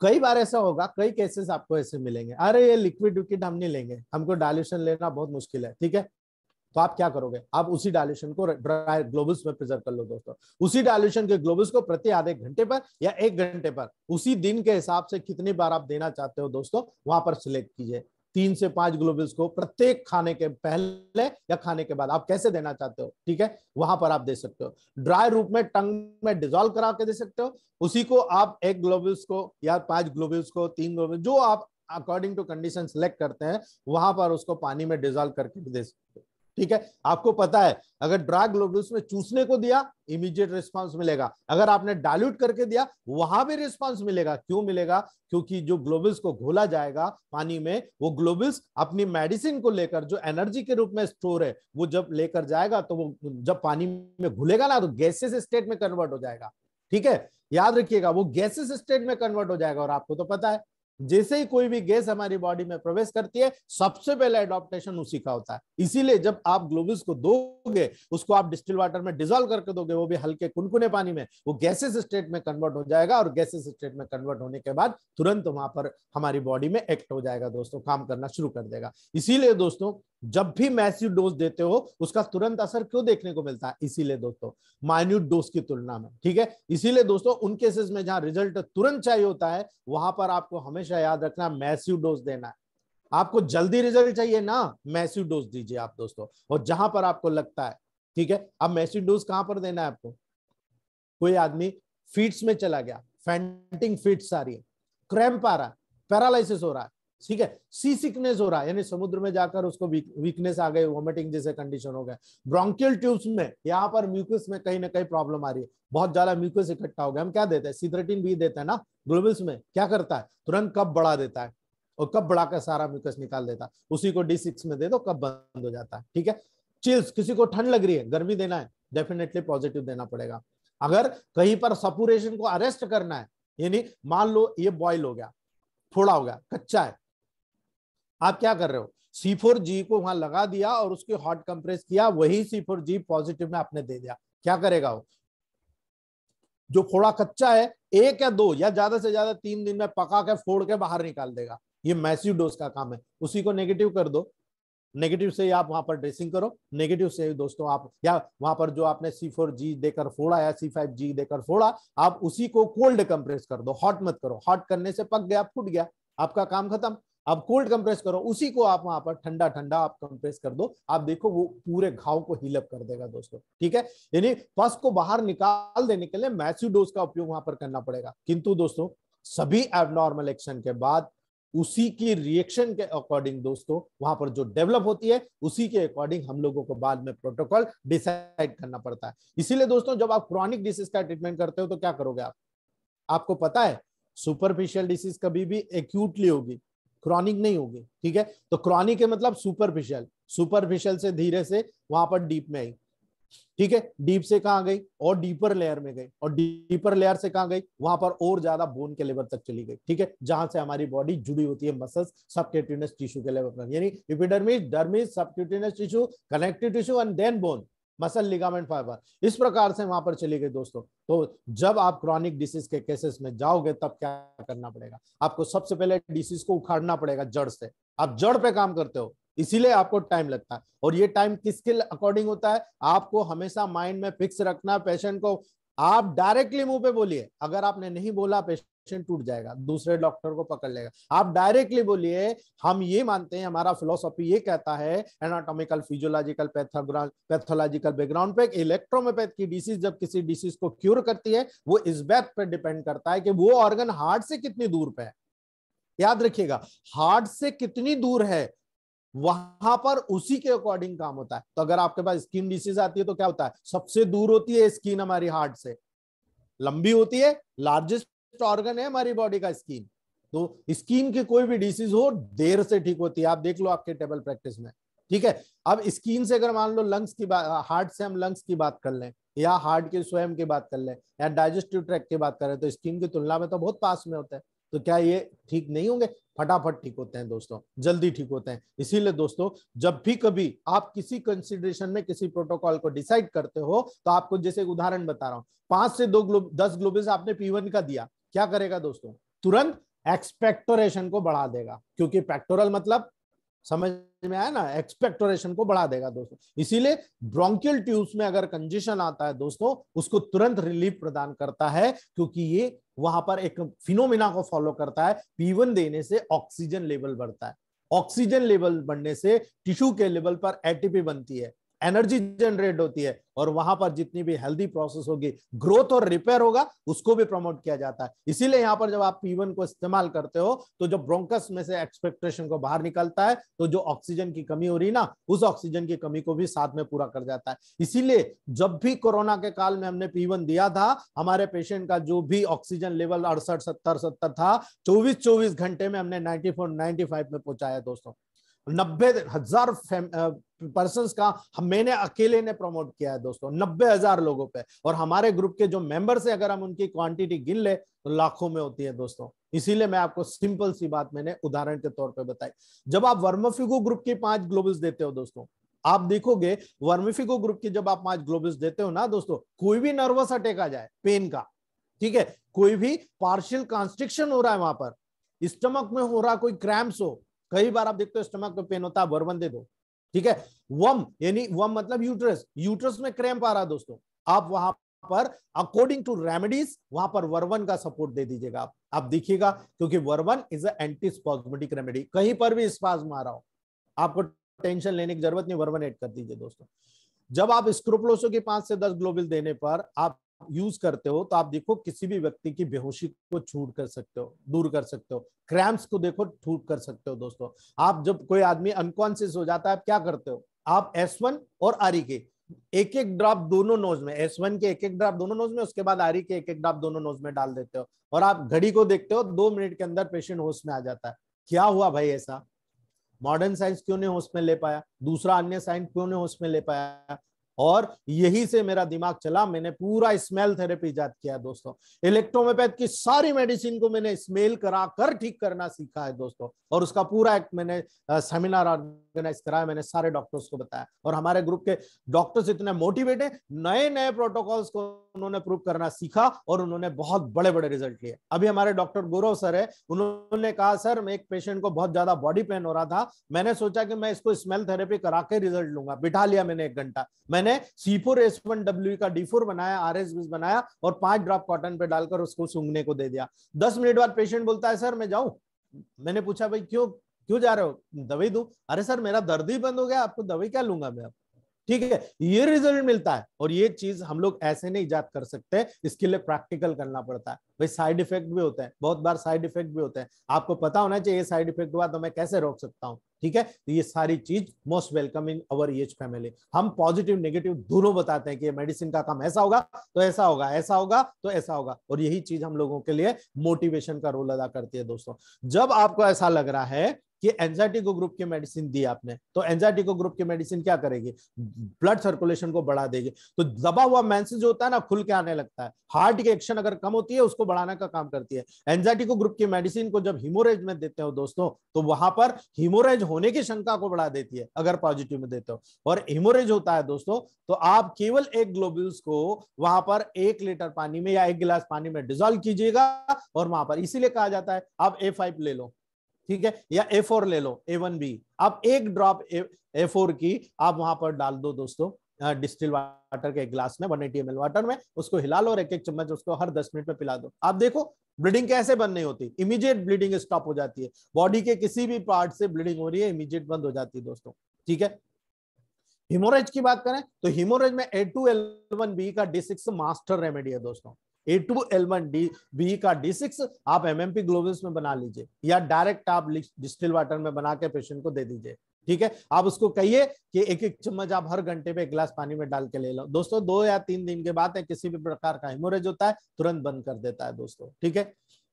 S1: कई बार ऐसा होगा, कई केसेस आपको ऐसे मिलेंगे, अरे ये लिक्विड विक्विड हम नहीं लेंगे, हमको डायल्यूशन लेना बहुत मुश्किल है, ठीक है। तो आप क्या करोगे, आप उसी डायल्यूशन को ड्राई ग्लोबुल्स में प्रिजर्व कर लो दोस्तों। उसी डायल्यूशन के ग्लोबुल्स को प्रति आधे घंटे पर या 1 घंटे पर उसी दिन के हिसाब से कितनी बार आप देना चाहते हो दोस्तों, वहां पर सिलेक्ट कीजिए। 3 से 5 ग्लोबुल्स को प्रत्येक खाने के पहले या खाने के बाद, आप कैसे देना चाहते हो, ठीक है, वहां पर आप दे सकते हो। ड्राई रूप में टंग में डिजोल्व करा के दे सकते हो। उसी को आप 1 ग्लोबुल्स को या 5 ग्लोबुल्स को 3 ग्लोबुल्स, जो आप अकॉर्डिंग टू कंडीशन सेलेक्ट करते हैं, वहां पर उसको पानी में डिजोल्व करके भी दे सकते हो। ठीक है, आपको पता है अगर ड्राई ग्लोबुल्स में चूसने को दिया इमीडिएट रिस्पांस मिलेगा, अगर आपने डाइल्यूट करके दिया वहां भी रिस्पांस मिलेगा। क्यों मिलेगा, क्योंकि जो ग्लोबुल्स को घोला जाएगा पानी में, वो ग्लोबुल्स अपनी मेडिसिन को लेकर जो एनर्जी के रूप में स्टोर है, वो जब लेकर जाएगा तो वो जब पानी में घुलेगा ना तो गैसेस स्टेट में कन्वर्ट हो जाएगा। ठीक है, याद रखिएगा वो गैसेस स्टेट में कन्वर्ट हो जाएगा। और आपको तो पता है जैसे ही कोई भी गैस हमारी बॉडी में प्रवेश करती है, सबसे पहले एडॉप्टेशन उसी का होता है। इसीलिए जब आप ग्लोबुल्स को दोगे, उसको आप डिस्टिल वाटर में डिसॉल्व करके दोगे, वो भी हल्के कुनकुने पानी में, वो गैसेस स्टेट में कन्वर्ट हो जाएगा। और गैसेस स्टेट में कन्वर्ट होने के बाद तुरंत वहां पर हमारी बॉडी में एक्ट हो जाएगा दोस्तों, काम करना शुरू कर देगा। इसीलिए दोस्तों जब भी मैसिव डोज देते हो उसका तुरंत असर क्यों देखने को मिलता है, इसीलिए दोस्तों माइन्यूट डोज की तुलना में। ठीक है, इसीलिए दोस्तों उन केसेस में जहां रिजल्ट तुरंत चाहिए होता है, वहां पर आपको हमेशा याद रखना मैसिव डोज देना है। आपको जल्दी रिजल्ट चाहिए ना, मैसिव डोज दीजिए आप दोस्तों। और जहां पर आपको लगता है, ठीक है, अब मैसिव डोज कहां पर देना है आपको, कोई आदमी फीट्स में चला गया, फैंटिंग फीट्स आ रही है, क्रैम्प आ रहा है, पैरालिसिस हो रहा है, ठीक है, सी सिकनेस हो रहा है, यानी समुद्र में जाकर उसको वीकनेस आ गई, वोमिटिंग जैसे कंडीशन हो गए, ब्रोंकियल ट्यूब्स में यहाँ पर म्यूकस में कहीं ना कहीं प्रॉब्लम आ रही है, बहुत ज्यादा म्यूकस इकट्ठा हो गया, हम क्या देते हैं, C13 भी देते हैं ना ग्लोबुल्स में, क्या करता है तुरंत कप बढ़ा देता है और कप बढ़ाकर सारा म्यूकस निकाल देता है। उसी को D6 में दे दो, कप बंद हो जाता है। ठीक है, चिल्स, किसी को ठंड लग रही है, गर्मी देना है, डेफिनेटली पॉजिटिव देना पड़ेगा। अगर कहीं पर सपुरेशन को अरेस्ट करना है, यानी मान लो ये बॉयल हो गया, थोड़ा हो गया, कच्चा है, आप क्या कर रहे हो, C4G को वहां लगा दिया और उसकी हॉट कंप्रेस किया, वही C4G पॉजिटिव में आपने दे दिया, क्या करेगा वो, जो फोड़ा कच्चा है 1 या 2 या ज्यादा से ज्यादा 3 दिन में पका के फोड़ के बाहर निकाल देगा। ये मैसिव डोज का काम है। उसी को नेगेटिव कर दो, नेगेटिव से आप वहां पर ड्रेसिंग करो, नेगेटिव से दोस्तों आप, या वहां पर जो आपने C4G देकर फोड़ा या C5G देकर फोड़ा, आप उसी को कोल्ड कंप्रेस कर दो, हॉट मत करो। हॉट करने से पक गया, फूट गया, आपका काम खत्म। आप कोल्ड कंप्रेस करो, उसी को आप वहां पर ठंडा ठंडा आप कंप्रेस कर दो, आप देखो वो पूरे घाव को हील अप कर देगा दोस्तों। ठीक है, यानी पस को बाहर निकाल देने के लिए मैसिव डोज का उपयोग वहां पर करना पड़ेगा। किंतु दोस्तों सभी एबनॉर्मल एक्शन के बाद उसी की रिएक्शन के अकॉर्डिंग दोस्तों वहां पर जो डेवलप होती है, उसी के अकॉर्डिंग हम लोगों को बाद में प्रोटोकॉल डिसाइड करना पड़ता है। इसीलिए दोस्तों जब आप क्रॉनिक डिसीज का ट्रीटमेंट करते हो तो क्या करोगे आप, आपको पता है सुपरफिशियल डिसीज कभी भी एक्यूटली होगी, क्रॉनिक नहीं होगी। ठीक है, तो क्रॉनिक है मतलब सुपरफिशियल, सुपरफिशियल से धीरे से वहां पर डीप में आई। ठीक है, डीप से कहां गई और डीपर लेयर में गई, और डीपर लेयर से कहां गई, वहां पर और ज्यादा बोन के लेवल तक चली गई। ठीक है, जहां से हमारी बॉडी जुड़ी होती है मसल्स सबक्यूटेनियस टिश्यू के लेवल पर, यानी epidermis, dermis, subcutaneous tissue, connective tissue and then bone, muscle, ligament, fibre, इस प्रकार से वहां पर चली गई दोस्तों। तो जब आप क्रॉनिक डिसीज के केसेस में जाओगे तब क्या करना पड़ेगा, आपको सबसे पहले डिसीज को उखाड़ना पड़ेगा जड़ से। आप जड़ पे काम करते हो, इसीलिए आपको टाइम लगता है। और ये टाइम किसके अकॉर्डिंग होता है, आपको हमेशा माइंड में फिक्स रखना। पेशेंट को आप डायरेक्टली मुंह पे बोलिए, अगर आपने नहीं बोला पेशेंट टूट जाएगा, दूसरे डॉक्टर को पकड़ लेगा। आप डायरेक्टली बोलिए, हम ये मानते हैं, हमारा फिलोसॉफी ये कहता है, एनाटॉमिकल, फिजियोलॉजिकल, पैथोलॉजिकल बैकग्राउंड पे इलेक्ट्रोमेपैथ की डिसीज जब किसी डिसीज को क्यूर करती है, वो इस बात पर डिपेंड करता है कि वो ऑर्गन हार्ट से कितनी दूर पे है। याद रखिएगा, हार्ट से कितनी दूर है, वहां पर उसी के अकॉर्डिंग काम होता है। तो अगर आपके पास स्किन डिसीज आती है तो क्या होता है, सबसे दूर होती है स्किन हमारी हार्ट से, लंबी होती है, लार्जेस्ट ऑर्गन है हमारी बॉडी का स्किन। तो स्किन की कोई भी डिसीज हो देर से ठीक होती है, आप देख लो आपके टेबल प्रैक्टिस में। ठीक है, अब स्किन से अगर मान लो लंग्स की बात, हार्ट से हम लंग्स की बात कर लें, या हार्ट के स्वयं की बात कर लें, या डाइजेस्टिव ट्रैक्ट की बात करें, तो स्किन की तुलना में तो बहुत पास में होता है। तो क्या ये ठीक नहीं होंगे, फटाफट ठीक होते हैं दोस्तों, जल्दी ठीक होते हैं। इसीलिए दोस्तों जब भी कभी आप किसी कंसिडरेशन में किसी प्रोटोकॉल को डिसाइड करते हो, तो आपको जैसे एक उदाहरण बता रहा हूं, 5 से 10 ग्लोबुल्स आपने P1 का दिया, क्या करेगा दोस्तों, तुरंत एक्सपेक्टोरेशन को बढ़ा देगा, क्योंकि पेक्टोरल मतलब समझ में आया ना, एक्सपेक्टोरेशन को बढ़ा देगा दोस्तों। इसीलिए ब्रोंकियल ट्यूब्स में अगर कंजेशन आता है दोस्तों, उसको तुरंत रिलीफ प्रदान करता है, क्योंकि ये वहां पर एक फिनोमिना को फॉलो करता है। P1 देने से ऑक्सीजन लेवल बढ़ता है, ऑक्सीजन लेवल बढ़ने से टिश्यू के लेवल पर एटीपी बनती है, एनर्जी जनरेट होती है, और वहां पर जितनी भी हेल्दी प्रोसेस होगी, ग्रोथ और रिपेयर होगा, उसको भी प्रमोट किया जाता है। इसीलिए यहां पर जब आप P1 को इस्तेमाल करते हो तो जो ब्रोंकस में से एक्सपेक्टेशन को बाहर निकलता है, तो जो ऑक्सीजन की कमी हो रही ना, उस ऑक्सीजन की कमी को भी साथ में पूरा कर जाता है। इसीलिए जब भी कोरोना के काल में हमने P1 दिया था, हमारे पेशेंट का जो भी ऑक्सीजन लेवल 68, 70 था, 24 घंटे में हमने 94, 95 में पहुंचाया दोस्तों। 90,000 पर्सन का मैंने अकेले ने प्रमोट किया है दोस्तों, 90,000 लोगों पे। और हमारे ग्रुप के जो मेंबर्स है, अगर हम उनकी क्वांटिटी गिन ले तो लाखों में होती है दोस्तों। इसीलिए मैं आपको सिंपल सी बात मैंने उदाहरण के तौर पे बताई। जब आप वर्मीफिगो ग्रुप की 5 ग्लोबल्स देते हो दोस्तों, आप देखोगे वर्मीफिगो ग्रुप की जब आप 5 ग्लोबल्स देते हो ना दोस्तों, कोई भी नर्वस अटैक आ जाए पेन का, ठीक है, कोई भी पार्शियल कॉन्स्ट्रिक्शन हो रहा है वहां पर, स्टमक में हो रहा, कोई क्रैम्प्स हो, कई बार आप देखते हो स्टमक में पेन होता है, वर्मन दे दो, ठीक है। वम यानी वम मतलब यूट्रस, यूट्रस में क्रैम्प आ रहा है दोस्तों, आप वहां पर अकॉर्डिंग टू रेमेडीज वहां पर वर्वन का सपोर्ट दे दीजिएगा। आप देखिएगा, क्योंकि वर्वन इज अ एंटी स्पाज्मेटिक रेमेडी। कहीं पर भी स्पाज्म आ रहा हो, आपको टेंशन लेने की जरूरत नहीं, वर्वन ऐड कर दीजिए दोस्तों। जब आप स्क्रोप्लोसो की 5 से 10 ग्लोबल देने पर आप यूज करते हो, तो आप देखो किसी भी व्यक्ति की बेहोशी को छूट कर सकते हो, दूर कर सकते हो, क्रैम्प्स को देखो ठीक कर सकते हो दोस्तों। आप जब कोई आदमी अनकॉन्शियस हो जाता है, आप क्या करते हो, आप S1 और आरी के एक एक ड्रॉप दोनों नोज में, S1 के एक एक ड्रॉप दोनों नोज में, उसके बाद आरी के एक एक ड्रॉप दोनों नोज में डाल देते हो, और आप घड़ी को देखते हो, 2 मिनट के अंदर पेशेंट होश में आ जाता है। क्या हुआ भाई ऐसा? मॉडर्न साइंस क्यों नहीं होश में ले पाया? दूसरा अन्य साइंस क्यों नहीं होश में ले पाया? और यही से मेरा दिमाग चला, मैंने पूरा स्मेल थेरेपी इजाद किया दोस्तों। इलेक्ट्रोमोपैथ की सारी मेडिसिन को मैंने स्मेल करा कर ठीक करना सीखा है दोस्तों, और उसका पूरा एक मैंने सेमिनार ऑर्गेनाइज कराया, मैंने सारे डॉक्टर्स को बताया, और हमारे ग्रुप के डॉक्टर्स इतने मोटिवेटेड, नए नए प्रोटोकॉल्स को उन्होंने प्रूव करना सीखा, और उन्होंने बहुत बड़े बड़े रिजल्ट लिए। अभी हमारे डॉक्टर गौरव सर है, उन्होंने कहा सर मैं एक पेशेंट को बहुत ज्यादा बॉडी पेन हो रहा था, मैंने सोचा कि मैं इसको स्मेल थेरेपी करा के रिजल्ट लूंगा, बिठा लिया मैंने 1 घंटा, मैंने C4S1W का D4 बनाया, RS20 बनाया, और 5 ड्रॉप कॉटन पे डालकर उसको सूंघने को दे दिया। 10 मिनट बाद पेशेंट बोलता है सर मैं जाऊं? मैंने पूछा भाई क्यों क्यों जा रहे हो, दवाई दूं? अरे सर मेरा दर्द ही बंद हो गया, आपको दवाई क्या लूंगा मैं अब? ठीक है, ये रिजल्ट मिलता है। और ये चीज हम लोग ऐसे नहीं इजाद कर सकते, इसके लिए प्रैक्टिकल करना पड़ता है भाई। साइड इफेक्ट भी होते हैं, बहुत बार साइड इफेक्ट भी होते हैं, आपको पता होना चाहिए ये साइड इफेक्ट हुआ तो मैं कैसे रोक सकता हूं, ठीक है। तो ये सारी चीज most welcome in our EH family. हम पॉजिटिव नेगेटिव दोनों बताते हैं कि मेडिसिन का काम ऐसा होगा तो ऐसा होगा, ऐसा होगा तो ऐसा होगा, और यही चीज हम लोगों के लिए मोटिवेशन का रोल अदा करती है दोस्तों। जब आपको ऐसा लग रहा है कि एंजाइटी को ग्रुप की मेडिसिन दी आपने, तो एंजाइटी को ग्रुप की मेडिसिन क्या करेगी? ब्लड सर्कुलेशन को बढ़ा देगी, तो दबा हुआ मेंसेस जो होता है ना, खुल के आने लगता है। हार्ट की एक्शन अगर कम होती है, उसको बढ़ाने का काम करती है। एंजाइटी को ग्रुप की मेडिसिन को जब हीमोरेज में देते हो दोस्तों, तो वहां पर हीमोरेज होने की शंका को बढ़ा देती है अगर पॉजिटिव में देते हो। और हीमोरेज होता है दोस्तों, तो आप केवल 1 ग्लोब्यूल्स को वहां पर 1 लीटर पानी में या 1 गिलास पानी में डिजोल्व कीजिएगा, और वहां पर इसीलिए कहा जाता है आप A5 ले लो, ठीक है, या A4 ले लो, A1B, आप 1 ड्रॉप A4 की आप वहां पर डाल दो दोस्तों, डिस्टिल वाटर के 1 गिलास में, 180 ml वाटर में, उसको हिला लो और 1-1 चम्मच उसको हर 10 मिनट में पिला दो। आप देखो ब्लीडिंग कैसे बंद नहीं होती, इमीडिएट ब्लीडिंग स्टॉप हो जाती है। बॉडी के किसी भी पार्ट से ब्लीडिंग हो रही है, इमीडिएट बंद हो जाती है दोस्तों, ठीक है। हिमोरेज की बात करें तो हिमोरेज में A2L1B का D6 मास्टर रेमेडी है दोस्तों। A2L1B का D6 आप MMP ग्लोबल्स में बना लीजिए, या डायरेक्ट आप डिस्टिल वाटर में बना के पेशेंट को दे दीजिए, ठीक है। आप उसको कहिए कि 1-1 चम्मच आप हर घंटे पे 1 गिलास पानी में डाल के ले लो दोस्तों। 2 या 3 दिन के बाद है किसी भी प्रकार का हिमोरेज होता है, तुरंत बंद कर देता है दोस्तों, ठीक है।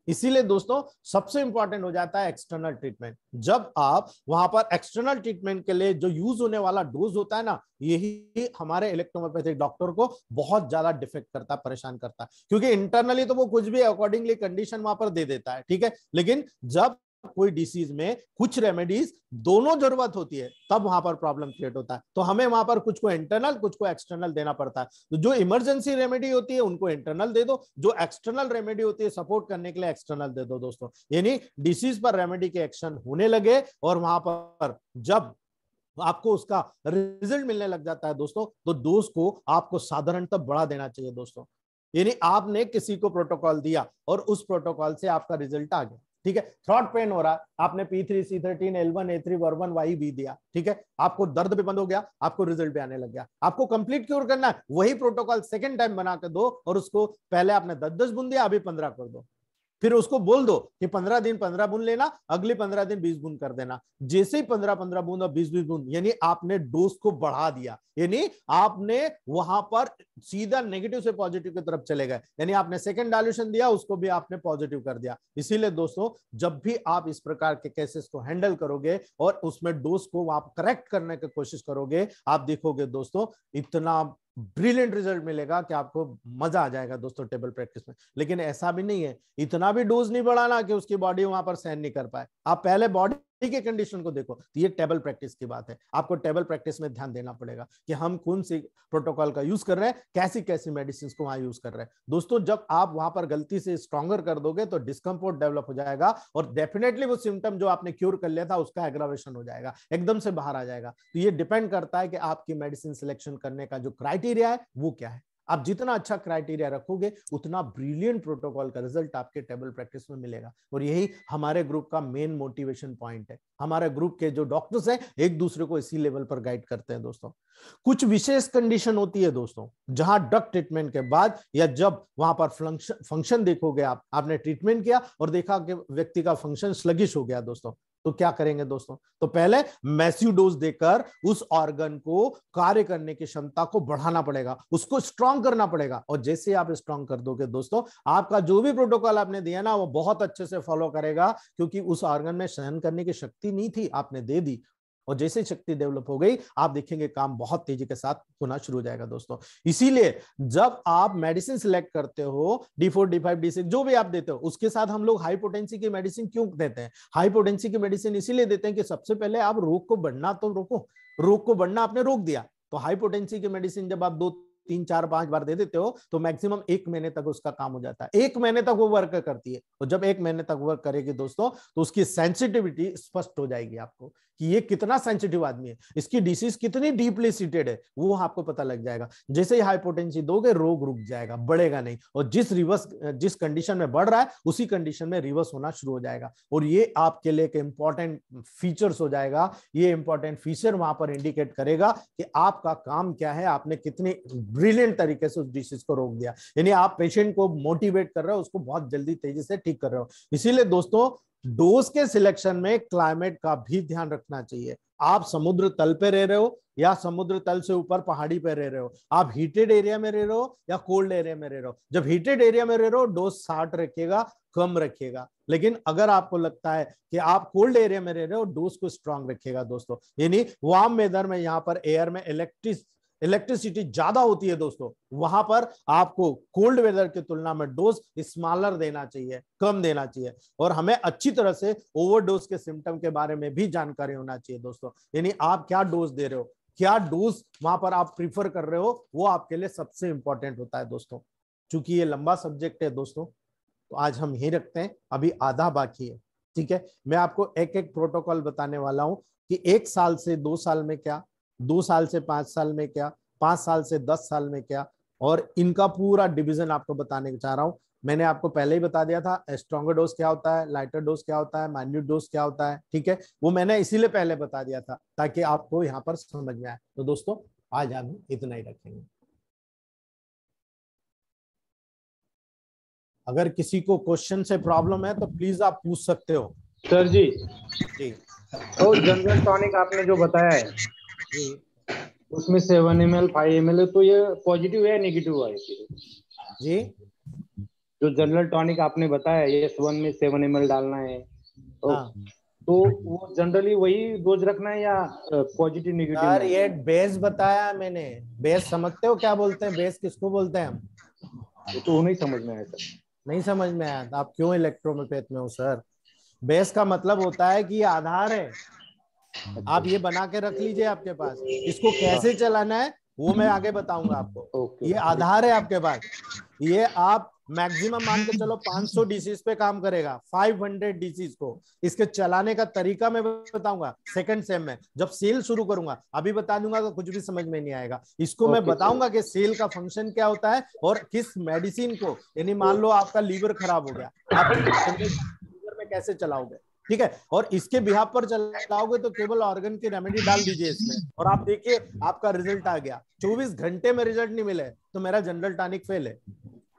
S1: इसीलिए दोस्तों सबसे इंपॉर्टेंट हो जाता है एक्सटर्नल ट्रीटमेंट। जब आप वहां पर एक्सटर्नल ट्रीटमेंट के लिए जो यूज होने वाला डोज होता है ना, यही हमारे इलेक्ट्रोमोपैथिक डॉक्टर को बहुत ज्यादा डिफेक्ट करता है, परेशान करता है, क्योंकि इंटरनली तो वो कुछ भी अकॉर्डिंगली कंडीशन वहां पर दे देता है, ठीक है। लेकिन जब कोई डिसीज में कुछ रेमेडीज दोनों जरूरत होती है, तब वहां पर प्रॉब्लम क्रिएट होता है। तो हमें वहां पर कुछ को इंटरनल कुछ को एक्सटर्नल देना पड़ता है। तो जो इमरजेंसी रेमेडी होती है उनको इंटरनल दे दो, जो एक्सटर्नल रेमेडी होती है सपोर्ट करने के लिए एक्सटर्नल दे दो दोस्तों। यानी डिसीज पर रेमेडी के एक्शन होने लगे और वहां पर जब आपको उसका रिजल्ट मिलने लग जाता है दोस्तों, तो डोज को आपको साधारणतः बढ़ा देना चाहिए दोस्तों। यानी आपने किसी को प्रोटोकॉल दिया और उस प्रोटोकॉल से आपका रिजल्ट आ गया, ठीक है। थ्रॉट पेन हो रहा है, आपने P3 C13 L1 A3 वर्बन Y भी दिया, ठीक है, आपको दर्द भी बंद हो गया, आपको रिजल्ट भी आने लग गया। आपको कंप्लीट क्योर करना है, वही प्रोटोकॉल सेकंड टाइम बना के दो और उसको पहले आपने 10-10 बूंद दिया, अभी 15 कर दो। फिर उसको बोल दो कि 15 दिन 15 बूंद लेना, अगले 15 दिन 20 बूंद कर देना। जैसे ही 15-15 बूंद और 20-20 बूंद, यानी आपने डोज को बढ़ा दिया, यानी आपने वहां पर सीधा नेगेटिव से पॉजिटिव की तरफ चले गए। यानी आपने सेकंड डाइल्यूशन दिया, उसको भी आपने पॉजिटिव कर दिया। इसीलिए दोस्तों जब भी आप इस प्रकार के केसेस को हैंडल करोगे और उसमें डोज को आप करेक्ट करने की कोशिश करोगे, आप देखोगे दोस्तों इतना ब्रिलियंट रिजल्ट मिलेगा कि आपको मजा आ जाएगा दोस्तों टेबल प्रैक्टिस में। लेकिन ऐसा भी नहीं है, इतना भी डोज नहीं बढ़ाना कि उसकी बॉडी वहां पर सहन नहीं कर पाए। आप पहले बॉडी के कंडीशन को देखो। तो ये टेबल प्रैक्टिस की बात है, आपको टेबल प्रैक्टिस में ध्यान देना पड़ेगा कि हम कौन सी प्रोटोकॉल का यूज कर रहे हैं, कैसी कैसी मेडिसिन को वहां यूज कर रहे हैं। दोस्तों जब आप वहां पर गलती से स्ट्रॉन्गर कर दोगे तो डिस्कम्फर्ट डेवलप हो जाएगा और डेफिनेटली वो सिम्टम जो आपने क्योर कर लिया था उसका एग्रावेशन हो जाएगा, एकदम से बाहर आ जाएगा। तो ये डिपेंड करता है कि आपकी मेडिसिन सिलेक्शन करने का जो क्राइटेरिया है वो क्या है। आप जितना अच्छा क्राइटेरिया रखोगे उतना ब्रिलियंट प्रोटोकॉल का रिजल्ट आपके टेबल प्रैक्टिस में मिलेगा। और यही हमारे ग्रुप का मेन मोटिवेशन पॉइंट है। हमारे ग्रुप के जो डॉक्टर्स हैं एक दूसरे को इसी लेवल पर गाइड करते हैं दोस्तों। कुछ विशेष कंडीशन होती है दोस्तों, जहां ड्रग ट्रीटमेंट के बाद या जब वहां पर फंक्शन देखोगे, आपने ट्रीटमेंट किया और देखा कि व्यक्ति का फंक्शन स्लगिश हो गया दोस्तों, तो क्या करेंगे दोस्तों? तो पहले मैसिव डोज देकर उस ऑर्गन को कार्य करने की क्षमता को बढ़ाना पड़ेगा, उसको स्ट्रांग करना पड़ेगा। और जैसे आप स्ट्रांग कर दोगे दोस्तों, आपका जो भी प्रोटोकॉल आपने दिया ना वो बहुत अच्छे से फॉलो करेगा, क्योंकि उस ऑर्गन में सहन करने की शक्ति नहीं थी, आपने दे दी। और जैसे शक्ति डेवलप हो गई, आप देखेंगे काम बहुत तेजी के साथ होना शुरू हो जाएगा दोस्तों। इसीलिए जब आप मेडिसिन सिलेक्ट करते हो, D4 D5 D6 जो भी आप देते हो, उसके साथ हम लोग हाई पोटेंसी की मेडिसिन क्यों देते हैं? हाई पोटेंसी की मेडिसिन इसीलिए देते हैं कि सबसे पहले आप रोग को बढ़ना तो रोको, रोग को बढ़ना आपने रोक दिया। तो हाई पोटेंसी की मेडिसिन जब आप 2 3 4 5 बार दे देते हो तो मैक्सिमम 1 महीने तक उसका काम हो जाता है। 1 महीने तक वो वर्क करती है। और जब 1 महीने तक वर्क करेगी दोस्तों, तो उसकी सेंसिटिविटी स्पष्ट हो जाएगी आपको कि ये कितना सेंसिटिव आदमी है, इसकी डिसीज कितनी डीपली सीटेड है, वो आपको पता लग जाएगा। जैसे ही हाइपोटेंसी दोगे, रोग रुक जाएगा, बढ़ेगा नहीं। और जिस कंडीशन में बढ़ रहा है उसी कंडीशन में रिवर्स होना शुरू हो जाएगा। और ये आपके लिए एक इंपॉर्टेंट फीचर्स हो जाएगा। ये इंपॉर्टेंट फीचर वहां पर इंडिकेट करेगा कि आपका काम क्या है, आपने कितनी ब्रिलियंट तरीके से उस डिसीज को रोक दिया। यानी आप पेशेंट को मोटिवेट कर रहे हो, उसको बहुत जल्दी तेजी से ठीक कर रहे हो। इसीलिए दोस्तों डोज के सिलेक्शन में क्लाइमेट का भी ध्यान रखना चाहिए। आप समुद्र तल पे रह रहे हो या समुद्र तल से ऊपर पहाड़ी पे रह रहे हो, आप हीटेड एरिया में रह रहे हो या कोल्ड एरिया में रह रहे हो। जब हीटेड एरिया में रह रहे हो डोज 60 रखिएगा, कम रखिएगा। लेकिन अगर आपको लगता है कि आप कोल्ड एरिया में रह रहे हो, डोज को स्ट्रांग रखिएगा दोस्तों। यानी वार्म वेदर में यहाँ पर एयर में इलेक्ट्रिसिटी ज्यादा होती है दोस्तों, वहां पर आपको कोल्ड वेदर की तुलना में डोज स्मॉलर देना चाहिए, कम देना चाहिए। और हमें अच्छी तरह से ओवरडोज के सिम्टम के बारे में भी जानकारी होना चाहिए दोस्तों। यानी आप क्या डोज दे रहे हो, क्या डोज वहां पर आप प्रीफर कर रहे हो, वो आपके लिए सबसे इंपॉर्टेंट होता है दोस्तों। चूंकि ये लंबा सब्जेक्ट है दोस्तों, तो आज हम यही रखते हैं, अभी आधा बाकी है, ठीक है। मैं आपको एक एक प्रोटोकॉल बताने वाला हूं कि 1 साल से 2 साल में क्या, 2 साल से 5 साल में क्या, 5 साल से 10 साल में क्या, और इनका पूरा डिवीजन आपको बताने चाह रहा हूं। मैंने आपको पहले ही बता दिया था स्ट्रॉन्गर डोज क्या होता है, लाइटर डोज क्या होता है, माइन्यूट डोज क्या होता है, ठीक है। वो मैंने इसीलिए पहले बता दिया था ताकि आपको यहाँ पर समझ में आए। तो दोस्तों आज हम इतना ही रखेंगे। अगर किसी को क्वेश्चन से प्रॉब्लम है तो प्लीज आप पूछ सकते हो।
S2: सर जी
S1: जी
S2: तो जनरल टॉनिक आपने जो बताया है
S1: जी
S2: उसमें 7 ml 5 ml है, तो ये पॉजिटिव है नेगेटिव है?
S1: जी
S2: जो जनरल टॉनिक आपने बताया ये S1 में 7 ml डालना है,
S1: हाँ
S2: तो वो जनरली वही डोज रखना है या पॉजिटिव नेगेटिव
S1: सर,
S2: में?
S1: ये बेस बताया मैंने। बेस समझते हो क्या बोलते हैं, बेस किसको बोलते हैं हम?
S2: वो तो नहीं समझ में आया सर।
S1: नहीं समझ में आया तो आप क्यों इलेक्ट्रोपैथ में हो सर? बेस का मतलब होता है कि ये आधार है, आप ये बना के रख लीजिए आपके पास। इसको कैसे चलाना है वो मैं आगे बताऊंगा आपको। ये आधार है आपके पास, ये आप मैक्सिमम मान के चलो 500 डीसीज पे काम करेगा, 500 डीसीज को। इसके चलाने का तरीका मैं बताऊंगा सेकंड सेम में, जब सेल शुरू करूंगा। अभी बता दूंगा तो कुछ भी समझ में नहीं आएगा। इसको मैं बताऊंगा कि सेल का फंक्शन क्या होता है और किस मेडिसिन को, यानी मान लो आपका लीवर खराब हो गया, आप लीवर में कैसे चलाओगे, ठीक है। और इसके बिहाफ पर चलाओगे तो केवल ऑर्गन की रेमेडी डाल दीजिए इसमें, और आप देखिए आपका रिजल्ट आ गया। 24 घंटे में रिजल्ट नहीं मिले तो मेरा जनरल टॉनिक फेल है,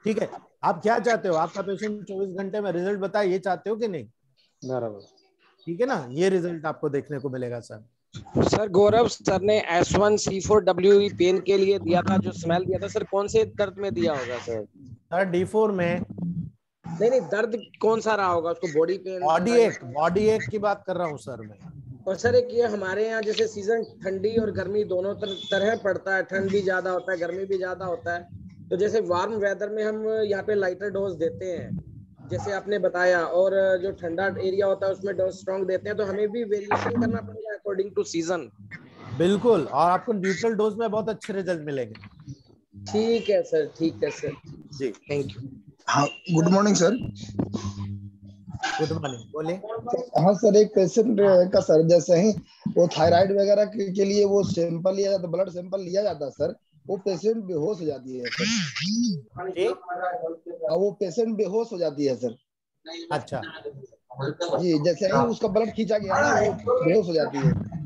S1: ठीक है। आप क्या चाहते हो, आपका पेशेंट 24 घंटे में रिजल्ट बताए, ये चाहते हो कि नहीं?
S2: बराबर,
S1: ठीक है ना, ये रिजल्ट आपको देखने को मिलेगा सर।
S3: सर गौरव सर ने S1C4W पेन के लिए दिया था, जो स्मेल दिया था सर, कौन से दर्द में दिया होगा सर?
S1: सर D4 में।
S3: नहीं, दर्द कौन सा रहा होगा उसको? बॉडी पेन,
S1: बॉडी एक की बात कर रहा हूँ सर मैं।
S3: और सर एक ये हमारे यहाँ जैसे सीजन ठंडी और गर्मी दोनों तरह पड़ता है, ठंड भी ज्यादा होता है, गर्मी भी ज्यादा होता है, तो जैसे वार्म वेदर में हम यहाँ पे लाइटर डोज देते हैं जैसे आपने बताया, और जो ठंडा एरिया होता है उसमें डोज स्ट्रॉन्ग देते हैं, तो हमें भी वेरिएशन करना पड़ेगा अकॉर्डिंग टू सीजन।
S1: बिल्कुल, और आपको न्यूट्रल डोज में बहुत अच्छे रिजल्ट मिलेंगे।
S3: ठीक है सर, ठीक है सर
S1: जी,
S3: थैंक यू।
S4: हाँ, good morning sir.
S1: Good morning, बोलिए।
S4: हाँ सर, एक पेशेंट का सर जैसे ही वो थायराइड वगैरह के लिए वो सैंपल लिया जाता, ब्लड सैंपल लिया जाता है सर, वो पेशेंट बेहोश हो जाती है सर। वो पेशेंट बेहोश हो जाती है सर।
S1: अच्छा
S4: जी, जैसे ही उसका ब्लड खींचा गया ना, वो बेहोश हो जाती है।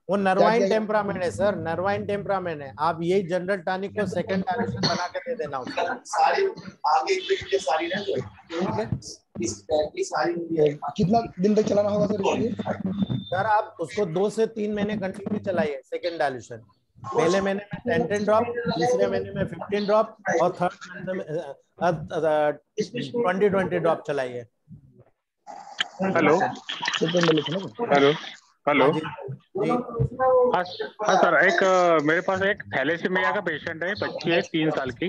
S1: वो नर्वाइन टेम्परामेंट है सर, नर्वाइन टेम्परामेंट है। आप यही जनरल टॉनिक को सेकंड डायरेक्शन बना के दे देना उसको।
S4: सारी आगे के सारी ना,
S1: ठीक है।
S4: कितना दिन तक चलाना होगा सर इसके?
S1: सर आप उसको 2 से 3 महीने कंटिन्यू चलाइए सेकंड डायल्यूशन। पहले महीने में 10 ड्रॉप, दूसरे महीने में 15 ड्रॉप, और थर्ड महीने में 20 ड्रॉप चलाइए।
S5: Hello hello hello.
S1: जी
S5: हाँ सर, एक मेरे पास एक थैलेसीमिया का पेशेंट है, बच्ची है 3 साल की।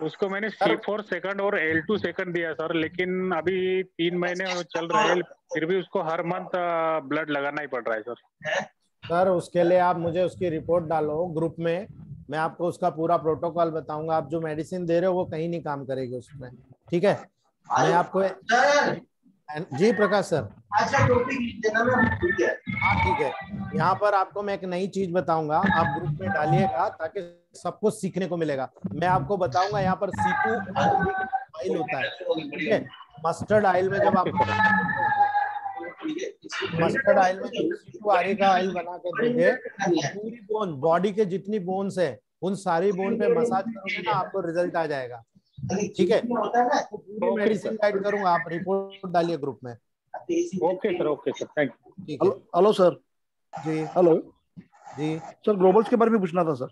S5: उसको मैंने C4 सेकंड और L2 सेकंड दिया सर, लेकिन अभी 3 महीने चल रहे हैं, फिर भी उसको हर मंथ ब्लड लगाना ही पड़ रहा है सर।
S1: सर उसके लिए आप मुझे उसकी रिपोर्ट डालो ग्रुप में, मैं आपको उसका पूरा प्रोटोकॉल बताऊंगा। आप जो मेडिसिन दे रहे हो वो कहीं नहीं काम करेगी उसमें, ठीक है। मैं आपको जी प्रकाश सर। अच्छा टॉपिक देना में ठीक है। हाँ ठीक है, यहाँ पर आपको मैं एक नई चीज बताऊंगा, आप ग्रुप में डालिएगा ताकि सबको सीखने को मिलेगा। मैं आपको बताऊंगा यहाँ पर C2 ऑयल होता है, ठीक है। मस्टर्ड ऑयल में जब आप मस्टर्ड ऑयल में जब C2 का ऑयल बना के दोगे, पूरी बोन, बॉडी के जितनी बोन्स है उन सारी बोन पे मसाज करोगे ना, आपको रिजल्ट आ जाएगा, ठीक है। पूरी मेडिसिन गाइड करूंगा, आप रिपोर्ट डालिए ग्रुप में।
S5: Okay sir, thank
S1: you.
S6: Hello sir.
S1: जी
S6: हेलो
S1: जी
S6: सर, ग्लोबल्स के बारे में पूछना था सर।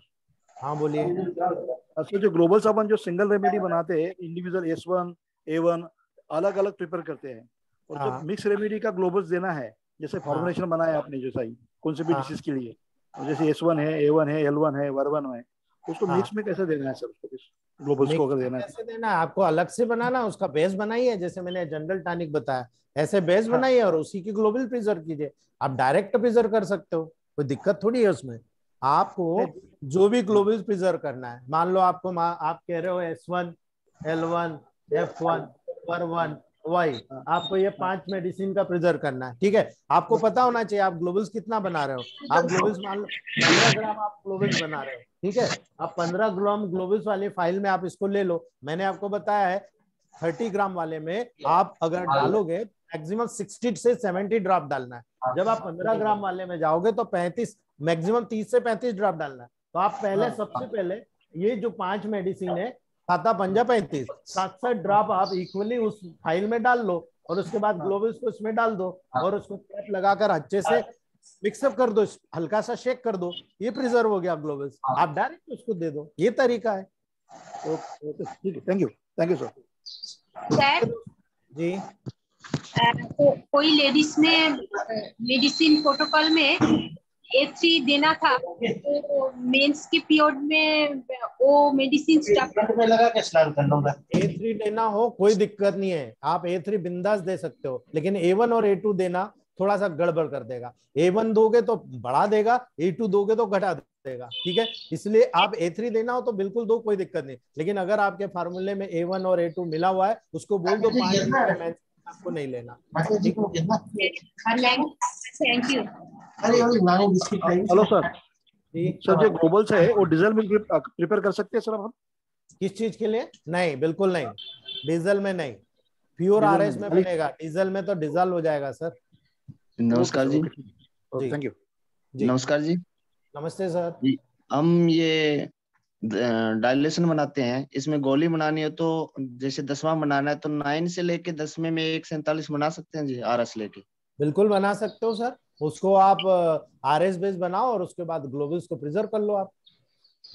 S1: हाँ बोलिए।
S6: अच्छा, जो ग्लोबल्स अपन जो सिंगल रेमेडी बनाते हैं, इंडिविजुअल S1 A1 अलग अलग प्रिपेयर करते हैं, और जब मिक्स रेमेडी का ग्लोबल्स देना है, जैसे फॉर्मुलेशन बनाया आपने जैसा ही कौन से भी डिसीज के लिए, जैसे S1 है, A1 है, L1 है, वर्वन है, उसको मिक्स में कैसे देना है सर? उसको ग्लोबल्स को अगर देना है
S1: कैसे देना है, आपको अलग से बनाना, उसका बेस बनाइए, जैसे मैंने जनरल टॉनिक बताया ऐसे बेस बनाइए और उसी की ग्लोबल प्रिजर्व कीजिए। आप डायरेक्ट प्रिजर्व कर सकते हो, कोई दिक्कत थोड़ी है उसमें। आपको जो भी ग्लोबल प्रिजर्व करना है, मान लो आपको आप कह रहे हो S1 L1 F1 वर्वन वाई, आपको ये 5 मेडिसिन का प्रिजर्व करना है, ठीक है। आपको पता होना चाहिए आप ग्लोबल्स कितना बना रहे हो। आप ग्लोबल्स मान लो 15 ग्राम आप ग्लोबल्स बना रहे हो, ठीक है। आप 15 ग्राम ग्लोबल्स वाले फाइल में आप इसको ले लो। मैंने आपको बताया है 30 ग्राम वाले में आप अगर डालोगे मैक्सिमम 60 से 70 ड्रॉप डालना है। जब आप 15 ग्राम वाले में जाओगे तो 35 मैक्सिमम 30 से 35 ड्रॉप डालना है। तो आप पहले सबसे पहले ये जो 5 मेडिसिन है, 7 पंजा 35, 7 ड्रॉप आप इक्वली उस फाइल में डाल लो, और उसके बाद ग्लोबल्स को इसमें डाल दो, और उसको कैप लगाकर अच्छे से मिक्सअप कर दो, हल्का सा शेक कर दो, ये प्रिजर्व हो गया ग्लोबल्स। आप डायरेक्ट उसको दे दो, ये तरीका है।
S6: ठीक है, थैंक यू सर।
S7: सर
S1: जी
S7: कोई लेडीज में मेडिसिन प्रोटोकॉल में A3 देना था, तो मेंस के पीरियड में वो मेडिसिन स्टॉप
S8: लगा के स्नान कर लूंगा।
S1: A3 देना हो कोई दिक्कत नहीं है, आप A3 बिंदास दे सकते हो, लेकिन A1 और A2 देना थोड़ा सा गड़बड़ कर देगा। A1 दोगे तो बढ़ा देगा, A2 दोगे तो घटा देगा, ठीक है। इसलिए आप A3 देना हो तो बिल्कुल दो, कोई दिक्कत नहीं। लेकिन अगर आपके फार्मूले में A1 और A2 मिला हुआ है, उसको बोल दो 5 दिन के मैच आपको नहीं लेना।
S7: Thank you.
S6: Hello sir, sir जो ग्लोबल्स है वो डीजल में प्रिपेयर कर सकते हैं सर हम?
S1: किस चीज के लिए? नहीं, बिल्कुल नहीं, डीजल में नहीं, प्योर आरएस में बनेगा। डीजल में तो डीजल हो जाएगा सर।
S9: नमस्कार जी।
S6: Thank you.
S9: नमस्कार जी।
S1: नमस्ते सर।
S9: हम ये डायलेशन बनाते हैं, इसमें गोली बनानी हो तो जैसे 10वां बनाना है तो 9 से लेके 10वें में 147 बना सकते हैं जी आरएस लेके?
S1: बिल्कुल बना सकते हो सर, उसको आप आरएस बेस बनाओ और उसके बाद ग्लोबल्स को प्रिजर्व कर लो आप।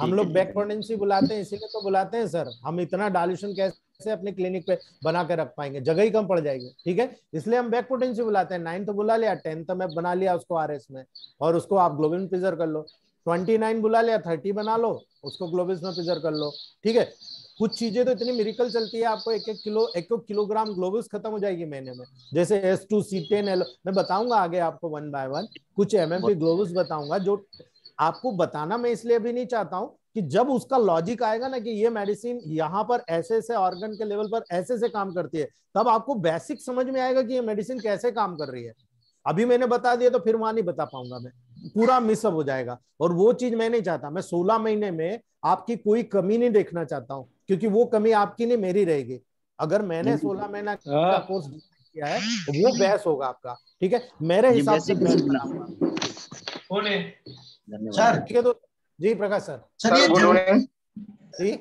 S1: हम लोग बैक पोटेंसी बुलाते हैं, इसीलिए तो बुलाते हैं सर। हम इतना डायल्यूशन कैसे अपने क्लिनिक पे बना के रख पाएंगे, जगह ही कम पड़ जाएगी, ठीक है। इसलिए हम बैक पोटेंसी बुलाते हैं। 9 तो बुला लिया, 10 तो मैं बना लिया उसको आरएस में, और उसको आप ग्लोबल में प्रिजर्व कर लो। 29 बुला लिया, 30 बना लो, उसको ग्लोबल्स में प्रिजर्व कर लो, ठीक है। कुछ चीजें तो इतनी मिरेकल चलती है, आपको 1 किलोग्राम ग्लोबल्स खत्म हो जाएगी महीने में। जैसे S2 C10 मैं बताऊंगा आगे आपको 1 बाय 1 कुछ MMP ग्लोबल्स बताऊंगा, जो आपको बताना मैं इसलिए भी नहीं चाहता हूं कि जब उसका लॉजिक आएगा ना कि ये मेडिसिन यहाँ पर ऐसे ऐसे ऑर्गन के लेवल पर ऐसे ऐसे काम करती है, तब आपको बेसिक समझ में आएगा कि ये मेडिसिन कैसे काम कर रही है। अभी मैंने बता दिया तो फिर वहां नहीं बता पाऊंगा, मैं पूरा मिसअप हो जाएगा, और वो चीज मैं नहीं चाहता। मैं 16 महीने में आपकी कोई कमी नहीं देखना चाहता हूँ, क्योंकि वो कमी आपकी नहीं मेरी रहेगी। अगर मैंने 16 महीना का कोर्स किया है वो बेस होगा आपका, ठीक है, मेरे हिसाब से बेस बनाऊंगा।
S8: सर
S1: ठीक है तो जी प्रकाश सर।
S8: सर
S1: ये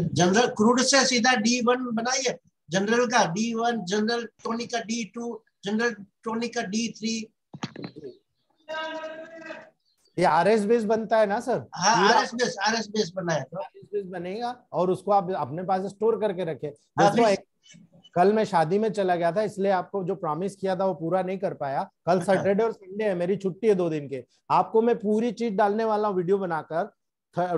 S8: जनरल क्रूड से सीधा D1 बनाइए, जनरल का D1, जनरल टॉनिक का D2, जनरल टॉनिक का D3।
S1: ये आरएस बेस बनता है ना सर?
S8: हाँ, आरएस बेस बनाया तो
S1: आरएस बेस बनेगा, और उसको आप अपने पास स्टोर करके रखे। दोस्तों कल मैं शादी में चला गया था, इसलिए आपको जो प्रॉमिस किया था वो पूरा नहीं कर पाया। कल सैटरडे और संडे है, मेरी छुट्टी है 2 दिन के। आपको मैं पूरी चीज डालने वाला हूँ वीडियो बनाकर।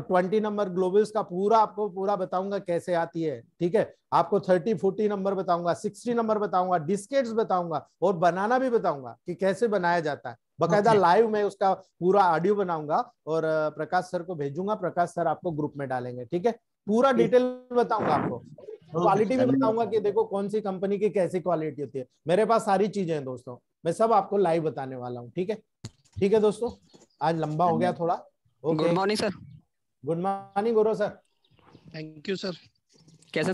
S1: 20 नंबर ग्लोबल्स का पूरा आपको पूरा बताऊंगा कैसे आती है, ठीक है। आपको 30-40 नंबर बताऊंगा, 60 नंबर बताऊंगा, डिस्केट्स बताऊंगा, और बनाना भी बताऊंगा कि कैसे बनाया जाता है। बकायदा लाइव में उसका पूरा ऑडियो बनाऊंगा और प्रकाश सर को भेजूंगा। प्रकाश सर आपको ग्रुप में डालेंगे, ठीक है। पूरा डिटेल बताऊंगा आपको, क्वालिटी भी बताऊंगा कि देखो कौन सी कंपनी की कैसी क्वालिटी होती है। मेरे पास सारी चीजें हैं दोस्तों, मैं सब आपको लाइव बताने वाला हूँ, ठीक है। ठीक है दोस्तों, आज लंबा हो गया थोड़ा।
S10: Good morning sir.
S1: Good morning Gaurav sir.
S10: Thank you sir. कैसे सर?